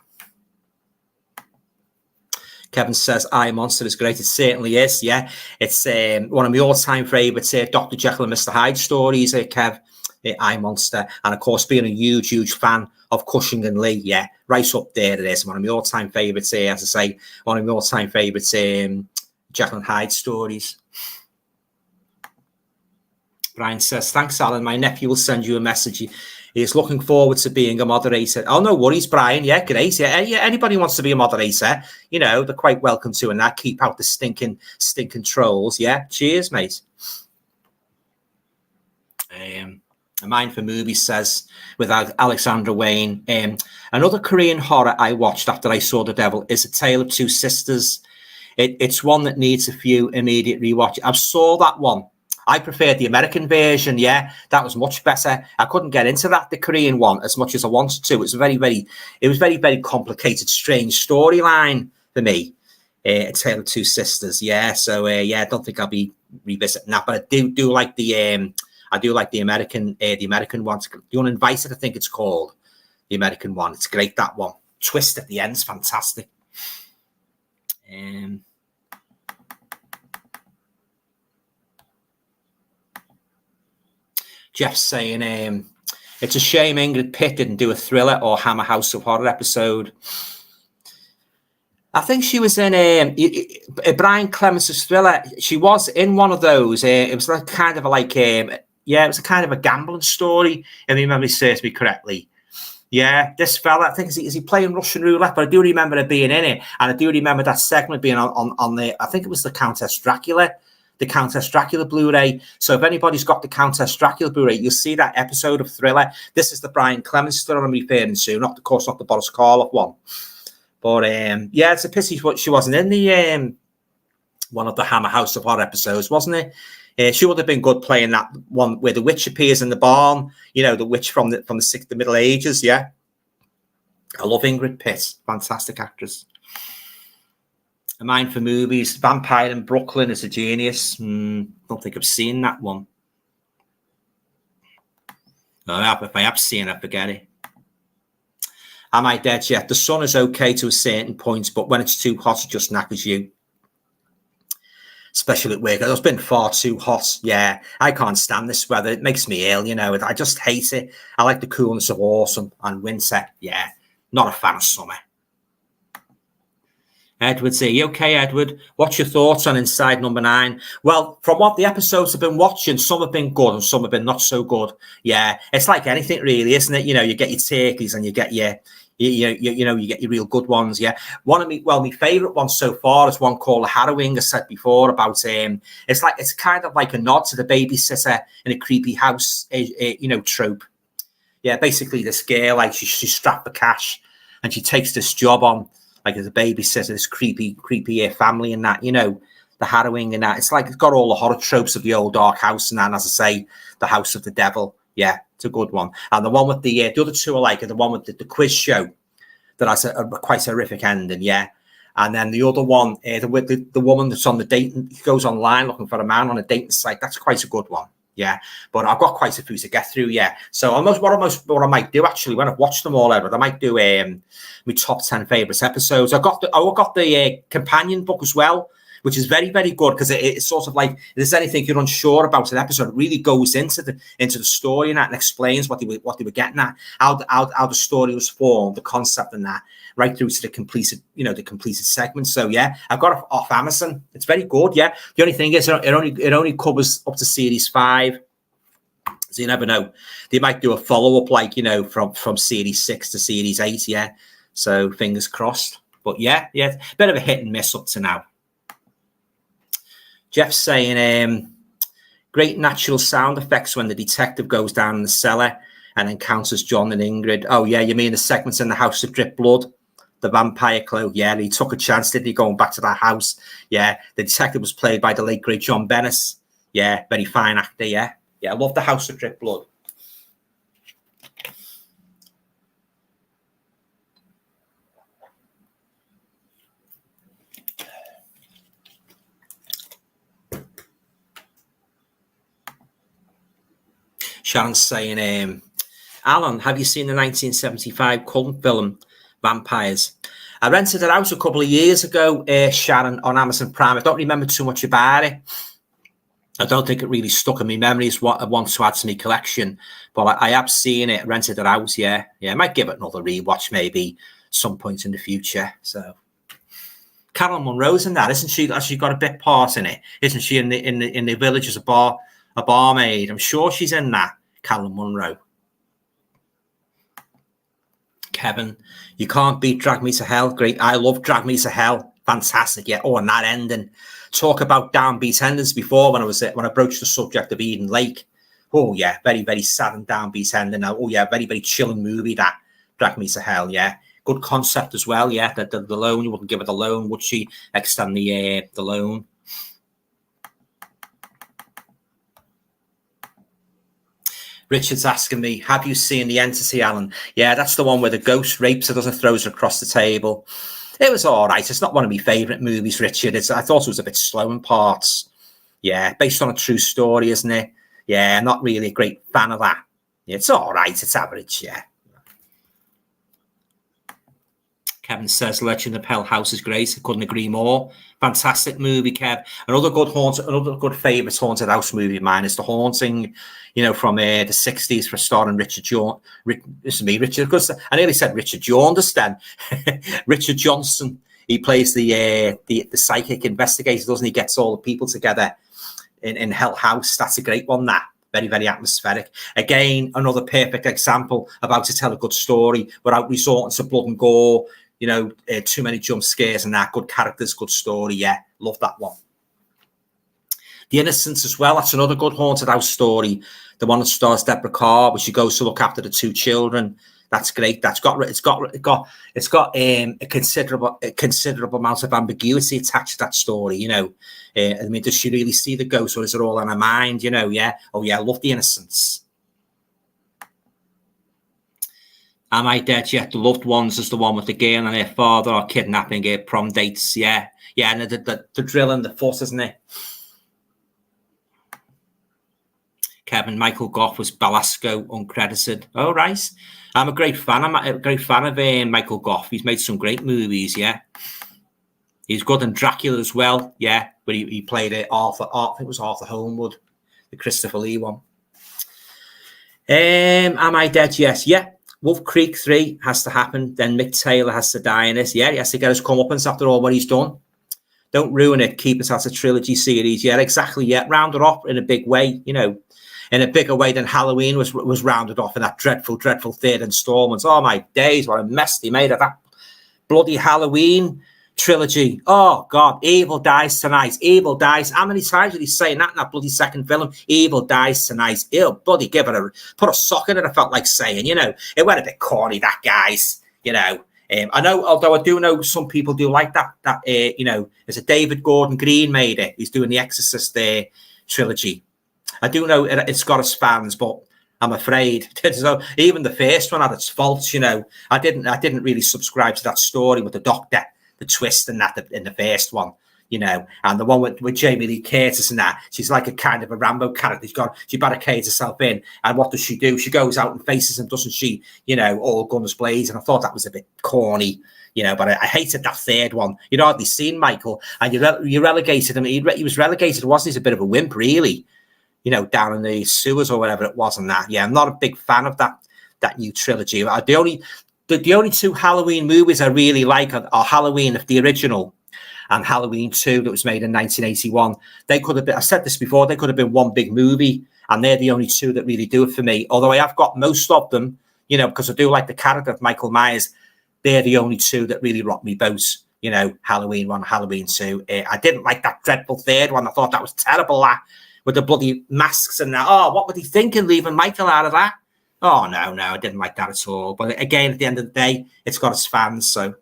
Kevin says, I Monster is great. It certainly is, yeah. It's one of my all-time favourites, Dr. Jekyll and Mr. Hyde stories, Kev. I Monster, and of course being a huge fan of Cushing and Lee, yeah, right up there it is. One of my all-time favourites here, as I say, one of my all-time favourites, Jekyll and Hyde stories. Brian says, thanks, Alan. My nephew will send you a message. He is looking forward to being a moderator. Oh, no worries, Brian. Yeah, great. Yeah, anybody wants to be a moderator, you know, they're quite welcome to, and that keep out the stinking trolls. Yeah, cheers, mate. A Mind for Movies says, without Alexandra Wayne, another Korean horror I watched after I saw The Devil is A Tale of Two Sisters. It's one that needs a few immediate rewatch. I saw that one. I preferred the American version. Yeah, that was much better. I couldn't get into the Korean one as much as I wanted to. It was very complicated, strange storyline for me. A Tale of Two Sisters. Yeah, so yeah, I don't think I'll be revisiting that, but I do like the American one. The Uninvited, I think it's called, the American one. It's great, that one. Twist at the end is fantastic. Jeff's saying, it's a shame Ingrid Pitt didn't do a Thriller or Hammer House of Horror episode. I think she was in Brian Clements' Thriller. She was in one of those. It was like kind of like it was a kind of a gambling story, if my memory serves me correctly. Yeah, this fella, I think, is he playing Russian roulette? But I do remember it being in it, and I do remember that segment being on the, I think it was the Countess Dracula Blu-ray. So if anybody's got the Countess Dracula Blu-ray, you'll see that episode of Thriller. This is the Brian Clements Thriller I'm referring to, not the Boris Karloff one. But yeah, it's a pity she wasn't in the one of the Hammer House of Horror episodes, wasn't it? She would have been good playing that one where the witch appears in the barn. You know, the witch from the Middle Ages. Yeah, I love Ingrid Pitt, fantastic actress. A Mind for Movies, Vampire in Brooklyn is a genius. Don't think I've seen that one. No, if I have seen it, I forget it. Am I Dead Yet? The sun is okay to a certain point, but when it's too hot, it just knackers you. Especially at work. It's been far too hot. Yeah, I can't stand this weather. It makes me ill, you know. I just hate it. I like the coolness of autumn and winter. Yeah, not a fan of summer. Edward say, you okay, Edward? What's your thoughts on Inside Number 9? Well, from what the episodes have been watching, some have been good and some have been not so good. Yeah, it's like anything really, isn't it? You know, you get your turkeys and you get your you get your real good ones. Yeah, my favorite one so far is one called The Harrowing. I said before about it's kind of like a nod to the babysitter in a creepy house, trope. Yeah, basically this girl, like she's strapped for cash and she takes this job on, like as a babysitter, this creepy family and that, you know, The Harrowing and that. It's like it's got all the horror tropes of the old dark house and then, as I say, the House of the Devil. Yeah, it's a good one. And the one with the other two are like the one with the quiz show that has a quite horrific ending. Yeah, and then the other one, the woman that's on the dating, goes online looking for a man on a dating site. That's quite a good one. Yeah, but I've got quite a few to get through. Yeah, so what I might do actually when I've watched them all over, I might do my top 10 favorites episodes. I got the companion book as well, which is very, very good because it's sort of like if there's anything you're unsure about an episode, it really goes into the story and that and explains what they were getting at, how the story was formed, the concept and that, right through to the completed segment. So yeah, I've got it off Amazon. It's very good. Yeah, the only thing is it only covers up to series 5. So you never know. They might do a follow-up, like, you know, from series 6 to series 8. Yeah, so fingers crossed. But yeah, bit of a hit and miss up to now. Jeff's saying, great natural sound effects when the detective goes down in the cellar and encounters John and Ingrid. Oh, yeah, you mean the segments in the House of Drip Blood? The vampire cloak. Yeah, he took a chance, didn't he, going back to that house? Yeah, the detective was played by the late, great John Bennis. Yeah, very fine actor, yeah. Yeah, I love the House of Drip Blood. Sharon's saying, Alan, have you seen the 1975 cult film Vampires? I rented it out a couple of years ago, Sharon, on Amazon Prime. I don't remember too much about it. I don't think it really stuck in my memory as what I want to add to my collection, but I have seen it, rented it out. Yeah, I might give it another rewatch maybe some point in the future. So Carolyn Munro's in that, isn't she? She got a bit part in it, isn't she? In the village as a barmaid. I'm sure she's in that. Carolyn Munro. Kevin, you can't beat Drag Me to Hell. Great. I love Drag Me to Hell. Fantastic. Yeah. Oh, and that ending. Talk about downbeat endings before when I broached the subject of Eden Lake. Oh yeah, very, very sad and downbeat ending. Now, oh yeah, very, very chilling movie, that Drag Me to Hell. Yeah. Good concept as well. Yeah. The loan, you wouldn't give her the loan, would she? Extend the loan. Richard's asking me, have you seen The Entity, Alan? Yeah, that's the one where the ghost rapes her, doesn't, throws her across the table. It was all right. It's not one of my favourite movies, Richard. I thought it was a bit slow in parts. Yeah, based on a true story, isn't it? Yeah, not really a great fan of that. Yeah, it's all right. It's average, yeah. Kevin says Legend of Hell House is great. I couldn't agree more. Fantastic movie, Kev. Another good favourite haunted house movie of mine is The Haunting, from the 60s, for starring Richard Johnson. This is me, Richard. I nearly said Richard Jaundice then. Richard Johnson. He plays the psychic investigator, doesn't he? Gets all the people together in Hell House. That's a great one, that. Very, very atmospheric. Again, another perfect example of how to tell a good story without resorting to blood and gore, too many jump scares and that. Good characters, good story. Yeah, love that one. The Innocents as well. That's another good haunted house story. The one that stars Deborah Carr, where she goes to look after the two children. That's great. It's got a considerable amount of ambiguity attached to that story. Does she really see the ghost, or is it all in her mind? Yeah. Oh yeah, I love The Innocents. Am I Dead Yet? The Loved Ones is the one with the girl and her father are kidnapping her prom dates. Yeah, and the drill in the foot, isn't it? Kevin, Michael Gough was Belasco, uncredited. Oh, right. I'm a great fan. I'm a great fan of Michael Gough. He's made some great movies, yeah. He's good in Dracula as well, yeah. But he played Arthur. I think it was Arthur Holmwood, the Christopher Lee one. Am I Dead? Yes, yeah. Wolf Creek 3 has to happen. Then Mick Taylor has to die in it. Yeah, he has to get his comeuppance after all what he's done. Don't ruin it. Keep it as a trilogy series. Yeah, exactly. Yeah, round it off in a big way, in a bigger way than Halloween was rounded off in that dreadful, dreadful third installment. Oh, my days, what a mess they made of that bloody Halloween trilogy. Oh, God, Evil Dies Tonight. Evil Dies. How many times did he say that in that bloody second film? Evil Dies Tonight. Ew, bloody give it put a sock in it, I felt like saying, It went a bit corny, that, guys, I know, although I do know some people do like that, there's a David Gordon Green made it. He's doing the Exorcist trilogy. I do know it's got its fans, but I'm afraid so even the first one had its faults. I didn't really subscribe to that story with the doctor, the twist, and that in the first one. And the one with Jamie Lee Curtis and that, she's like a kind of a Rambo character. She barricades herself in, and what does she do? She goes out and faces him, doesn't she? All guns blazing. I thought that was a bit corny. But I hated that third one. You'd hardly seen Michael, and you relegated him. He was relegated, wasn't he? He's a bit of a wimp, really. Down in the sewers or whatever it was, and that. Yeah, I'm not a big fan of that new trilogy. The only two Halloween movies I really like are Halloween, the original, and Halloween 2 that was made in 1981. They could have been, I said this before, they could have been one big movie, and they're the only two that really do it for me. Although I have got most of them, because I do like the character of Michael Myers, they're the only two that really rock me boat. Halloween 1, Halloween 2. I didn't like that dreadful third one. I thought that was terrible, with the bloody masks and that. Oh, what were they thinking, leaving Michael out of that? Oh, no, I didn't like that at all. But again, at the end of the day, it's got its fans, so.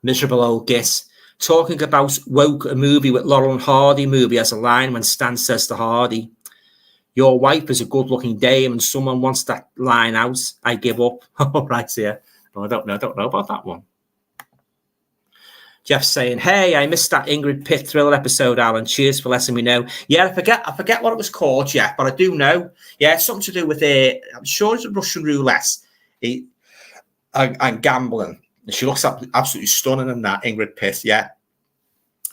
Miserable old Gis. Talking about woke, a movie with Laurel and Hardy movie as a line when Stan says to Hardy, your wife is a good-looking dame and someone wants that line out, I give up. Oh, right, yeah. Well, I don't know about that one. Jeff saying, hey, I missed that Ingrid Pitt thriller episode, Alan. Cheers for letting me know. Yeah, I forget what it was called, Jeff, but I do know. Yeah, it's something to do with I'm sure it's a Russian roulette and gambling. She looks absolutely stunning in that, Ingrid Pitt. Yeah,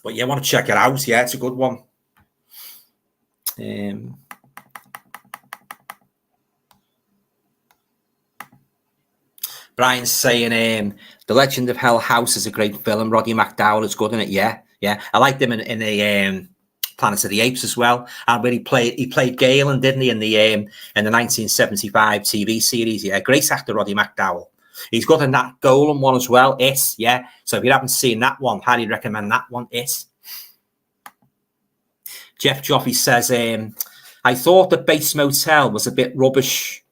But you want to check it out. Yeah, it's a good one. Brian's saying The Legend of Hell House is a great film. Roddy McDowall is good in it. Yeah. I liked him in the Planet of the Apes as well. And when he played Galen, didn't he, in the 1975 TV series? Yeah, great actor, Roddy McDowall. He's good in that Golem one as well. Yeah. So if you haven't seen that one, highly recommend that one. Jeff Joffrey says, I thought the Bates Motel was a bit rubbish.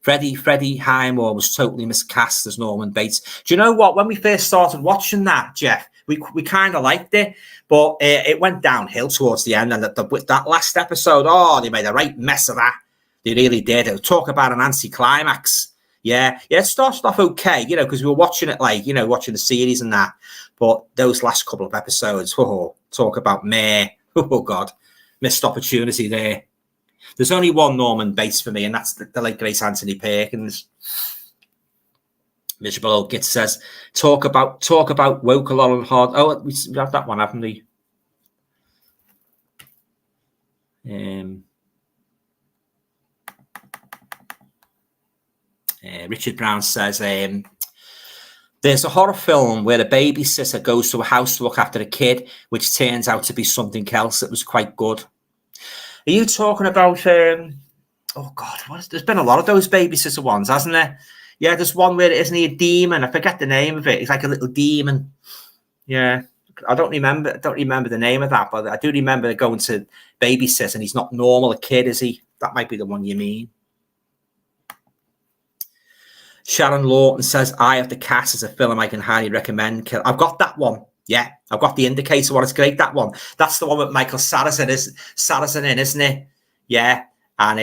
Freddie Highmore was totally miscast as Norman Bates. Do you know what? When we first started watching that, Jeff, we kind of liked it, but it went downhill towards the end. And that last episode, they made a right mess of that. They really did. It talk about an anticlimax. Yeah, it started off okay, because we were watching it watching the series and that. But those last couple of episodes, talk about meh. Oh, God, missed opportunity there. There's only one Norman Bates for me, and that's the late great Anthony Perkins. Miserable Old Git says, talk about woke a lot and hard. Oh, we have that one, haven't we? Richard Brown says, there's a horror film where a babysitter goes to a house to look after a kid, which turns out to be something else that was quite good. Are you talking about, oh God, there's been a lot of those babysitter ones, hasn't there? Yeah, there's one where isn't he a demon? I forget the name of it. He's like a little demon. Yeah, I don't remember the name of that, but I do remember going to babysit and he's not normal a kid, is he? That might be the one you mean. Sharon Lawton says, Eye of the Cat is a film I can highly recommend. I've got that one. Yeah, I've got the indicator one. It's great, that one. That's the one with Michael Sarrazin in, isn't it? Yeah. And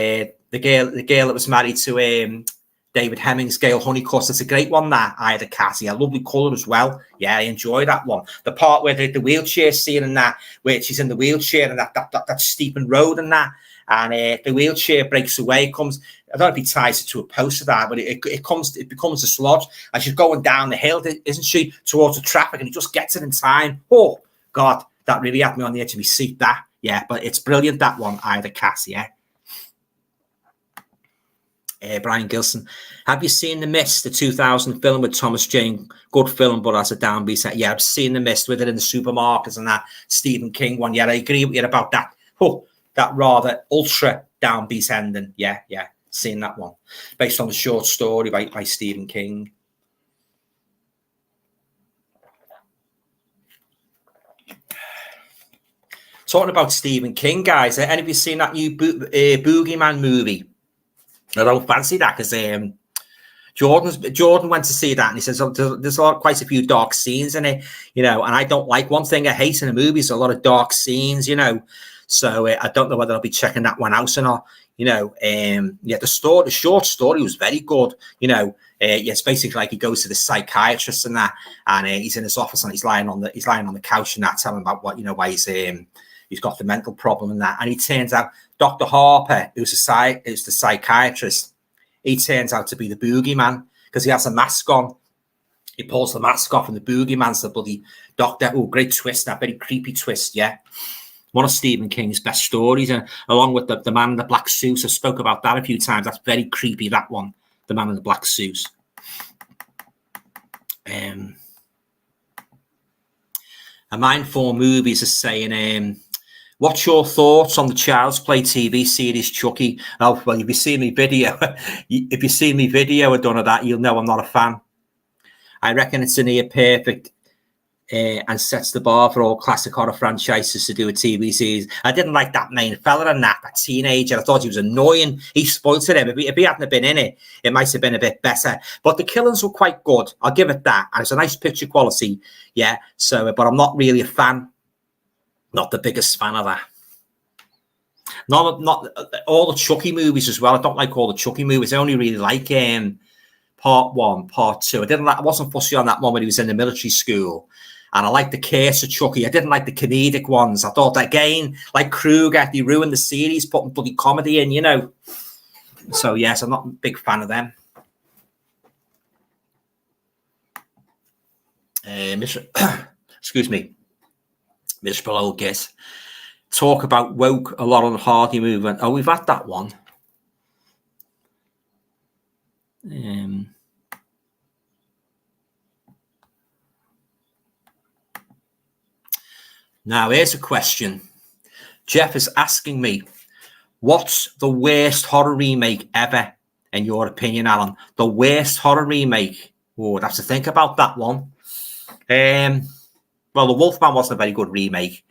the girl that was married to David Hemmings, Gail Honeycutt. It's a great one, that Eye of the Cat. Yeah, lovely colour as well. Yeah, I enjoy that one. The part where the wheelchair scene and that, where she's in the wheelchair and that steepened road and that, and the wheelchair breaks away, comes. I don't know if he ties it to a post of that, but it becomes a sludge. And she's going down the hill, isn't she, towards the traffic, and he just gets it in time. Oh, God, that really had me on the edge of my seat, that. Yeah, but it's brilliant, that one, Eye of the Cat, yeah. Brian Gilson, have you seen The Mist, the 2000 film with Thomas Jane? Good film, but as a downbeat. Yeah, I've seen The Mist with it in the supermarkets and that Stephen King one. Yeah, I agree with you about that. Oh, that rather ultra downbeat ending. Yeah. Seen that one, based on the short story by Stephen King. Talking about Stephen King, guys, any of you seen that new Boogeyman movie? I don't fancy that because Jordan went to see that and he says there's quite a few dark scenes in it, and I don't like. One thing I hate in a movie is a lot of dark scenes, so I don't know whether I'll be checking that one out or not. The short story was very good. It's basically like he goes to the psychiatrist and that, and he's in his office and he's lying on the couch and that, telling about what why he's got the mental problem and that, and he turns out Dr. Harper, who's the psychiatrist, he turns out to be the boogeyman because he has a mask on. He pulls the mask off and the boogeyman's the bloody doctor. Oh, great twist, that very creepy twist, yeah. One of Stephen King's best stories, and along with the Man in the Black Suit. I spoke about that a few times. That's very creepy, that one, the Man in the Black Suit. A Mindful Movies is saying, what's your thoughts on the Child's Play TV series Chucky? Oh, well, if you see me video, of done of that, you'll know I'm not a fan. I reckon it's a near perfect and sets the bar for all classic horror franchises to do a TV series. I didn't like that main fella and that teenager. I thought he was annoying. He spoiled him. If he hadn't been in it, it might have been a bit better. But the killings were quite good. I'll give it that. And it's a nice picture quality. Yeah. So, but I'm not really a fan. Not the biggest fan of that. Not all the Chucky movies as well. I don't like all the Chucky movies. I only really like part 1, part 2. I wasn't fussy on that one when he was in the military school. And I like the Curse of Chucky. I didn't like the comedic ones. I thought, again, like Krueger, he ruined the series, putting bloody comedy in, So, yes, I'm not a big fan of them. Excuse me. Miserable old git. Talk about woke a lot on the Hardy movement. Oh, we've had that one. Now, here's a question. Jeff is asking me, what's the worst horror remake ever, in your opinion, Alan? The worst horror remake? Oh, I'd have to think about that one. Well, The Wolfman wasn't a very good remake.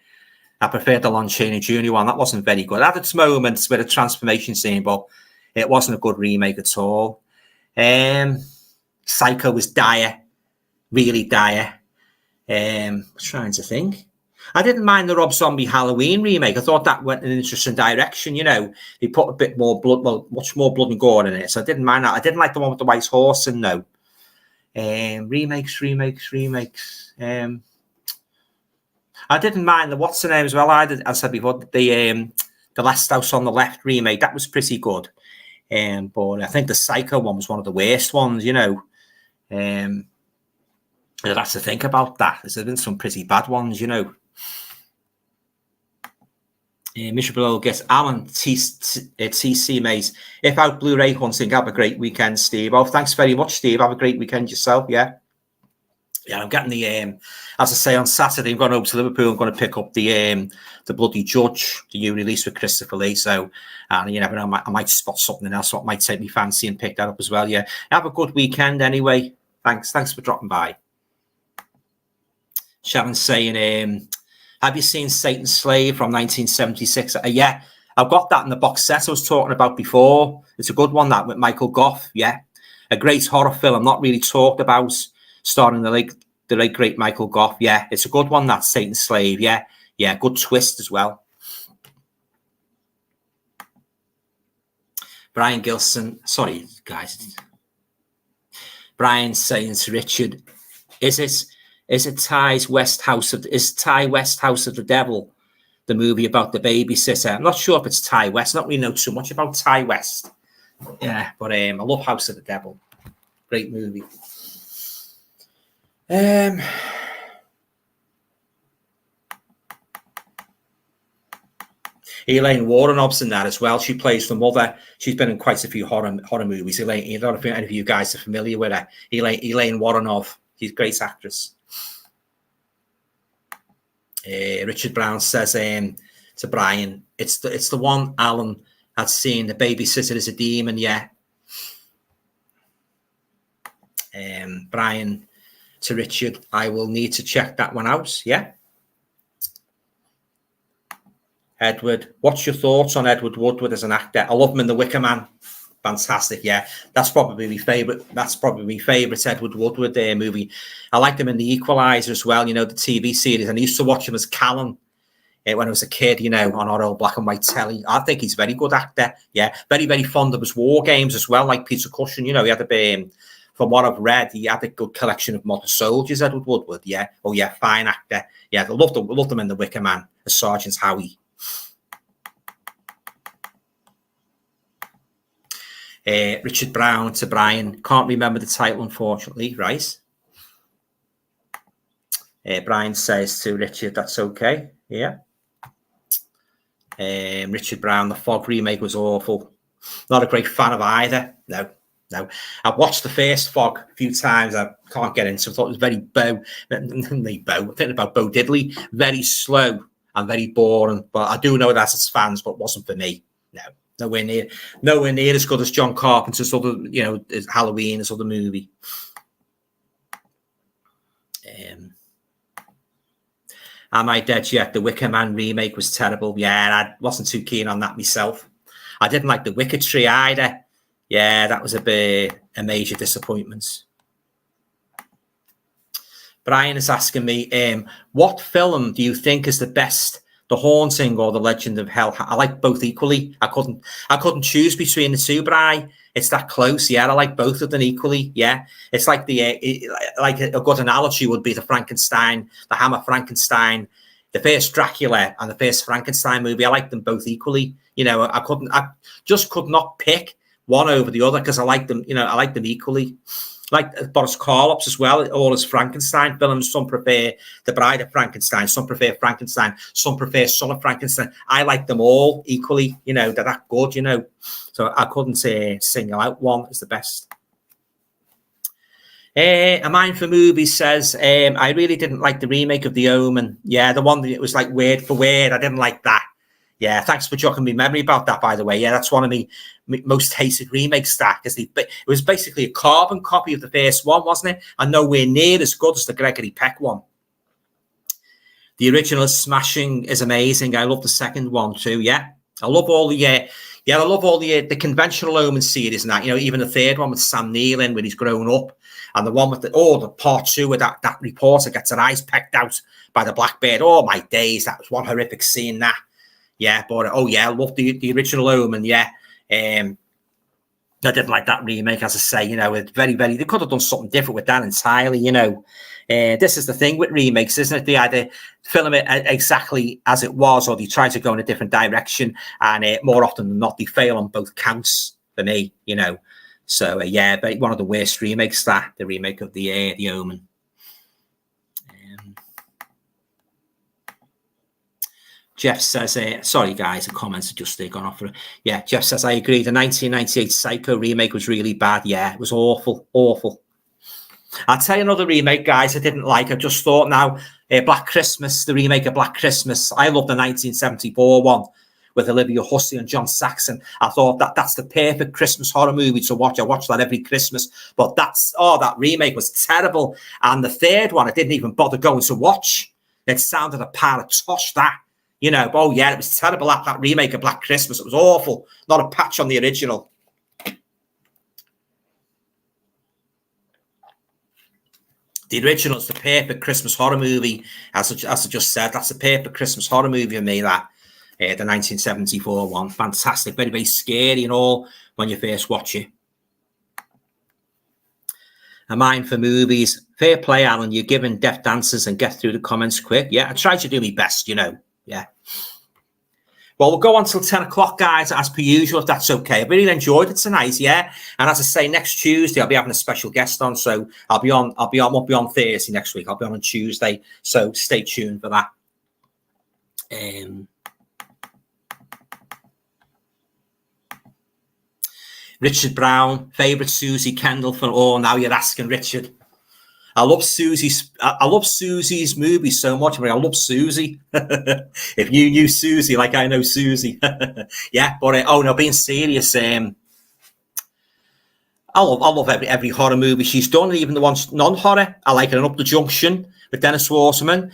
I preferred the Lon Chaney Jr. one. That wasn't very good. It had its moments with a transformation scene, but it wasn't a good remake at all. Psycho was dire, really dire. Trying to think. I didn't mind the Rob Zombie Halloween remake. I thought that went in an interesting direction. You know, they put a bit more blood, well, much more blood and gore in it. So I didn't mind that. I didn't like the one with the white horse, and no. Remakes. I didn't mind the what's the name as well. I said before, the Last House on the Left remake. That was pretty good. But I think the Psycho one was one of the worst ones. You know, I'd have to think about that. There's been some pretty bad ones. You know. Miserable old guest Alan TC mate. If out Blu-ray hunting, have a great weekend, Steve. Oh, thanks very much, Steve. Have a great weekend yourself. Yeah, I'm getting the as I say, on Saturday I'm going over to Liverpool. I'm going to pick up the Bloody Judge, the new release with Christopher Lee. So, and you never know, I might spot something else what might take me fancy and pick that up as well. Yeah, have a good weekend anyway. Thanks for dropping by. Sharon's saying, have you seen Satan's Slave from 1976? Yeah, I've got that in the box set I was talking about before. It's a good one, that, with Michael Gough. Yeah, a great horror film, not really talked about, starring the late great Michael Gough. Yeah, it's a good one, that Satan's Slave. Yeah, good twist as well. Brian Gilson, sorry guys. Brian saying to Richard, is Ty West House of the Devil, the movie about the babysitter? I'm not sure if it's Ty West. I don't really know too much about Ty West. Yeah, but I love House of the Devil. Great movie. Elaine Warrenov's in that as well. She plays the mother. She's been in quite a few horror movies. Elaine, I don't know if any of you guys are familiar with her. Elaine Warrenov. She's a great actress. Richard Brown says to Brian, it's the one Alan had seen. The babysitter is a demon. Yeah. Brian to Richard, I will need to check that one out. Yeah. Edward, what's your thoughts on Edward Woodward as an actor? I love him in The Wicker Man. Fantastic. Yeah, that's probably my favorite Edward Woodward movie. I liked him in The Equalizer as well, you know, the TV series, and I used to watch him as Callan when I was a kid, you know, on our old black and white telly. I think he's a very good actor. Yeah, very, very fond of his war games as well, like Peter Cushing. You know, he had from what I've read, he had a good collection of model soldiers, Edward Woodward. Yeah, oh yeah, fine actor. Yeah, I loved him in The Wicker Man as Sergeant Howie. Richard Brown to Brian, can't remember the title, unfortunately. Right. Brian says to Richard, that's okay. Yeah. Richard Brown, the Fog remake was awful. Not a great fan of either. No. I've watched the first Fog a few times. I can't get into it. I thought it was very I'm thinking about Bo Diddley. Very slow and very boring. But I do know that's its fans, but it wasn't for me. No. Nowhere near as good as John Carpenter's other, you know, Halloween, his other movie. Am I dead yet? The Wicker Man remake was terrible. Yeah, I wasn't too keen on that myself. I didn't like the Wicker Tree either. Yeah, that was a major disappointment. Brian is asking me, what film do you think is the best? The Haunting or The Legend of Hell? I like both equally. I couldn't choose between the two, Brian. It's that close. Yeah, I like both of them equally. Yeah, it's like like a good analogy would be the Hammer Frankenstein, the first Dracula and the first Frankenstein movie. I like them both equally. You know, I just could not pick one over the other because I like them. You know, I like them equally. like Boris Karloff's as well, all his Frankenstein films. Some prefer The Bride of Frankenstein, some prefer Frankenstein, some prefer Son of Frankenstein. I like them all equally, you know, they're that good, you know. So I couldn't single out one as the best. A Mind for Movies says, I really didn't like the remake of The Omen. Yeah, the one that it was like word for word. I didn't like that. Yeah, thanks for jogging me memory about that, by the way. Yeah, that's one of the most hated remakes, that, because it was basically a carbon copy of the first one, wasn't it? And nowhere near as good as the Gregory Peck one. The original is smashing, is amazing. I love the second one too. Yeah, I love all the I love all the conventional Omen series and that. You know, even the third one with Sam Neill in when he's grown up, and the one with the part two with that reporter gets her eyes pecked out by the blackbird. Oh my days, that was one horrific scene. That. Yeah, but I love the original Omen. Yeah, I didn't like that remake, as I say. You know, it's very, very. They could have done something different with that entirely. You know, this is the thing with remakes, isn't it? They either film it exactly as it was, or they try to go in a different direction. And more often than not, they fail on both counts for me. You know, so yeah, but one of the worst remakes, the remake of the Omen. Jeff says, sorry guys, the comments are just gone off. Yeah, Jeff says, I agree. The 1998 Psycho remake was really bad. Yeah, it was awful, awful. I'll tell you another remake, guys, I didn't like. I just thought now, Black Christmas, the remake of Black Christmas. I love the 1974 one with Olivia Hussey and John Saxon. I thought that's the perfect Christmas horror movie to watch. I watch that every Christmas. But that remake was terrible. And the third one, I didn't even bother going to watch. It sounded a pile of tosh, that. You know, oh yeah, it was terrible, that remake of Black Christmas. It was awful. Not a patch on the original. The original is the perfect Christmas horror movie. As I just said, that's the perfect Christmas horror movie for me, that. The 1974 one. Fantastic. Very, very scary and all when you first watch it. A Mind for Movies. Fair play, Alan. You're giving deft answers and get through the comments quick. Yeah, I try to do my best, you know. Yeah. Well, we'll go on till 10 o'clock, guys, as per usual, if that's okay. I really enjoyed it tonight, yeah. And as I say, next Tuesday I'll be having a special guest on, so won't be on Thursday next week. I'll be on Tuesday, so stay tuned for that. Richard Brown, favourite Susie Kendall for now you're asking, Richard. I love Susie's movies so much. I mean, I love Susie. If you knew Susie like I know Susie. Yeah, but being serious, I love every horror movie she's done, even the ones non-horror. I like her in Up the Junction with Dennis Waterman,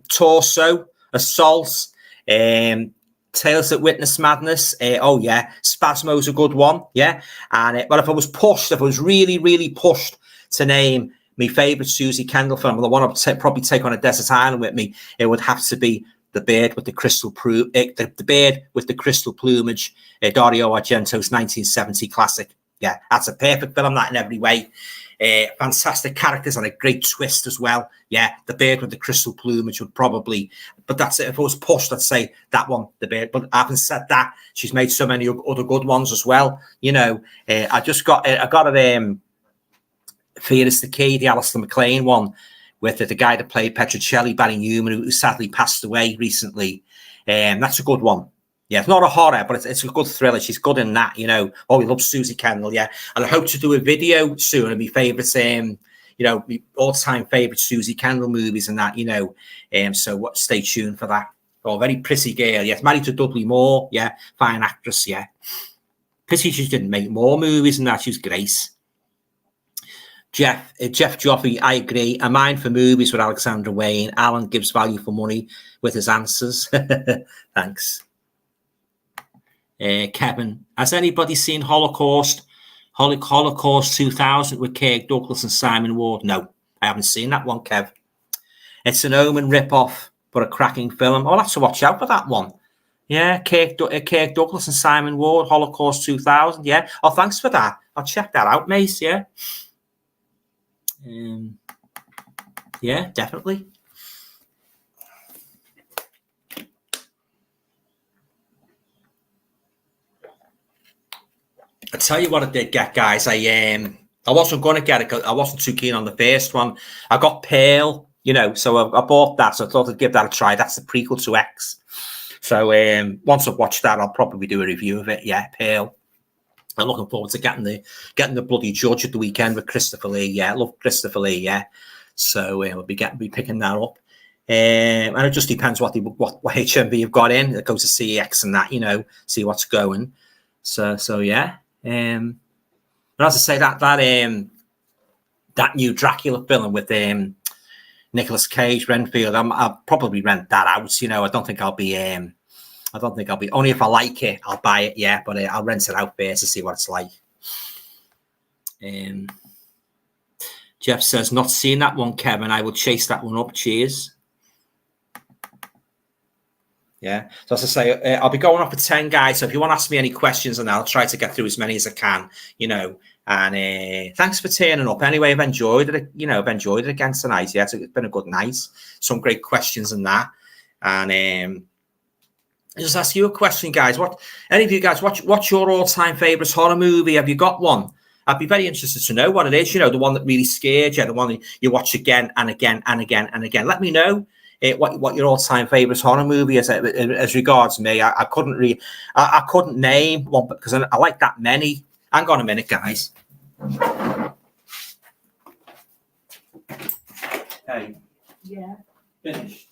Torso, Assault, Tales That Witness Madness. Spasmo's a good one. Yeah, and but if I was really, really pushed to name my favourite Susie Kendall film, the one I'd probably take on a desert island with me, it would have to be The Bird with the Crystal the Bird with the Crystal Plumage, Dario Argento's 1970 classic. Yeah, that's a perfect film, that in every way. Fantastic characters and a great twist as well. Yeah, The Bird with the Crystal Plumage would probably, but that's it. If I was pushed, I'd say that one, The Bird. But I haven't said that. She's made so many other good ones as well. You know, I got it. Fear is the Key, the Alistair MacLean one, with the guy that played Petrocelli, Barry Newman, who sadly passed away recently. That's a good one. Yeah, it's not a horror, but it's a good thriller. She's good in that, you know. Oh, we love Susie Kendall, yeah. And I hope to do a video soon of my favourites, my all-time favourite Susie Kendall movies and that, you know. So stay tuned for that. Oh, very pretty girl, yes. Married to Dudley Moore, yeah. Fine actress, yeah. Pity she didn't make more movies and that. She was great. Jeff Joffrey, I agree. A Mind for Movies with Alexandra Wayne. Alan gives value for money with his answers. Thanks. Kevin, has anybody seen Holocaust 2000 with Kirk Douglas and Simon Ward? No, I haven't seen that one, Kev. It's an Omen rip-off, but a cracking film. I'll have to watch out for that one. Yeah, Kirk Douglas and Simon Ward, Holocaust 2000. Yeah. Oh, thanks for that. I'll check that out, mate. Yeah. Yeah, definitely. I tell you what I did get, guys. I I wasn't going to get it because I wasn't too keen on the first one. I got Pearl, so I bought that. So I thought I'd give that a try. That's the prequel to X. So once I've watched that, I'll probably do a review of it. Yeah, Pearl. I'm looking forward to getting the bloody judge at the weekend with Christopher Lee. Yeah, I love Christopher Lee. Yeah, so we'll be picking that up. And it just depends what HMV you've got in. It goes to CX and that, see what's going. So yeah. But as I say, that new Dracula film with Nicolas Cage, Renfield, I'll probably rent that out. I don't think I'll be. Only if I like it, I'll buy it. Yeah, but I'll rent it out first to see what it's like. Jeff says, not seeing that one, Kevin. I will chase that one up. Cheers. Yeah. So as I say, I'll be going off at 10, guys. So if you want to ask me any questions, and I'll try to get through as many as I can, And thanks for turning up. Anyway, I've enjoyed it. I've enjoyed it again tonight. Yeah, it's been a good night. Some great questions and that. And I'll just ask you a question, guys. Any of you guys, what's your all-time favorite horror movie? Have you got one? I'd be very interested to know what it is. The one that really scared you, the one that you watch again and again and again and again. Let me know what your all-time favorite horror movie is. As regards me, I couldn't name one because I like that many. Hang on a minute, guys. Hey. Yeah. Finished.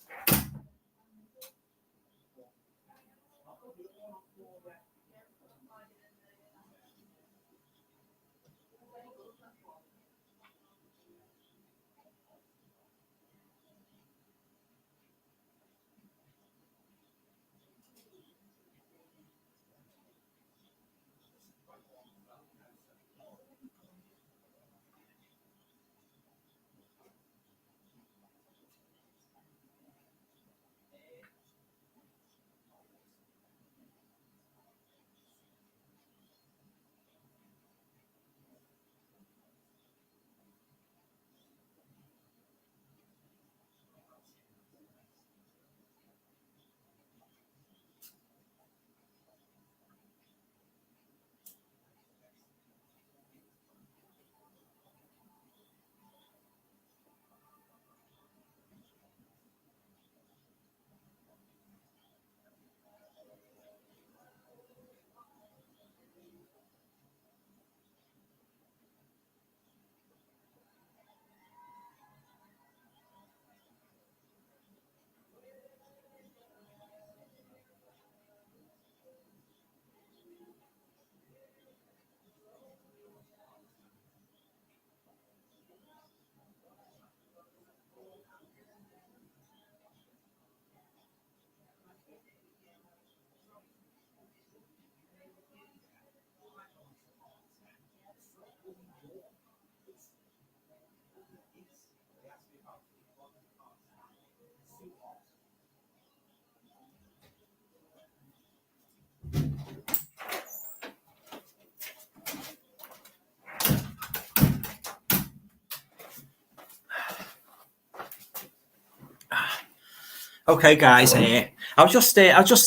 Okay, guys. I was just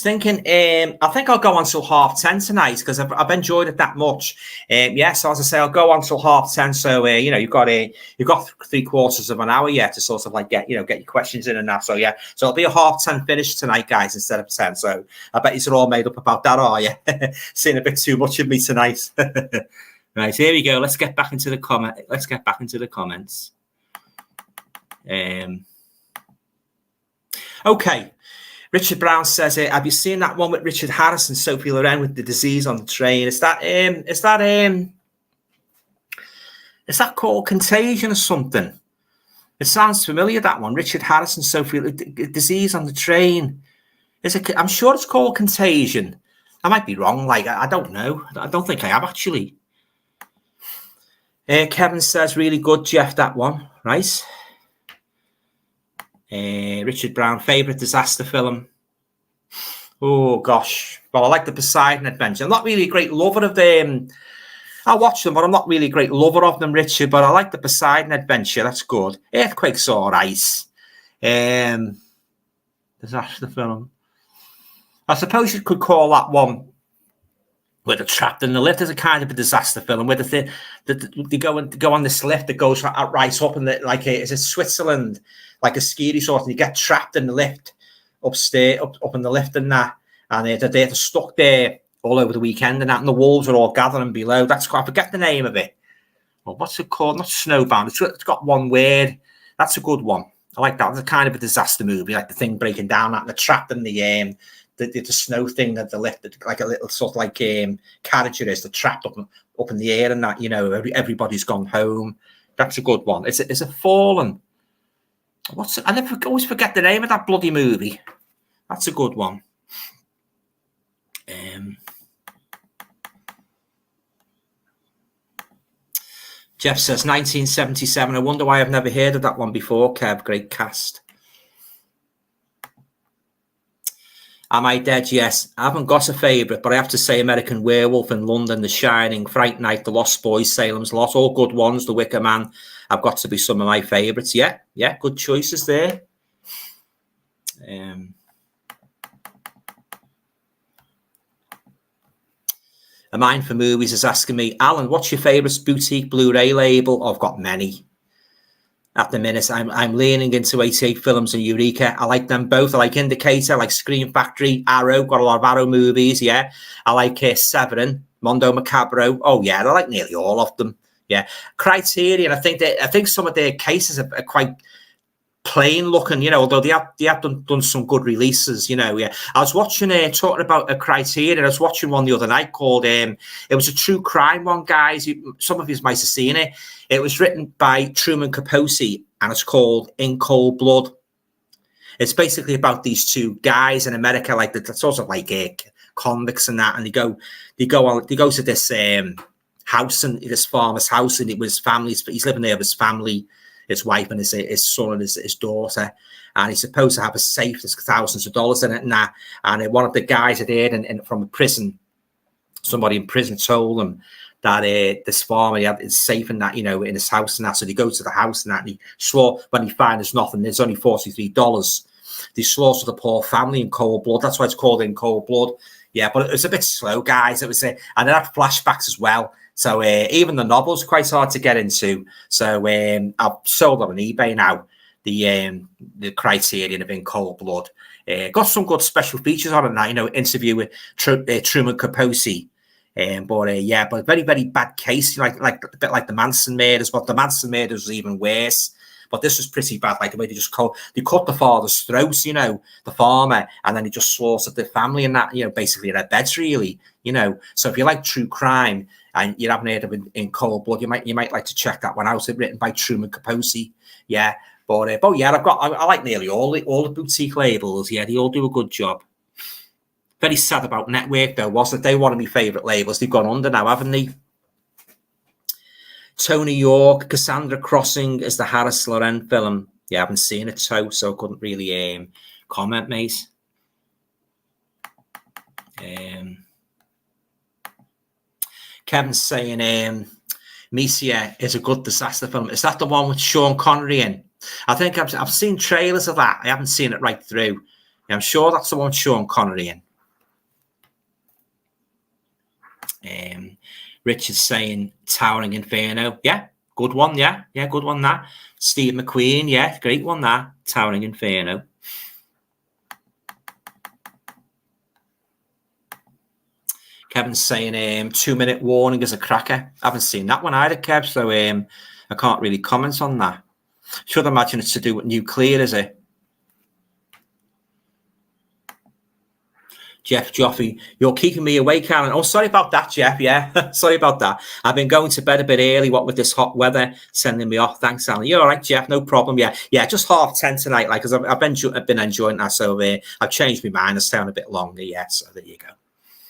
thinking. I think I'll go on till 10:30 tonight because I've enjoyed it that much. Yeah. So as I say, I'll go on till 10:30. So you've got 3/4 of an hour yet to sort of like get your questions in and that. So yeah. So it'll be a 10:30 finish tonight, guys, instead of 10. So I bet you're all made up about that, are you? Seeing a bit too much of me tonight. Right. Here we go. Let's get back into the comments. Okay. Richard Brown says, have you seen that one with Richard Harris and Sophie Loren with the disease on the train? Is that called Contagion or something? It sounds familiar, that one. Richard Harris and Sophie, disease on the train. I'm sure it's called Contagion. I might be wrong. I don't know. I don't think I have actually. Kevin says, really good, Jeff, that one. Right. Richard Brown, favorite disaster film. Oh gosh, well, I like the Poseidon Adventure. I'm not really a great lover of them. I watch them, but I'm not really a great lover of them, Richard. But I like the Poseidon Adventure. That's good. Earthquake's all right. Disaster film. I suppose you could call that one where they're trapped in the lift. Is a kind of a disaster film where they go on this lift that goes right up in the, like, is it Switzerland, like a ski resort, and you get trapped in the lift upstairs, up in the lift and that, and they're stuck there all over the weekend and that, and the wolves are all gathering below. That's quite, I forget the name of it. Well, what's it called? Not Snowbound. It's got one word. That's a good one. I like that. It's a kind of a disaster movie, like the thing breaking down, and they're trapped in the snow thing that they lifted, like a little sort of like carriage it is. They're trapped up in the air and that, you know, everybody's gone home. That's a good one. Is it Fallen? What's it? I always forget the name of that bloody movie. That's a good one. Jeff says 1977. I wonder why I've never heard of that one before, Kev. Great cast. Am I Dead? Yes. I haven't got a favourite, but I have to say American Werewolf in London, The Shining, Fright Night, The Lost Boys, Salem's Lot, all good ones. The Wicker Man have got to be some of my favourites. Yeah, good choices there. A Mind for Movies is asking me, Alan, what's your favourite boutique Blu-ray label? I've got many. At the minute, I'm leaning into 88 Films and Eureka. I like them both. I like Indicator, I like Scream Factory, Arrow, got a lot of Arrow movies, yeah. I like Severin, Mondo Macabro. Oh, yeah, I like nearly all of them, yeah. Criterion, I think some of their cases are quite plain looking, you know, although they have done some good releases, you know, yeah. I was watching, talking about a Criterion, I was watching one the other night called, it was a true crime one, guys. Some of you might have seen it. It was written by Truman Capote, and it's called In Cold Blood. It's basically about these two guys in America, like the sort of like convicts and that, and they go to this house, and this farmer's house, and it was families, but he's living there with his family, his wife and his son and his daughter, and he's supposed to have a safe. There's thousands of dollars in it and that. And one of the guys had heard from a prison, somebody in prison told him that this farmer, he had his safe and that, you know, in his house and that. So they go to the house and that, and he swore when he finds there's nothing, there's only $43. They slaughter the poor family in cold blood. That's why it's called In Cold Blood. Yeah, but it was a bit slow, guys. It was, and it had flashbacks as well. So even the novel's quite hard to get into. So I've sold on eBay now, the Criterion of In Cold Blood. Got some good special features on it now, you know, interview with Truman Capote. But very, very bad case, like a bit like the Manson murders, but the Manson murders was even worse. But this was pretty bad, like the way they cut the father's throat, you know, the farmer, and then he just slaughtered the family and that, you know, basically in their beds, really, you know. So if you like true crime and you haven't heard of In Cold Blood, you might like to check that one out. It's written by Truman Capote, yeah. But yeah, I like nearly all the boutique labels. Yeah, they all do a good job. Very sad about Network though, wasn't it? They one of my favourite labels. They've gone under now, haven't they? Tony York, Cassandra Crossing is the Harris Loren film. Yeah, I haven't seen it, so I couldn't really comment, mate. Kevin's saying Misia is a good disaster film. Is that the one with Sean Connery in? I think I've seen trailers of that. I haven't seen it right through. I'm sure that's the one with Sean Connery in. Richard's saying Towering Inferno. Yeah, good one. Yeah, good one, that. Steve McQueen. Yeah, great one, that. Towering Inferno. Kevin's saying 2 Minute Warning is a cracker. I haven't seen that one either, Kev, so I can't really comment on that. Should imagine it's to do with nuclear, is it? Jeff Joffrey, you're keeping me awake, Alan. Oh, sorry about that, Jeff. Yeah, sorry about that. I've been going to bed a bit early, what with this hot weather sending me off. Thanks, Alan. You're all right, Jeff. No problem. Yeah, just 10:30 tonight, like, because I've been enjoying that. So I've changed my mind. It's staying a bit longer. Yeah, so there you go.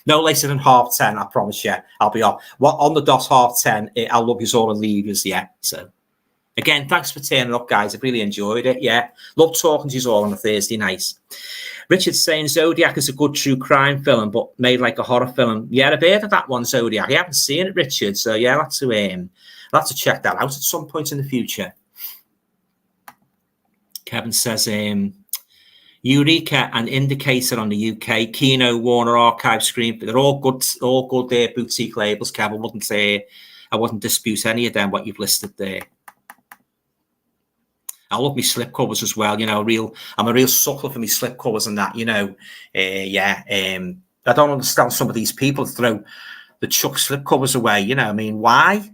No later than 10:30, I promise you. I'll be off. On the dot 10:30. I'll love you all and leave you. Yeah. So again, thanks for turning up, guys. I've really enjoyed it. Yeah, love talking to you all on a Thursday night. Richard's saying Zodiac is a good true crime film, but made like a horror film. Yeah, I've heard of that one, Zodiac. I haven't seen it, Richard. So yeah, I'll have to check that out at some point in the future. Kevin says, Eureka and Indicator on the UK, Kino, Warner Archive, Screen. They're all good there, boutique labels, Kev. I wouldn't dispute any of them, what you've listed there. I love my slipcovers as well, you know, I'm a real sucker for my slipcovers and that, you know. I don't understand some of these people throw the chuck slipcovers away, you know. I mean, why?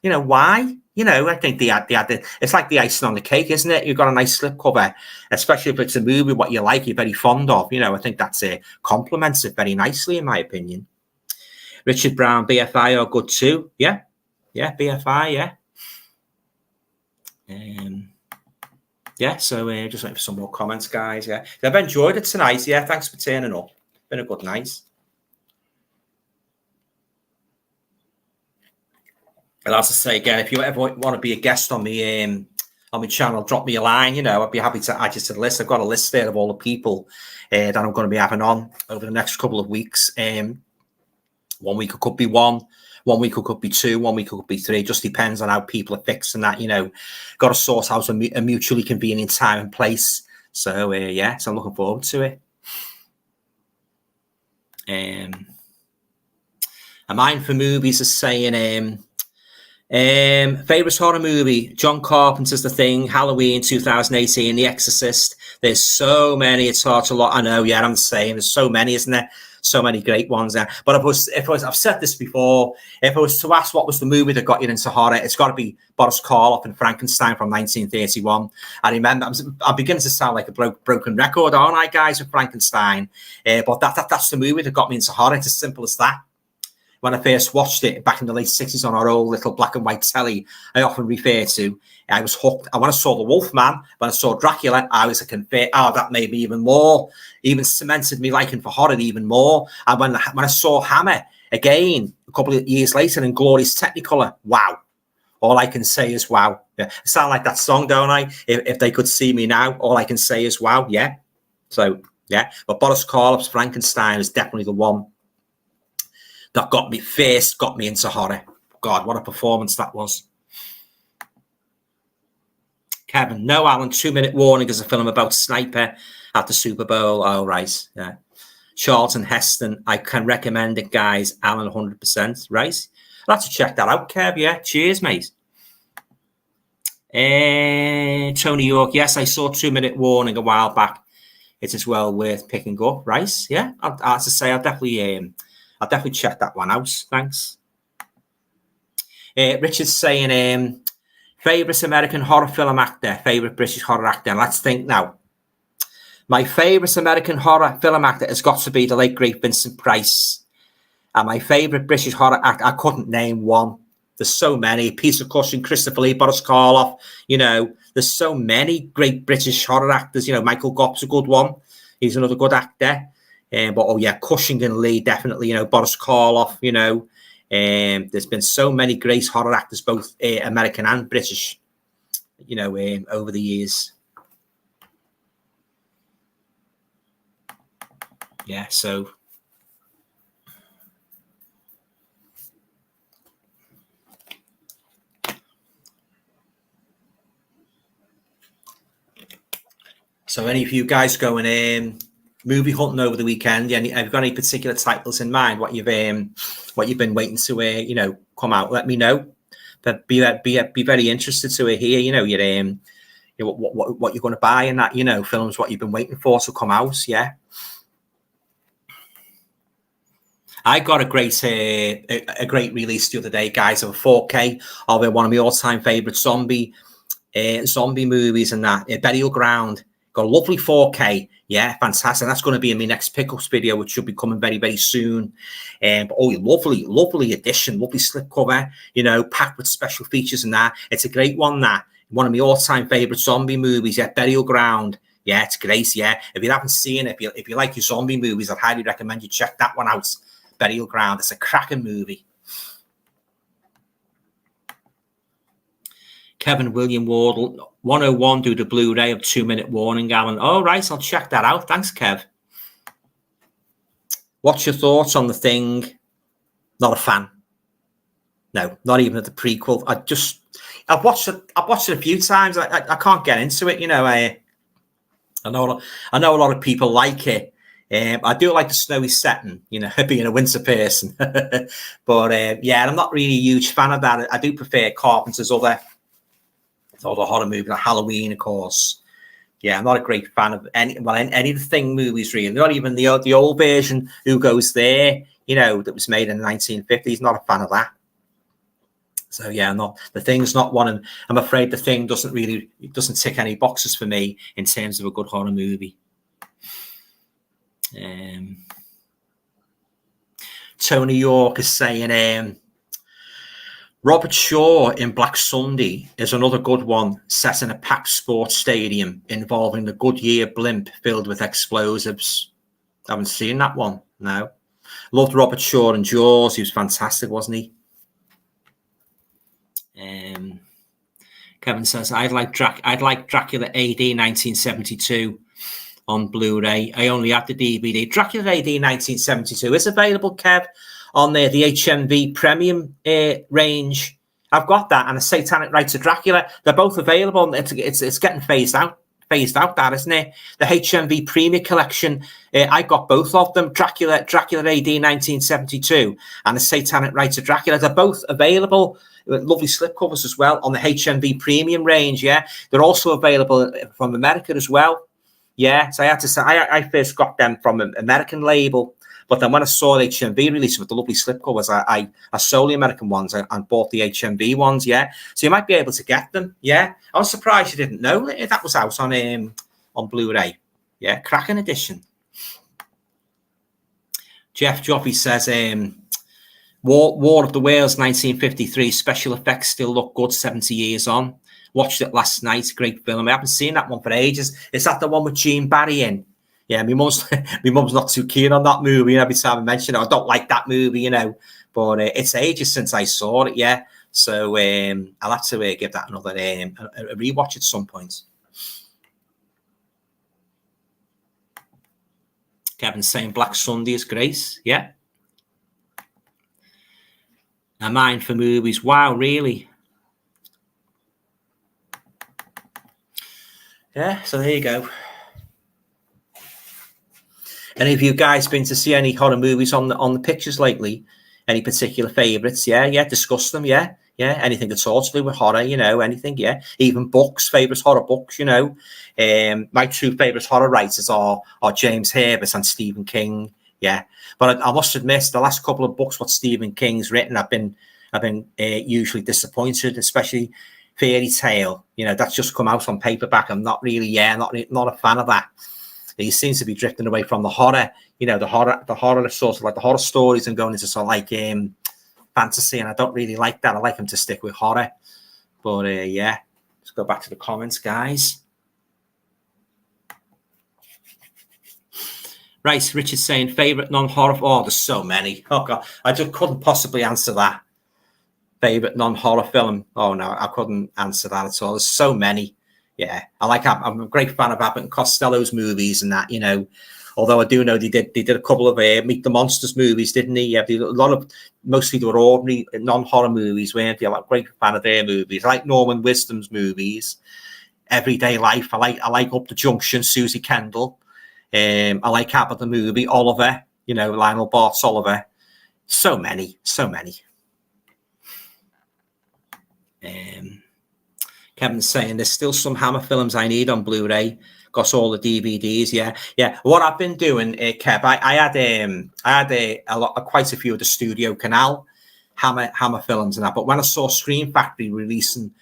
You know, why? You know, I think it's like the icing on the cake, isn't it? You've got a nice slipcover, especially if it's a movie what you like, you're very fond of. You know, I think that's complements it very nicely, in my opinion. Richard Brown, BFI are good too. Yeah, BFI, yeah. Yeah, so just waiting for some more comments, guys. Yeah, I've enjoyed it tonight. Yeah, thanks for turning up. Been a good night. And as I say again, if you ever want to be a guest on my channel, drop me a line. You know, I'd be happy to add you to the list. I've got a list there of all the people that I'm going to be having on over the next couple of weeks. 1 week it could be one week it could be two, 1 week it could be three. Just depends on how people are fixing that. You know, got to sort out a mutually convenient time and place. So yeah, so I'm looking forward to it. A Mind for Movies is saying favorite horror movie, John Carpenter's The Thing, Halloween 2018, The Exorcist. There's so many, it's hard to lot. I know, yeah, I'm the same. There's so many, isn't there? So many great ones there. But I've said this before, if I was to ask what was the movie that got you into horror, it's got to be Boris Karloff and Frankenstein from 1931. I remember, I'm beginning to sound like a broken record, aren't I, guys, with Frankenstein? But that's the movie that got me into horror. It's as simple as that. When I first watched it back in the late 60s on our old little black and white telly, I often refer to, I was hooked. And when I saw The Wolfman, when I saw Dracula, I was that made me even cemented me liking for horror even more. And when I saw Hammer again, a couple of years later in Glorious Technicolor, wow. All I can say is wow. Yeah. I sound like that song, don't I? If they could see me now, all I can say is wow. Yeah. So, yeah. But Boris Karloff's Frankenstein is definitely the one that got me into horror. God, what a performance that was. Kevin, no, Alan, 2-minute warning is a film about sniper at the Super Bowl. Oh, right. Yeah. Charlton Heston, I can recommend it, guys. Alan, 100%. Right. I'll have to check that out, Kev. Yeah. Cheers, mate. Tony York, yes, I saw 2-minute warning a while back. It is well worth picking up. Right. Yeah. As I say, I'll definitely check that one out. Thanks. Richard's saying, favorite American horror film actor, favorite British horror actor. Let's think now. My favorite American horror film actor has got to be the late great Vincent Price. And my favorite British horror actor, I couldn't name one. There's so many. Peter Cushing, Christopher Lee, Boris Karloff. You know, there's so many great British horror actors. You know, Michael Gopp's a good one. He's another good actor. But oh yeah, Cushing and Lee, definitely, you know, Boris Karloff, you know. There's been so many great horror actors, both American and British, you know, over the years. Yeah, so. So any of you guys going movie hunting over the weekend? Have you got any particular titles in mind? What you've been waiting to you know, come out? Let me know. But be very interested to hear, you know, your what you're going to buy and that, you know, films what you've been waiting for to come out. Yeah. I got a great release the other day, guys, of a 4K of one of my all-time favorite zombie movies and that, Burial Ground. Got a lovely 4K. Yeah, fantastic. That's going to be in my next pickups video, which should be coming very, very soon. But lovely edition, lovely slipcover, you know, packed with special features and that. It's a great one, that. One of my all-time favorite zombie movies, yeah, Burial Ground. Yeah, it's great, yeah. If you haven't seen it, if you like your zombie movies, I'd highly recommend you check that one out. Burial Ground. It's a cracking movie. Kevin William Wardle, 101, do the Blu-ray of 2-minute warning, Alan. Oh, right, I'll check that out. Thanks, Kev. What's your thoughts on The Thing? Not a fan. No, not even at the prequel. I've watched it a few times. I can't get into it, you know. I know a lot of people like it. I do like the snowy setting, you know, being a winter person. But yeah, I'm not really a huge fan of that. I do prefer Carpenter's other horror movie, like Halloween, of course. Yeah, I'm not a great fan of any of the Thing movies, really. Not even the old version, Who Goes There, you know, that was made in the 1950s. Not a fan of that. So yeah, the Thing's not one, and I'm afraid the Thing doesn't tick any boxes for me in terms of a good horror movie. Tony York is saying Robert Shaw in Black Sunday is another good one set in a packed sports stadium involving the Goodyear blimp filled with explosives. I haven't seen that one. No. Loved Robert Shaw in Jaws. He was fantastic, wasn't he? Kevin says, I'd like Dracula AD 1972 on Blu-ray. I only have the DVD. Dracula AD 1972 is available, Kev, on the HMV Premium range. I've got that, and a Satanic Rites of Dracula. They're both available. It's getting phased out. That, isn't it? The HMV Premium Collection. I got both of them. Dracula AD 1972 and the Satanic Rites of Dracula. They're both available with lovely slipcovers as well on the HMV Premium range. Yeah, they're also available from America as well. Yeah, so I had to say I first got them from an American label, but then when I saw the HMV release with the lovely slipcovers, I sold the American ones and bought the HMV ones. Yeah, so you might be able to get them. Yeah, I was surprised you didn't know that was out on Blu-ray. Yeah, cracking edition. Jeff Joffy says War of the Whales 1953 special effects still look good 70 years on. Watched it last night. Great film. I haven't seen that one for ages. Is that the one with Gene Barry in? Yeah, my mum's not too keen on that movie. And every time I mention it, I don't like that movie, you know. But it's ages since I saw it. Yeah, so I'll have to give that another a rewatch at some point. Kevin's saying Black Sunday is great. Yeah. A mind for movies. Wow, really? Yeah, so there you go. Any of you guys been to see any horror movies on the pictures lately? Any particular favourites? Yeah, discuss them. Yeah, anything at all to do with horror, you know, anything. Yeah, even books, favourite horror books, you know. My two favourite horror writers are James Herbert and Stephen King. Yeah, but I must admit, the last couple of books what Stephen King's written, I've been usually disappointed, especially Fairy Tale. You know, that's just come out on paperback. I'm not really, not a fan of that. He seems to be drifting away from the horror, you know, the horror sort of like the horror stories and going into sort of like fantasy, and I don't really like that. I like him to stick with horror. But yeah, let's go back to the comments, guys. Right, Richard's saying favourite non-horror. Oh, there's so many. Oh God, I just couldn't possibly answer that. Favourite non-horror film. Oh no, I couldn't answer that at all. There's so many. Yeah, I'm a great fan of Abbott and Costello's movies and that, you know. Although I do know they did a couple of Meet the Monsters movies, didn't he? Yeah, a lot of, mostly they were ordinary non-horror movies, weren't they? I'm a great fan of their movies. I like Norman Wisdom's movies, Everyday Life. I like Up the Junction, Susie Kendall. I like Abbott the movie, Oliver. You know, Lionel Bart's Oliver. So many. Kevin's saying there's still some Hammer films I need on Blu-ray. Got all the DVDs. Yeah. What I've been doing, Kev, I had quite a few of the Studio Canal Hammer films and that. But when I saw Scream Factory releasing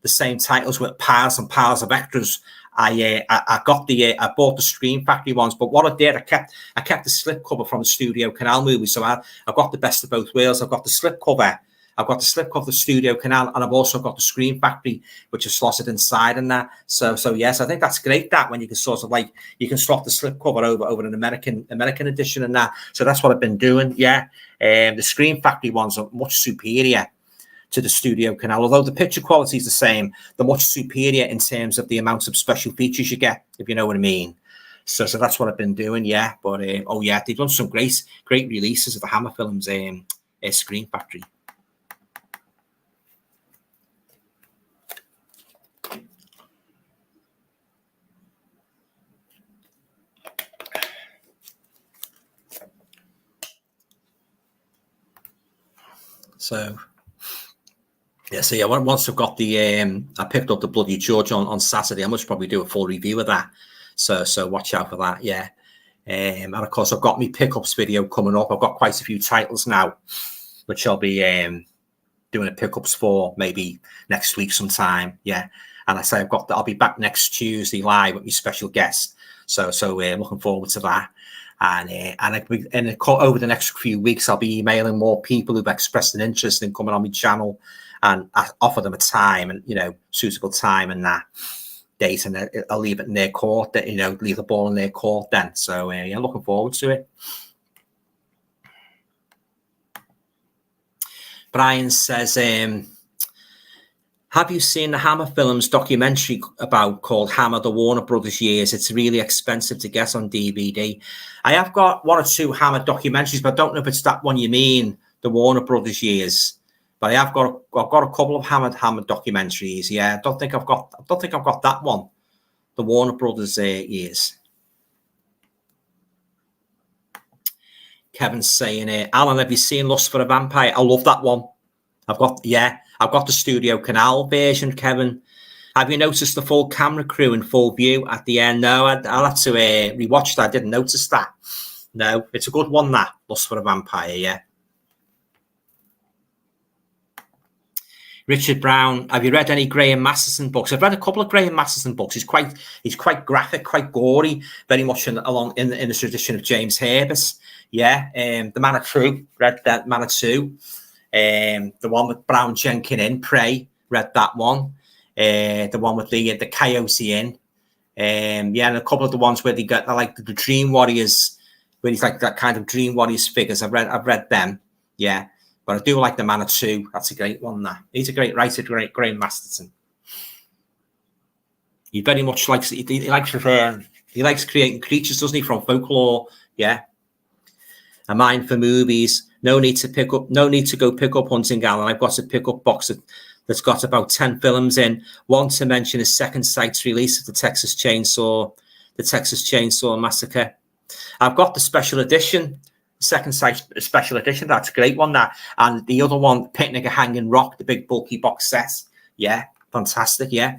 the same titles with piles and piles of extras, I bought the Scream Factory ones. But what I did, I kept the slipcover from the Studio Canal movie. So I've got the best of both worlds. I've got the slipcover. I've got the slipcover of the Studio Canal, and I've also got the Scream Factory, which is slotted inside and that. So yes, I think that's great. That when you can sort of like you can slot the slipcover over an American edition and that. So that's what I've been doing. Yeah, the Scream Factory ones are much superior to the Studio Canal, although the picture quality is the same. They're much superior in terms of the amount of special features you get, if you know what I mean. So that's what I've been doing. Yeah, but they've done some great releases of the Hammer films. Scream Factory. So yeah, once I've got the I picked up the Bloody Judge on Saturday. I must probably do a full review of that. So watch out for that. Yeah. And of course I've got my pickups video coming up. I've got quite a few titles now, which I'll be doing a pickups for maybe next week sometime. Yeah. And I say I'll be back next Tuesday live with my special guest. So looking forward to that. And over the next few weeks, I'll be emailing more people who've expressed an interest in coming on my channel, and I offer them a time and, suitable time and that date, and I'll leave it in their court, leave the ball in their court then. So yeah, looking forward to it. Brian says, have you seen the Hammer Films documentary called Hammer, the Warner Brothers Years? It's really expensive to get on DVD. I have got one or two Hammer documentaries, but I don't know if it's that one you mean, the Warner Brothers Years. But I've got a couple of Hammer documentaries. Yeah, I don't think I've got that one, the Warner Brothers Years. Kevin's saying, Alan, have you seen Lust for a Vampire? I love that one. I've got the Studio Canal version, Kevin. Have you noticed the full camera crew in full view at the end? No, I'll have to rewatch that. I didn't notice that. No, it's a good one, that Lust for a Vampire, yeah. Richard Brown, have you read any Graham Masterson books? I've read a couple of Graham Masterson books. He's quite graphic, quite gory, very much in the tradition of James Herbert. Yeah, The Man of True, read that Man of Two. The one with Brown Jenkin in Prey, read that one. The one with the Coyote in. Yeah, and a couple of the ones where they got like the Dream Warriors, where he's like that kind of Dream Warriors figures. I've read them. Yeah. But I do like The Man of Two. That's a great one. That he's a great writer, Graham Masterson. He very much likes he likes creating creatures, doesn't he, from folklore? Yeah. A mind for movies. No need to go pick up Hunting Alan. I've got a pickup box that's got about 10 films in. One to mention is Second Sight's release of the Texas Chainsaw Massacre. I've got the special edition. Second Sight special edition, that's a great one, that. And the other one, Picnic at Hanging Rock, the big bulky box set. Yeah, fantastic, yeah.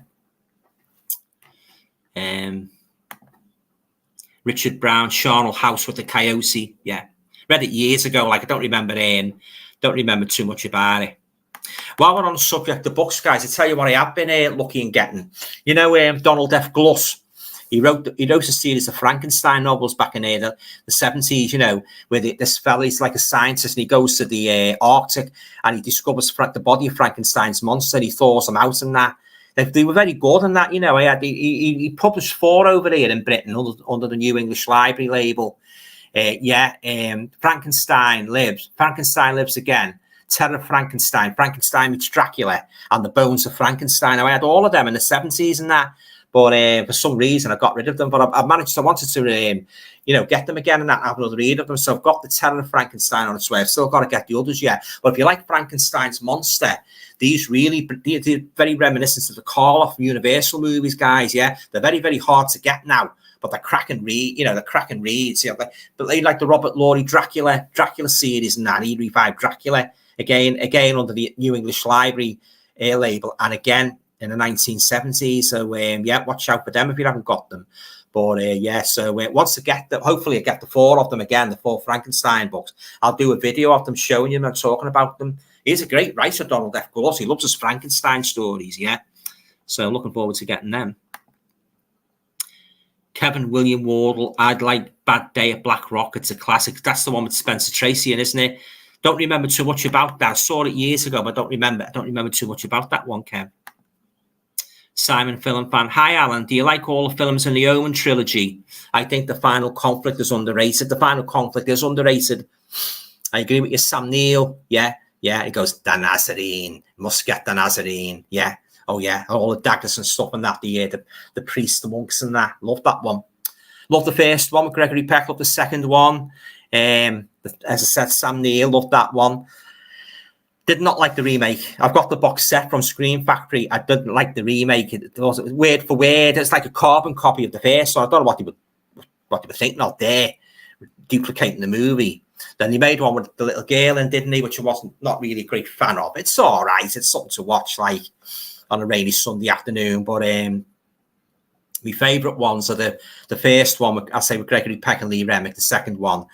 Richard Brown, Charnel House with the Coyote. Yeah, read it years ago. Like, I don't remember too much about it. While we're on the subject of books, guys, I tell you what I have been looking and getting. Donald F. Gluss. He wrote a series of Frankenstein novels back in the 70s, where this fella is like a scientist and he goes to the Arctic and he discovers the body of Frankenstein's monster. He thaws them out and that. They were very good in that, He published 4 over here in Britain under the New English Library label. Frankenstein Lives Again, Terror of Frankenstein meets Dracula, and The Bones of Frankenstein. I had all of them in the 70s and that. But for some reason, I got rid of them. But I wanted to, get them again and have another read of them. So I've got the Terror of Frankenstein on its way. I've still got to get the others yet. But if you like Frankenstein's monster, they're very reminiscent of the Karloff Universal movies, guys. Yeah, they're very, very hard to get now. But they're cracking reads. But they like the Robert Laurie Dracula series and that. He revived Dracula again under the New English Library label, and again in the 1970s. So watch out for them if you haven't got them. But once I get them, hopefully I get the 4 of them again, the 4 Frankenstein books. I'll do a video of them showing you and talking about them. He's a great writer, Donald F. Gluss. He loves his Frankenstein stories, yeah. So I'm looking forward to getting them. Kevin William Wardle, I'd like Bad Day at Black Rock. It's a classic. That's the one with Spencer Tracy in, isn't it? Don't remember too much about that. I saw it years ago, but I don't remember too much about that one, Kev. Simon Film Fan. Hi, Alan. Do you like all the films in the Omen trilogy? I think The Final Conflict is underrated. The Final Conflict is underrated. I agree with you, Sam Neill. Yeah. He goes, the Nazarene. Must get the Nazarene. Yeah. Oh, yeah. All the daggers and stuff and that. The priests, the monks and that. Love that one. Love the first one with Gregory Peck. Love the second one. As I said, Sam Neill. Love that one. Did not like the remake. I've got the box set from Screen Factory. I didn't like the remake. It was word for word. It's like a carbon copy of the first. So I don't know what they were thinking out there, duplicating the movie. Then he made one with the little girl in, didn't he? Which I wasn't not really a great fan of. It's all right. It's something to watch like on a rainy Sunday afternoon. But my favourite ones are the first one, I say with Gregory Peck and Lee Remick, the second one,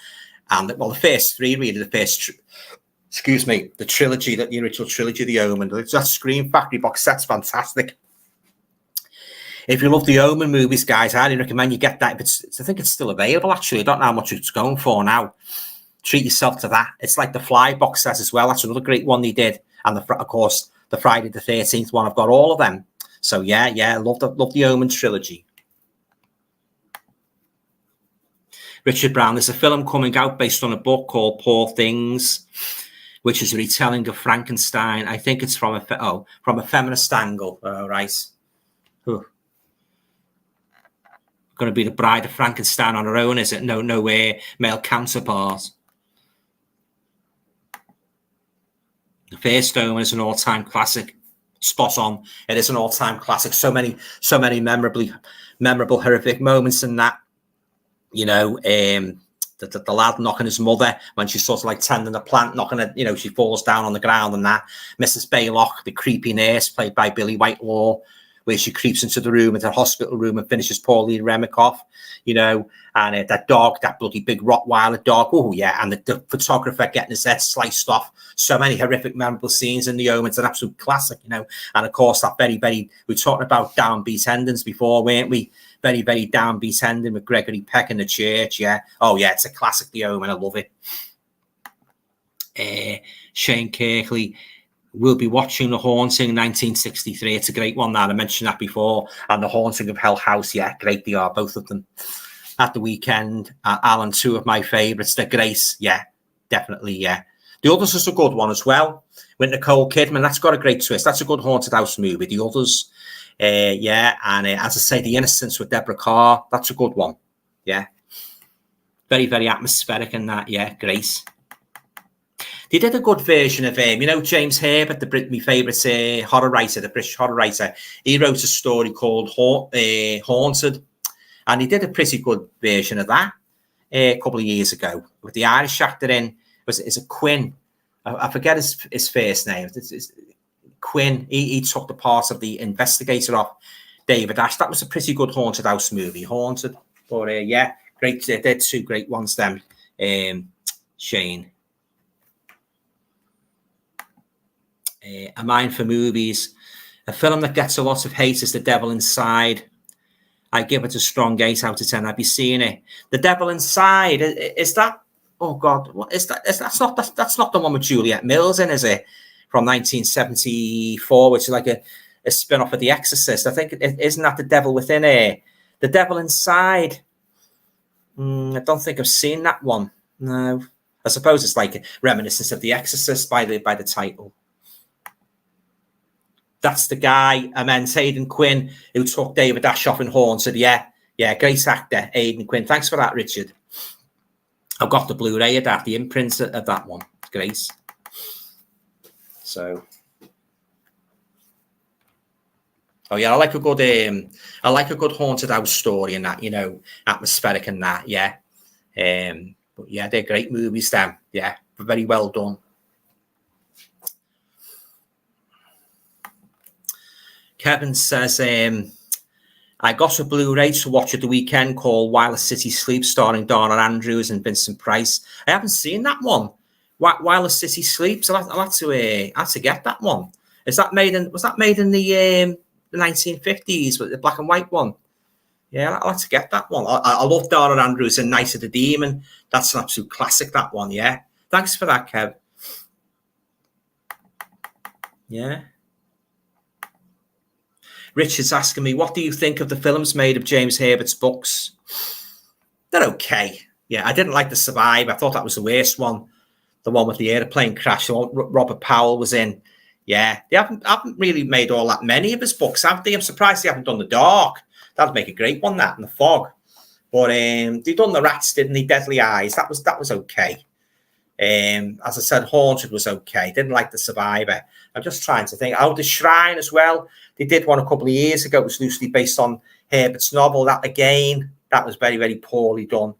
and the first three really. The first, the trilogy, the original trilogy, The Omen. That Scream Factory box set's fantastic. If you love the Omen movies, guys, I highly recommend you get that. I think it's still available, actually. I don't know how much it's going for now. Treat yourself to that. It's like the Fly box set as well. That's another great one they did. And, of course, the Friday the 13th one. I've got all of them. So, yeah, love the Omen trilogy. Richard Brown, there's a film coming out based on a book called Poor Things, which is a retelling of Frankenstein. I think it's from a feminist angle. Right. Going to be the bride of Frankenstein on her own, is it? No male counterpart. The first Omen is an all-time classic. Spot on. It is an all-time classic. So many memorable horrific moments in that. You know, the lad knocking his mother when she's sort of like tending the plant, knocking it, you know, she falls down on the ground and that. Mrs. Baylock, the creepy nurse played by Billy Whitelaw, where she creeps into the room, into the hospital room, and finishes Pauline Remick off, you know, and that dog, that bloody big Rottweiler dog, oh yeah, and the photographer getting his head sliced off. So many horrific, memorable scenes in The Omen. It's an absolute classic, you know, and of course that very, we were talking about downbeat endings before, weren't we? Very, downbeat ending with Gregory Peck in the church, yeah. Oh yeah, it's a classic, The Omen. I love it. Shane Kirkley. We'll be watching The Haunting 1963. It's a great one that I mentioned that before. And The Haunting of Hell House. Yeah, great they are, both of them. At the Weekend, Alan, two of my favourites. The Grace. Yeah, definitely, yeah. The Others is a good one as well. With Nicole Kidman. That's got a great twist. That's a good haunted house movie. The Others. Yeah, and as I say, The Innocents with Deborah Carr. That's a good one. Yeah. Very, atmospheric in that. Yeah, Grace. They did a good version of you know, James Herbert, my favourite horror writer, the British horror writer. He wrote a story called Haunted, and he did a pretty good version of that a couple of years ago with the Irish actor in. Is it Quinn? I forget his first name. It's Quinn. He took the part of the investigator of David Ash. That was a pretty good haunted house movie, Haunted. But yeah, great. They're two great ones. Them, Shane. A Mind for Movies. A film that gets a lot of hate is The Devil Inside. I give it a strong 8 out of 10. Have you seen it? The Devil Inside. Is that? Oh God, what is that? That's not the one with Juliette Mills in, is it? From 1974, which is like a spin-off of The Exorcist. I think isn't that The Devil Within It? The Devil Inside. I don't think I've seen that one. No, I suppose it's like a reminiscence of The Exorcist by the title. That's the guy, Aidan Quinn, who took David Ash off in Haunted. Yeah, great actor, Aidan Quinn. Thanks for that, Richard. I've got the Blu-ray of that, the imprint of that one. Great. So, oh yeah, I like a good haunted house story and that, you know, atmospheric and that. Yeah, but yeah, they're great movies. Them, yeah, very well done. Kevin says, I got a Blu-ray to watch at the weekend called While the City Sleeps, starring Donna Andrews and Vincent Price. I haven't seen that one. While the City Sleeps, I'll have to get that one. Was that made in the 1950s with the black and white one? Yeah, I'll have to get that one. I love Donna Andrews and Night of the Demon. That's an absolute classic, that one. Yeah, thanks for that, Kev. Yeah. Richard's asking me, what do you think of the films made of James Herbert's books? They're okay. Yeah, I didn't like The Survivor. I thought that was the worst one. The one with the airplane crash, the one Robert Powell was in. Yeah, they haven't really made all that many of his books, have they? I'm surprised they haven't done The Dark. That'd make a great one, that, and The Fog. But they done The Rats, didn't they? Deadly Eyes. That was okay. As I said, Haunted was okay. Didn't like The Survivor. I'm just trying to think. Oh, The Shrine as well. They did one a couple of years ago. It was loosely based on Herbert's novel. That again, that was very, very poorly done.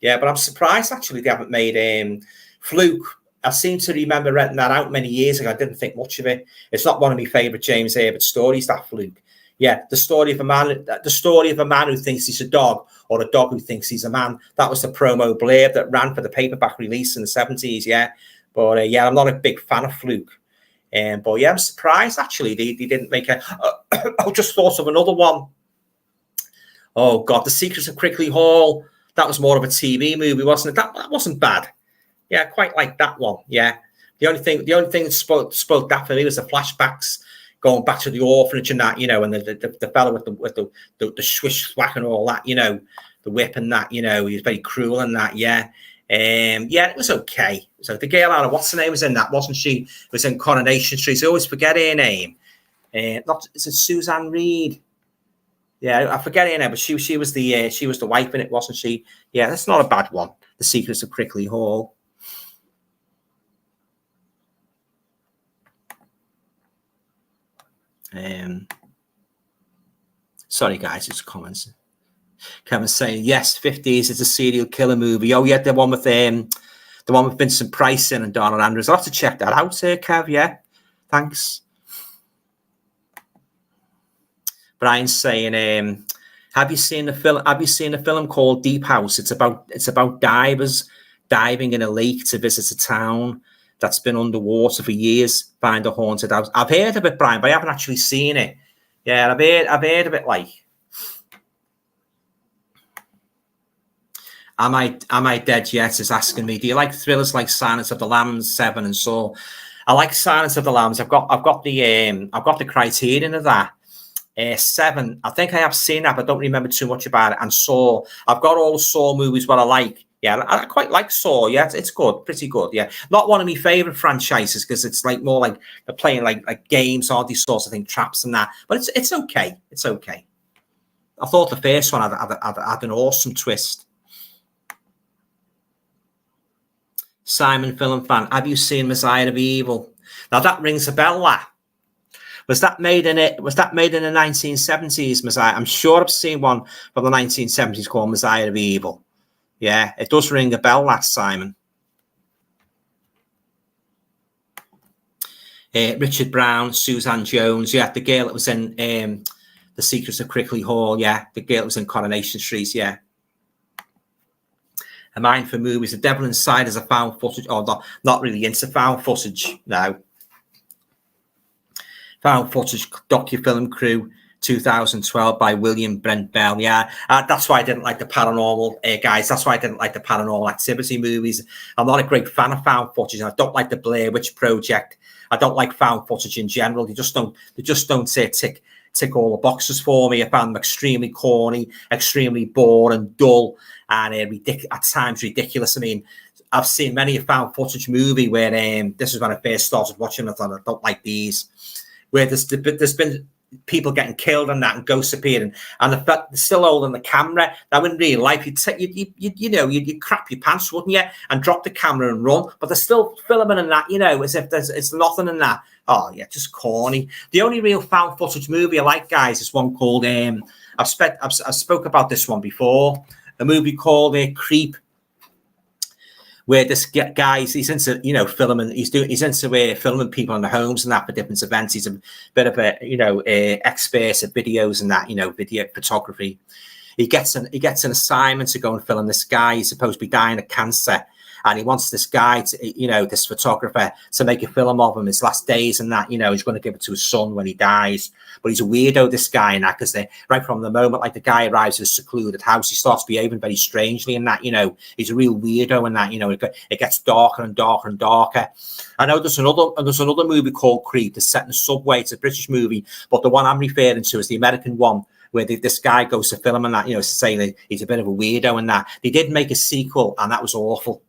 Yeah, but I'm surprised actually they haven't made Fluke. I seem to remember renting that out many years ago. I didn't think much of it. It's not one of my favourite James Herbert stories, that Fluke. Yeah, the story of a man who thinks he's a dog, or a dog who thinks he's a man. That was the promo blurb that ran for the paperback release in the 70s. Yeah, but yeah, I'm not a big fan of Fluke. But yeah, I'm surprised actually they didn't make a. I just thought of another one. Oh God, The Secrets of Crickley Hall. That was more of a TV movie, wasn't it? That wasn't bad. Yeah, I quite like that one. Yeah, the only thing that spoke that for me was the flashbacks going back to the orphanage and that, and the fellow with the swish thwack and all that, the whip and that, he was very cruel and that. Yeah. Yeah, it was okay. So the girl out of what's her name was in that, wasn't she? It was in Coronation Street. I always forget her name. Is it Suzanne Reid? Yeah, I forget her name, but she was the wife in it, wasn't she? Yeah, that's not a bad one. The Secrets of Crickley Hall. Sorry guys, it's comments. Kevin's saying yes, 50s is a serial killer movie. Oh yeah, the one with Vincent Price in and Donna Andrews. I'll have to check that out, Kev. Yeah, thanks. Brian's saying, have you seen the film called Deep House? It's about divers diving in a lake to visit a town that's been underwater for years, find a haunted house. I've heard of it, Brian, but I haven't actually seen it. Yeah, I've heard of it. Like, am I dead yet? Is asking me. Do you like thrillers like Silence of the Lambs, Seven, and Saw? I like Silence of the Lambs. I've got the criterion of that. Seven, I think I have seen that, but don't remember too much about it. And Saw, I've got all the Saw movies. What I like. Yeah, I quite like Saw. Yeah, it's good, pretty good. Yeah, not one of my favorite franchises because it's like more like they're playing like games, all these sorts of things, traps and that. But it's okay. It's okay. I thought the first one had an awesome twist. Simon, film fan, have you seen Messiah of Evil? Now that rings a bell. That was that made in the 1970s, Messiah? I'm sure I've seen one from the 1970s called Messiah of Evil. Yeah, it does ring a bell, that Simon. Richard Brown, Suzanne Jones, yeah, the girl that was in The Secrets of Crickley Hall, yeah, the girl that was in Coronation Street, yeah. A mind for movies, The Devil Inside is a found footage, not really into found footage now. Found footage docufilm crew. 2012 by William Brent Bell. Yeah, that's why I didn't like the paranormal guys. That's why I didn't like the Paranormal Activity movies. I'm not a great fan of found footage. I don't like the Blair Witch Project. I don't like found footage in general. They just don't tick all the boxes for me. I found them extremely corny, extremely boring, dull, and at times ridiculous. I mean, I've seen many a found footage movie where this is when I first started watching it. I don't like these, where there's been people getting killed and that, and ghosts appearing, and the fact they're still holding the camera. That in real life, you'd crap your pants, wouldn't you, and drop the camera and run. But they're still filming and that, as if it's nothing in that. Oh yeah, just corny. The only real found footage movie I like, guys, is one called I've spoke about this one before. A movie called Creep, where this guy, he's into, filming. He's into filming people in the homes and that for different events. He's a bit of a expert at videos and that, video photography. He gets an assignment to go and film this guy. He's supposed to be dying of cancer, and he wants this guy to, this photographer, to make a film of him his last days and that. He's going to give it to his son when he dies. But he's a weirdo, this guy, and that, because right from the moment like the guy arrives at a secluded house, he starts behaving very strangely and that. He's a real weirdo and that. It gets darker and darker and darker. I know there's another movie called Creep that's set in a subway. It's a British movie, but the one I'm referring to is the American one, where this guy goes to film and that, saying that he's a bit of a weirdo and that. They did make a sequel, and that was awful,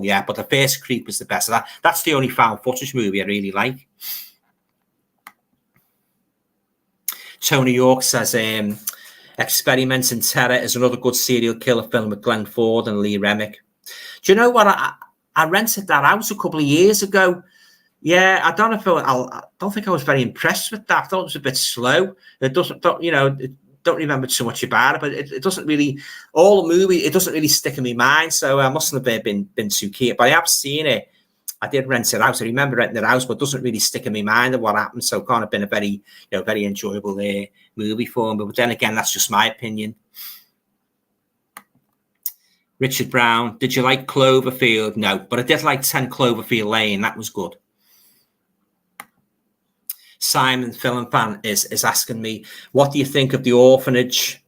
yeah. But the first Creep was the best. That's the only found footage movie I really like. Tony York says, Experiment in Terror is another good serial killer film with Glenn Ford and Lee Remick. Do you know what? I rented that out a couple of years ago. Yeah, I don't think I was very impressed with that. I thought it was a bit slow. It doesn't, don't remember too much about it, but it doesn't really, all the movie, it doesn't really stick in my mind. So I mustn't have been too keen, but I have seen it. I did rent it out. I remember renting it out, but it doesn't really stick in my mind of what happened. So kind of been a very, very enjoyable movie for me. But then again, that's just my opinion. Richard Brown, did you like Cloverfield? No, but I did like 10 Cloverfield Lane. That was good. Simon, film fan, is asking me, what do you think of The Orphanage,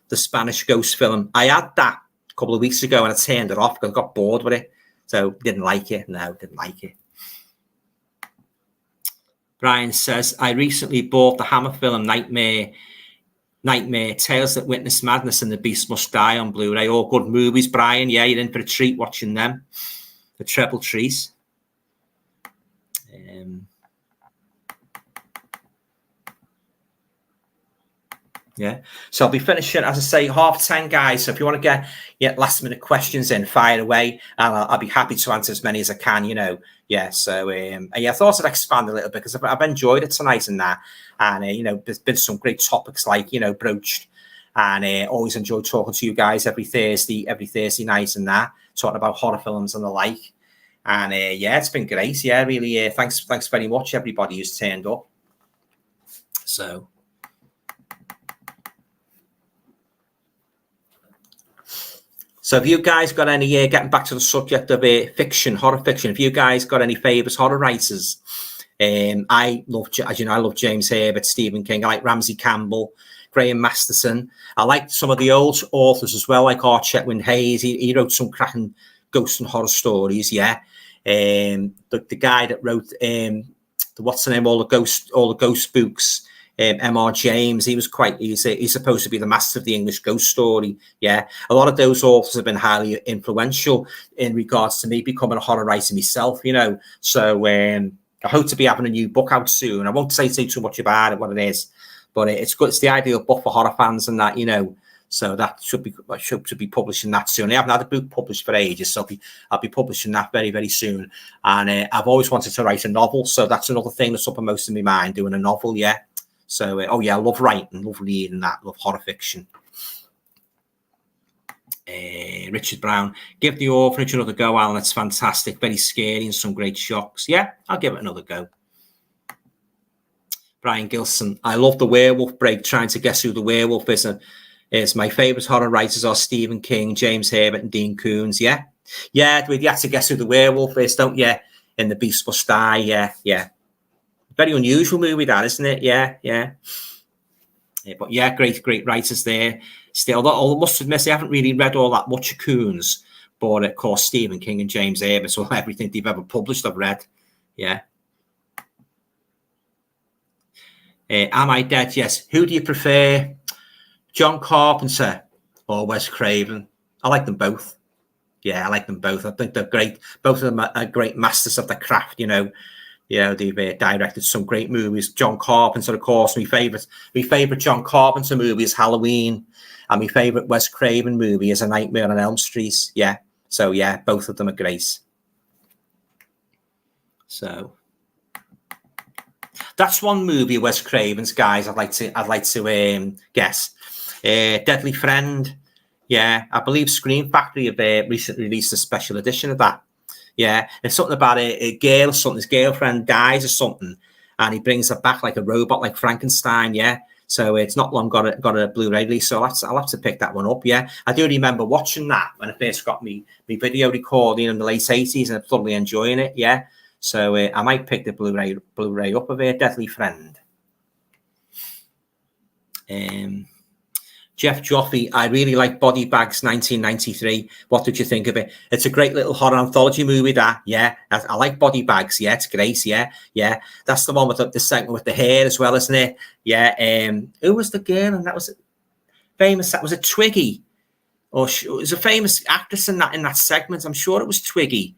the Spanish ghost film? I had that a couple of weeks ago and I turned it off because I got bored with it. So didn't like it. No, didn't like it. Brian says, I recently bought the Hammer film Nightmare, Tales That Witness Madness and The Beast Must Die on Blu-ray. All good movies, Brian. Yeah, you're in for a treat watching them. The treble treat. Yeah, so I'll be finishing, as I say, 10:30, guys. So if you want to get last minute questions in, fire away, and I'll be happy to answer as many as I can. Yeah. So I thought I'd expand a little bit because I've enjoyed it tonight and that, and there's been some great topics like broached, and always enjoy talking to you guys every Thursday night and that, talking about horror films and the like, and yeah, it's been great. Yeah, really. Thanks very much, everybody who's turned up. So if you guys got any, getting back to the subject of fiction, horror fiction, if you guys got any favourites horror writers, I love James Herbert, Stephen King. I like Ramsey Campbell, Graham Masterson. I like some of the old authors as well, like R. Chetwynd Hayes. He wrote some cracking ghost and horror stories. Yeah, the guy that wrote all the ghost books. M.R. James, he's supposed to be the master of the English ghost story. Yeah, a lot of those authors have been highly influential in regards to me becoming a horror writer myself. So I hope to be having a new book out soon. I won't say too much about it, what it is, but it's good. It's the ideal book for horror fans and that, So that should be publishing that soon. I haven't had a book published for ages, so I'll be publishing that very, very soon. And I've always wanted to write a novel, so that's another thing that's uppermost in my mind, doing a novel. Yeah. So, I love writing, love reading that, love horror fiction. Richard Brown, give The Orphanage another go, Alan. It's fantastic, very scary and some great shocks. Yeah, I'll give it another go. Brian Gilson, I love the werewolf break, trying to guess who the werewolf is. My favourite horror writers are Stephen King, James Herbert, and Dean Koontz. Yeah, you have to guess who the werewolf is, don't you? In The Beast Must Die. Yeah. Very unusual movie, that, isn't it? Yeah. But yeah, great writers there. Still, I must admit, I haven't really read all that much of Koontz, but of course, Stephen King and James Herbert, so everything they've ever published, I've read. Yeah. Am I Dead? Yes. Who do you prefer, John Carpenter or Wes Craven? I like them both. Yeah, I like them both. I think they're great. Both of them are great masters of the craft. They've directed some great movies. John Carpenter, of course, my favorite John Carpenter movie is Halloween, and my favorite Wes Craven movie is A Nightmare on Elm Street. Yeah, so yeah, both of them are great. So that's one movie, Wes Craven's, guys. I'd like to guess. Deadly Friend. Yeah, I believe Scream Factory have recently released a special edition of that. Yeah, it's something about a girl or something. His girlfriend dies or something, and he brings her back like a robot, like Frankenstein. Yeah, so it's not long got a Blu-ray release. So I'll have to pick that one up. Yeah, I do remember watching that when I first got me video recording in the late 80s, and I'm thoroughly enjoying it. Yeah, so I might pick the Blu-ray up of Deadly Friend. Jeff Joffe, I really like Body Bags 1993. What did you think of it? It's a great little horror anthology movie, that. Yeah, I like Body Bags. Yeah, it's great. Yeah. That's the one with the segment with the hair as well, isn't it? Yeah. Who was the girl? And that was famous. That was a Twiggy, or it was a famous actress in that segment. I'm sure it was Twiggy.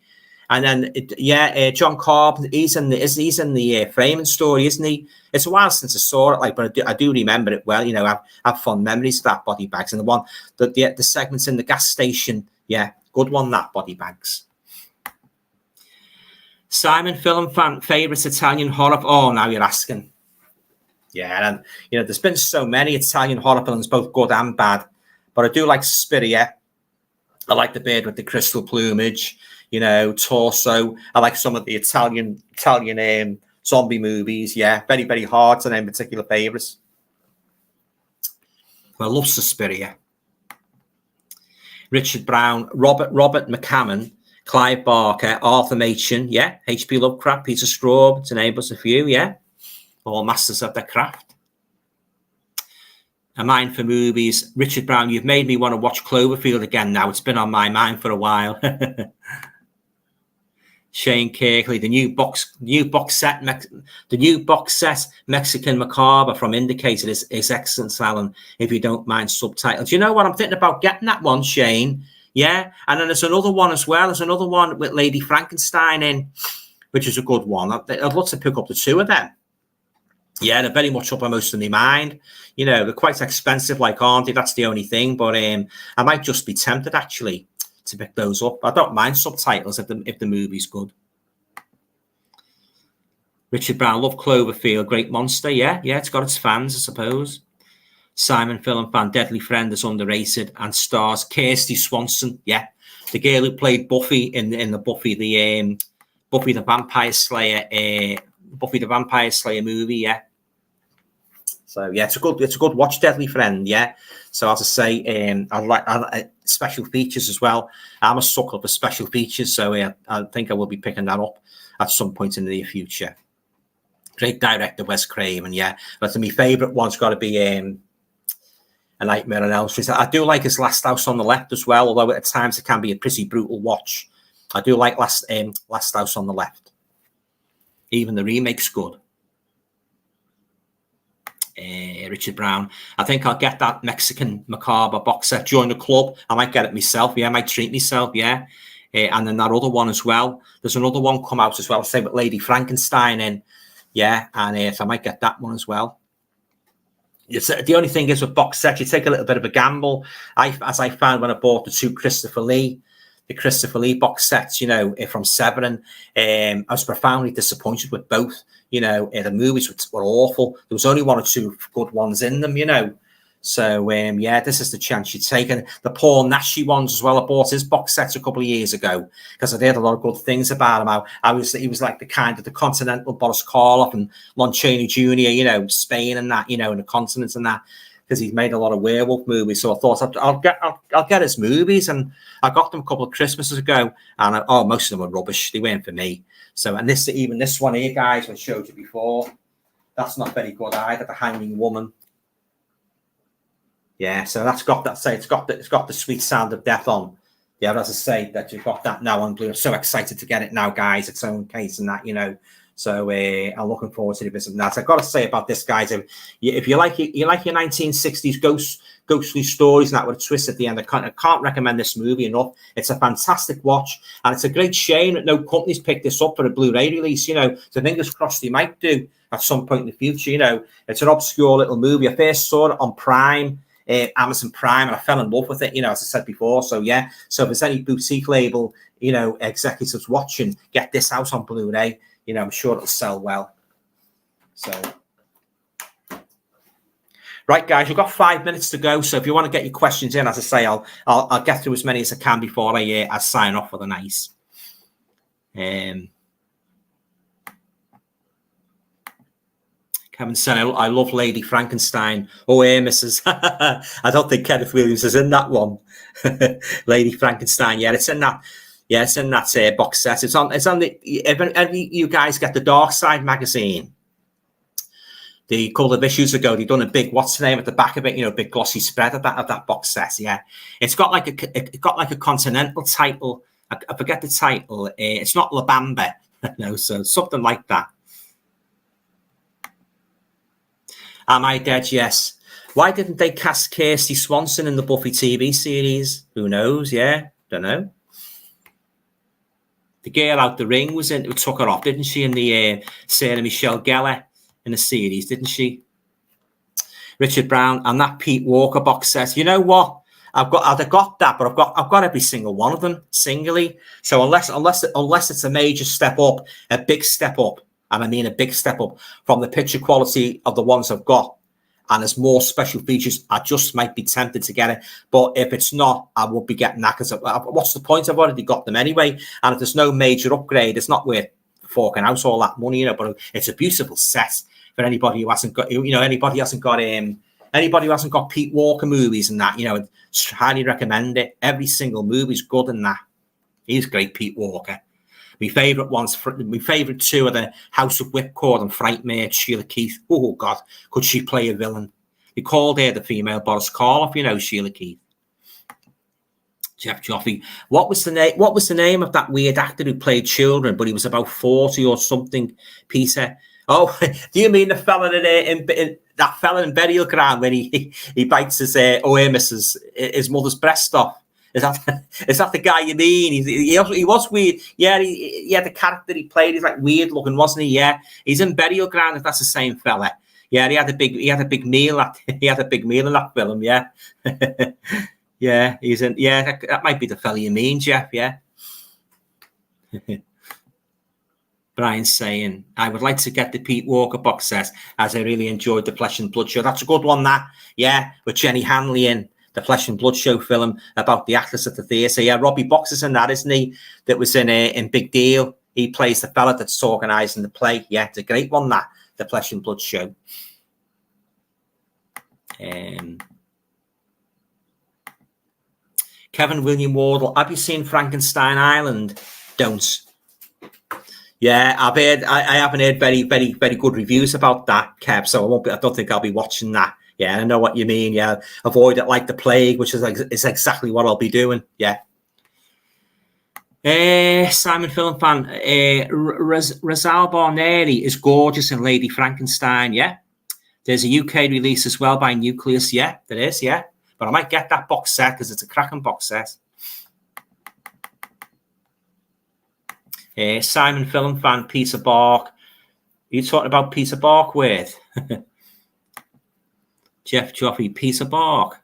And then, John Carpenter, he's in the Framing Story, isn't he? It's a while since I saw it, but I do remember it well. I have fond memories of that, Body Bags, and the segments in the gas station. Yeah, good one, that, Body Bags. Simon, film fan, favourite Italian horror. Oh, now you're asking. Yeah, and there's been so many Italian horror films, both good and bad. But I do like Suspiria. I like The Bird with the Crystal Plumage. Torso. I like some of the Italian zombie movies. Yeah, very, very hard to name particular favourites. I love Suspiria. Richard Brown, Robert McCammon, Clive Barker, Arthur Machen, yeah, H.P. Lovecraft, Peter Straub, to name us a few, yeah, all masters of their craft. A mind for movies. Richard Brown, you've made me want to watch Cloverfield again now. It's been on my mind for a while. Shane Kirkley, the new box set Mexican Macabre from Indicated is excellent, Alan, if you don't mind subtitles. You know what? I'm thinking about getting that one, Shane. Yeah. And then there's another one as well. There's another one with Lady Frankenstein in, which is a good one. I'd love to pick up the two of them. Yeah, they're very much uppermost in my mind. They're quite expensive, aren't they? That's the only thing. But I might just be tempted, actually, to pick those up. I don't mind subtitles if the movie's good. Richard Brown, love Cloverfield, great monster. Yeah, it's got its fans, I suppose. Simon Film fan, Deadly Friend is underrated and stars Kirsty Swanson. Yeah, the girl who played Buffy in the Buffy the Vampire Slayer movie. Yeah. So yeah, it's a good watch, Deadly Friend. Yeah. So as I say, I like special features as well. I'm a sucker for special features, so I think I will be picking that up at some point in the near future. Great director, Wes Craven. Yeah, but my favourite one's got to be A Nightmare on Elm Street. I do like his Last House on the Left as well, although at times it can be a pretty brutal watch. I do like Last House on the Left. Even the remake's good. Richard Brown, I think I'll get that Mexican Macabre box set. Join the club. I might get it myself. Yeah, I might treat myself. Yeah. And then that other one as well. There's another one come out as well, say with Lady Frankenstein in. Yeah, and so I might get that one as well. The only thing is with box sets, you take a little bit of a gamble. As I found when I bought the two Christopher Lee box sets, from Severin, I was profoundly disappointed with both. The movies were awful. There was only one or two good ones in them, So, yeah, this is the chance you take. And the Paul Naschy ones as well. I bought his box sets a couple of years ago because I'd heard a lot of good things about him. He was like the continental Boris Karloff and Lon Chaney Jr., Spain and that, and the continent and that, because he's made a lot of werewolf movies. So I thought I'll get his movies, and I got them a couple of Christmases ago, and most of them were rubbish. They weren't for me. So, and this one here, guys, I showed you before, that's not very good either. The Hanging Woman. Yeah, so it's got the Sweet Sound of Death on. Yeah, as I say, that you've got that now on Blu. I'm so excited to get it now, guys. Its own case and that, So I'm looking forward to visiting that. So I've got to say about this, guys, if you like your 1960s ghostly stories and that with a twist at the end, I can't recommend this movie enough. It's a fantastic watch, and it's a great shame that no company's picked this up for a Blu-ray release. So fingers crossed they might do at some point in the future. It's an obscure little movie. I first saw it on Prime. Amazon Prime, and I fell in love with it, as I said before. So yeah, so if there's any boutique label, executives watching, get this out on Blu-ray. I'm sure it'll sell well. So, right, guys, we've got 5 minutes to go. So if you want to get your questions in, as I say, I'll get through as many as I can before I sign off for the night. Kevin said, I love Lady Frankenstein. Oh, yeah, Mrs. I don't think Kenneth Williams is in that one. Lady Frankenstein. Yeah, it's in that. Yeah, it's in that box set. It's on the. If you guys get the Dark Side magazine, the couple of issues ago, they've done a big what's the name at the back of it. Big glossy spread of that box set. Yeah, it's got like a continental title. I forget the title. It's not La Bamba, no, so something like that. Am I Dead? Yes. Why didn't they cast Kirsty Swanson in the Buffy TV series? Who knows? Yeah, don't know. The girl out the ring took her off, didn't she? In the Sarah Michelle Gellar in the series, didn't she? Richard Brown and that Pete Walker box set. You know what? I've got that, but I've got every single one of them singly. So unless it's a major step up, a big step up, and I mean a big step up from the picture quality of the ones I've got. And there's more special features. I just might be tempted to get it. But if it's not, I will be getting that, because what's the point? I've already got them anyway. And if there's no major upgrade, it's not worth forking out all that money, you know. But it's a beautiful set for anybody who hasn't got, you know, anybody who hasn't got Pete Walker movies and that, you know, highly recommend it. Every single movie's good in that. He's great, Pete Walker. My favourite two are the House of Whipcord and Frightmare, Sheila Keith. Oh, God, could she play a villain? They called her the female Boris Karloff, you know, Sheila Keith. Jeff Joffrey. What was the name of that weird actor who played children, but he was about 40 or something, Peter? Oh, do you mean the fella that fella in Burial Ground when he bites his mother's breast off? Is that the guy you mean? He was weird. Yeah, he had the character he played. He's like weird looking, wasn't he? Yeah, he's in Burial Ground. If that's the same fella. Yeah, he had a big meal. He had a big meal in that film. Yeah, yeah, he's in. Yeah, that might be the fella you mean, Jeff. Yeah. Brian's saying, I would like to get the Pete Walker box set, as I really enjoyed the Flesh and Blood show. That's a good one. That, yeah, with Jenny Hanley in. The Flesh and Blood show film about the actors at the theatre. Yeah, Robbie Box is in that, isn't he? That was in Big Deal. He plays the fella that's organising the play. Yeah, it's a great one, that, the Flesh and Blood show. Kevin William Wardle, have you seen Frankenstein Island? Don't. Yeah, I haven't heard very, very, very good reviews about that, Kev, so I don't think I'll be watching that. Yeah, I know what you mean. Yeah, avoid it like the plague, which is exactly what I'll be doing. Yeah. Simon Film Fan, Rosal Barneri is gorgeous in Lady Frankenstein. Yeah, there's a UK release as well by Nucleus. Yeah, there is. Yeah, but I might get that box set because it's a cracking box set. Simon Film Fan, Peter Bark. Are you talking about Peter Barkworth? Jeff Joffrey, Peter Bark.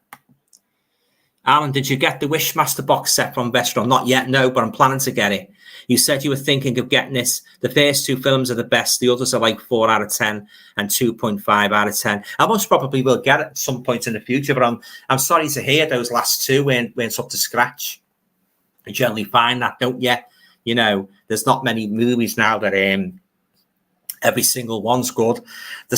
Alan, did you get the Wishmaster box set from Vestron? Not yet, no, but I'm planning to get it. You said you were thinking of getting this. The first two films are the best. The others are like 4 out of 10 and 2.5 out of 10. I most probably will get it at some point in the future, but I'm sorry to hear those last two weren't up to scratch. You generally find that, don't you? You know, there's not many movies now that every single one's good. The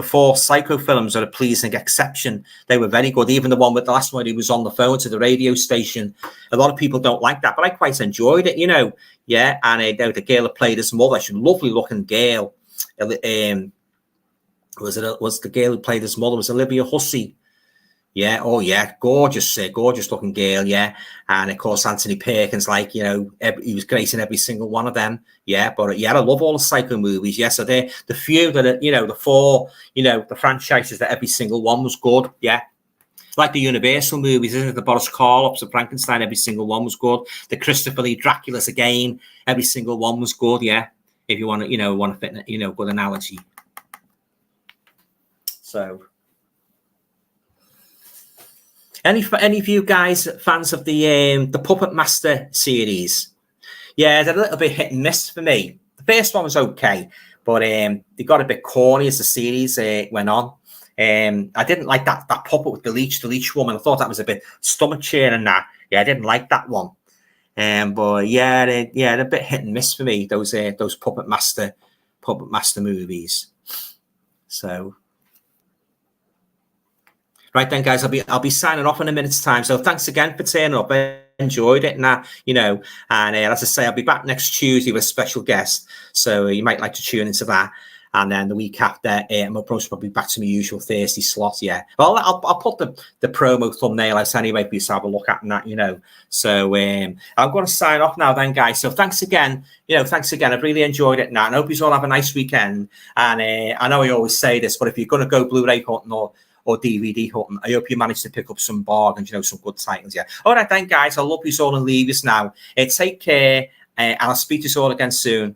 4 Psycho films are a pleasing exception. They were very good. Even the one with the last one, he was on the phone to the radio station. A lot of people don't like that, but I quite enjoyed it, you know. Yeah, and the girl that played his mother, she's a lovely looking girl. Was the girl who played his mother was Olivia Hussey. Yeah, oh yeah, gorgeous looking girl, yeah. And of course, Anthony Perkins, like, you know, he was great in every single one of them. Yeah, but yeah, I love all the Psycho movies. Yeah, so they're the few that are, you know, the 4, you know, the franchises that every single one was good. Yeah. Like the Universal movies, isn't it? The Boris Karloffs of Frankenstein, every single one was good. The Christopher Lee Draculas again, every single one was good. Yeah. If you want to, you know, fit, you know, good analogy. So. Any of you guys fans of the Puppet Master series? Yeah, they're a little bit hit and miss for me. The first one was okay, but they got a bit corny as the series went on. I didn't like that puppet with the leech woman. I thought that was a bit stomach churning. That, yeah, I didn't like that one. But yeah, they're a bit hit and miss for me. Those Puppet Master movies. So. Right then, guys, I'll be signing off in a minute's time. So thanks again for turning up. I enjoyed it, and you know, and as I say, I'll be back next Tuesday with a special guest. So you might like to tune into that. And then the week after, I'm probably back to my usual Thursday slot. Yeah, well, I'll put the promo thumbnail out anyway for you to have a look at that. You know, so I'm going to sign off now, then, guys. So thanks again. You know, thanks again. I've really enjoyed it, now, and I hope you all have a nice weekend. And I know I always say this, but if you're going to go Blu-ray hunting or DVD hunting, I hope you manage to pick up some bargains, you know, some good titles. Yeah. All right, then, guys. I love you all and leave us now. Take care, and I'll speak to you all again soon.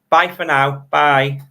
Bye for now. Bye.